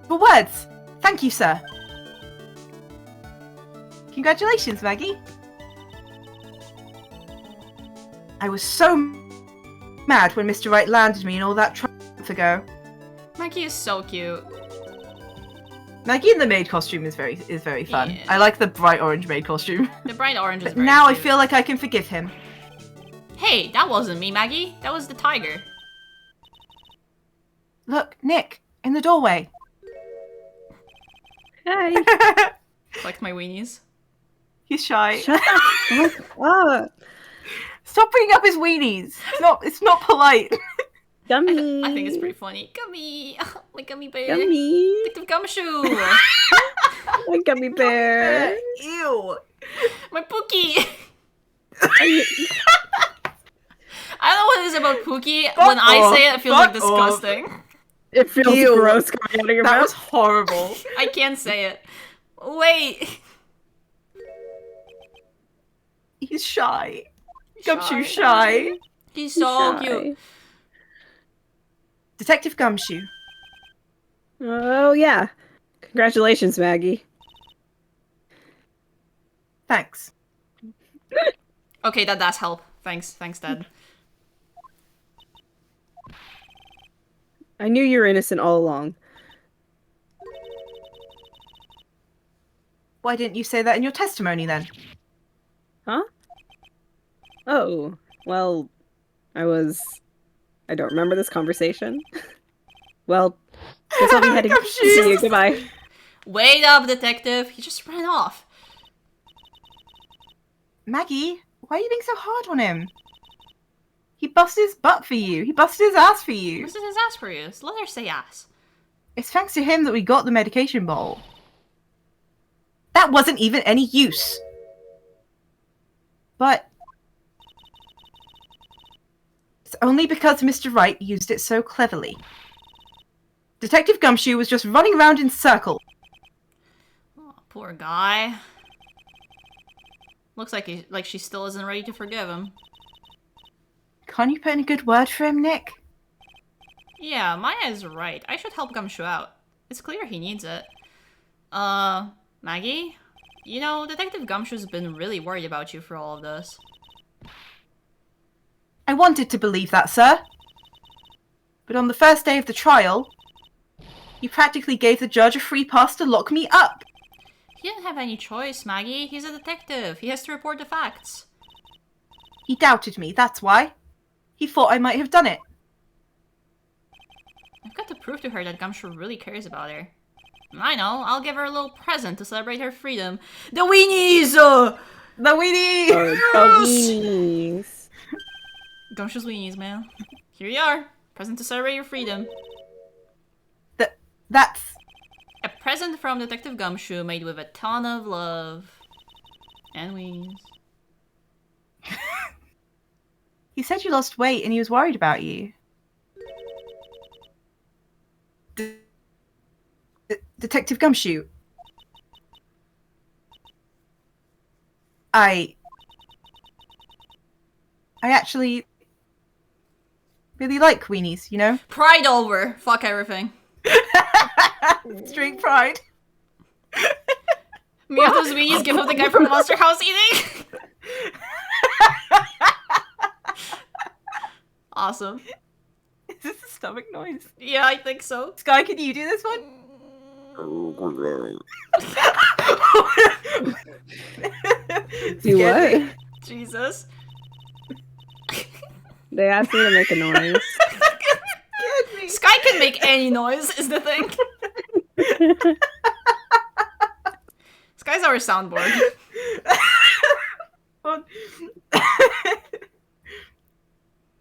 for words. Thank you, sir. Congratulations, Maggie. I was so mad when Mr. Wright landed me and all that months ago. Maggie is so cute. Maggie in the maid costume is very fun. Yeah. I like the bright orange maid costume. The bright orange is But very now I cute. feel like I can forgive him. Hey, that wasn't me, Maggie. That was the tiger. Look, Nick, in the doorway. Hi. Collect my weenies. He's shy. Shut up. Stop bringing up his weenies. It's not polite. Gummy. I think it's pretty funny. Gummy! My gummy bear. Gummy. Detective Gumshoe! My gummy bear. Ew. My Pookie! I don't know what it is about Pookie. When I say it, it feels like Fuck off. disgusting. It feels Ew. gross coming out of your That mouth. was horrible. I can't say it. Wait. He's shy. Gumshoe shy. He's so Shy. cute. Detective Gumshoe. Oh yeah. Congratulations, Maggie. Thanks. Okay, that does help. Thanks, Dad. I knew you were innocent all along. Why didn't you say that in your testimony then? Huh? Oh, well, I don't remember this conversation. Well, guess I'll be heading. See you. Goodbye. Wait up, detective. He just ran off. Maggie, why are you being so hard on him? He busted his butt for you. He busted his ass for you. This is his ass for you. So let her say ass. It's thanks to him that we got the medication bowl. That wasn't even any use. But it's only because Mr. Wright used it so cleverly. Detective Gumshoe was just running around in circles. Oh, poor guy. Looks like she still isn't ready to forgive him. Can't you put in a good word for him, Nick? Yeah, Maya is right. I should help Gumshoe out. It's clear he needs it. Maggie? You know, Detective Gumshoe's been really worried about you for all of this. I wanted to believe that, sir. But on the first day of the trial, you practically gave the judge a free pass to lock me up. He didn't have any choice, Maggie. He's a detective. He has to report the facts. He doubted me, that's why. He thought I might have done it. I've got to prove to her that Gumshoe really cares about her. I know, I'll give her a little present to celebrate her freedom. The weenies! The weenie! Oh, weenies. Gumshoe's weenies, man. Here you are. Present to celebrate your freedom. That's... A present from Detective Gumshoe made with a ton of love. And weenies. He said you lost weight and he was worried about you. Detective Gumshoe. I actually really like weenies, you know? Pride over. Fuck everything. Straight pride. Me of those weenies give up the guy from Monster House eating. Awesome. Is this a stomach noise? Yeah, I think so. Sky, can you do this one? Do what? Jesus. They asked me to make a noise. Scared me. Sky can make any noise, is the thing. Sky's our soundboard.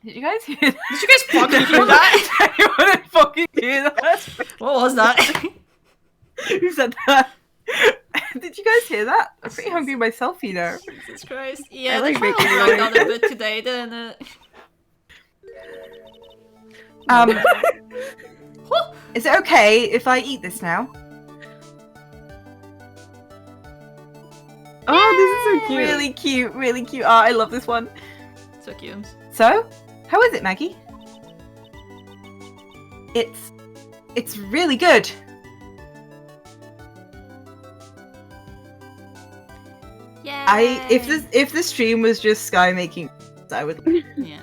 Did you guys hear that? Did you guys fucking hear that? Anyone did fucking hear that? What was that? Who said that? Did you guys hear that? I'm pretty hungry myself, you know. Jesus Christ. Yeah, I like the trial making dragged noise. out a bit today, didn't it? Is it okay if I eat this now? Oh, this is so cute. Really cute, really cute. Oh, I love this one. So cute. So, how is it, Maggie? It's really good. Yeah. If the stream was just Sky making, I would. Yeah.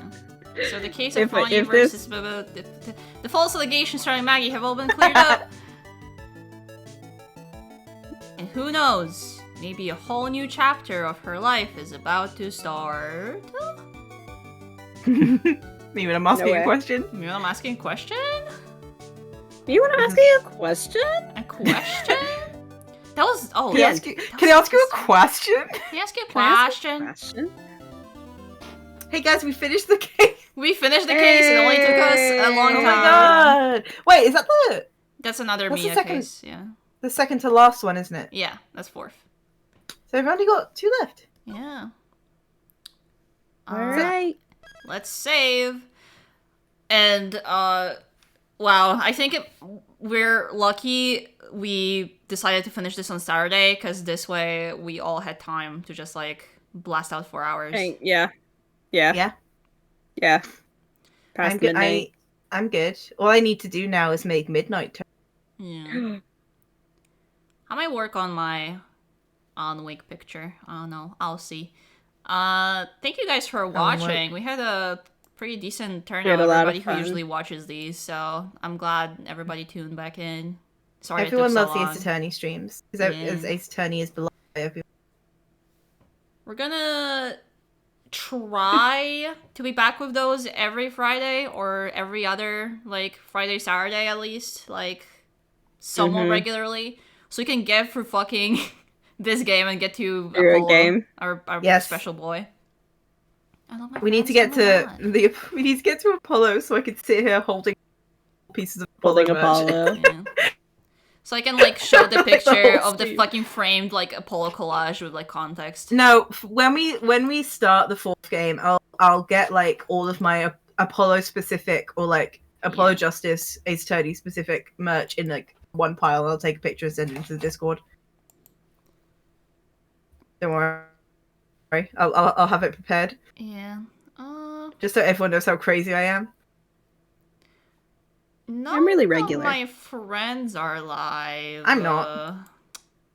So the case of If Fanya this- versus the false allegations surrounding Maggie have all been cleared up. And who knows? Maybe a whole new chapter of her life is about to start. Me when I'm asking No a way. question. You know, I'm asking a question? You want to ask me a question? A question? That was Can I ask you? Can I ask you a question? Can I ask you a Can I ask a question? question? Hey guys, we finished the case. We finished the case. It only took us a long Oh time. my god! Wait, is that That's another What's the Mia second? case. Yeah. the second to last one, isn't it? Yeah, that's fourth. So we've only got 2 left. Yeah. All right. Let's save. And wow, I think we're lucky we decided to finish this on Saturday, because this way we all had time to just like blast out 4 hours. Yeah. Yeah. Past midnight. I'm good. All I need to do now is make midnight turn. Yeah. I might work on my on-wake picture. I don't know. I'll see. Thank you guys for watching. We had a pretty decent turnout. Everybody who usually watches these, so I'm glad everybody tuned back in. Sorry, everyone loves the Ace Attorney streams because Ace Attorney is beloved by everyone. We're gonna try to be back with those every Friday or every other, like, Friday, Saturday at least, like, somewhat regularly, so we can get through fucking this game and get to Apollo, our special boy. We need to get to Apollo so I can sit here holding pieces of Apollo. Yeah. So I can, like, show the picture of the fucking framed, like, Apollo collage with, like, context. No, when we start the 4th game, I'll get, like, all of my Apollo specific or, like, Apollo Justice, Ace Attorney specific merch in, like, one pile. I'll take a picture and send it into the Discord. Don't worry. I'll have it prepared. Yeah. Just so everyone knows how crazy I am. I'm really regular. My friends are live. I'm not.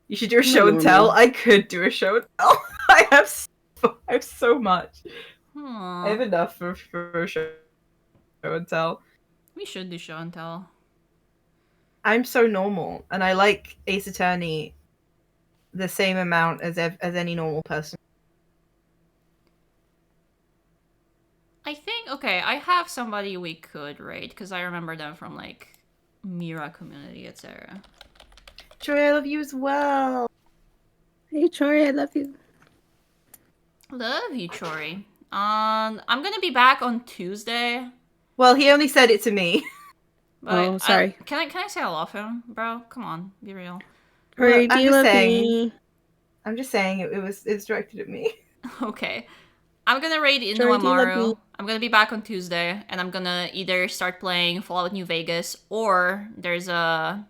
You should do a show and tell. I could do a show and tell. I have so much. I have enough for a show and tell. We should do show and tell. I'm so normal, and I like Ace Attorney the same amount as any normal person. I think, okay, I have somebody we could raid, because I remember them from, like, Mira community, etc. Troy, I love you as well. Hey, Troy, I love you. Love you, Chori. I'm gonna be back on Tuesday. Well, he only said it to me. Oh, sorry. Can I say I love him, bro? Come on, be real. Troy, do you love me? I'm just saying it was directed at me. Okay. I'm gonna raid Inuamaru. I'm gonna be back on Tuesday, and I'm gonna either start playing Fallout New Vegas, or there's a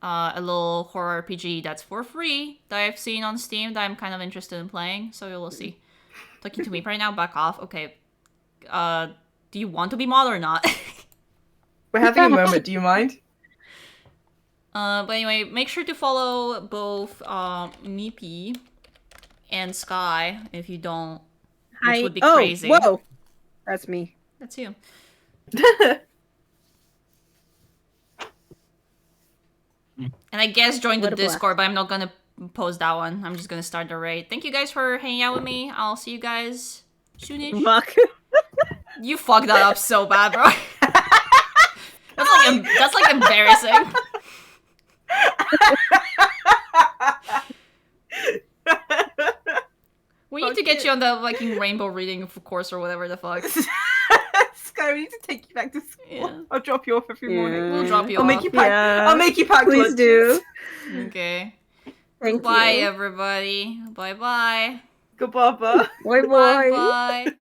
little horror RPG that's for free that I've seen on Steam that I'm kind of interested in playing, so we'll see. Talking to me right now, back off. Okay. Do you want to be mod or not? We're having a moment, do you mind? But anyway, make sure to follow both Meepy and Sky if you don't. Which would be crazy. Whoa! That's me. That's you. And I guess join the Discord, but I'm not gonna post that one. I'm just gonna start the raid. Thank you guys for hanging out with me. I'll see you guys soonish. Fuck. You fucked that up so bad, bro. That's like embarrassing. We need to get you on the fucking rainbow reading course or whatever the fuck. Sky, we need to take you back to school. Yeah. I'll drop you off every morning. We'll drop you off. I'll make you pack Please do. Okay. Thank Bye, everybody. Bye-bye. Goodbye. Bye-bye. Bye-bye.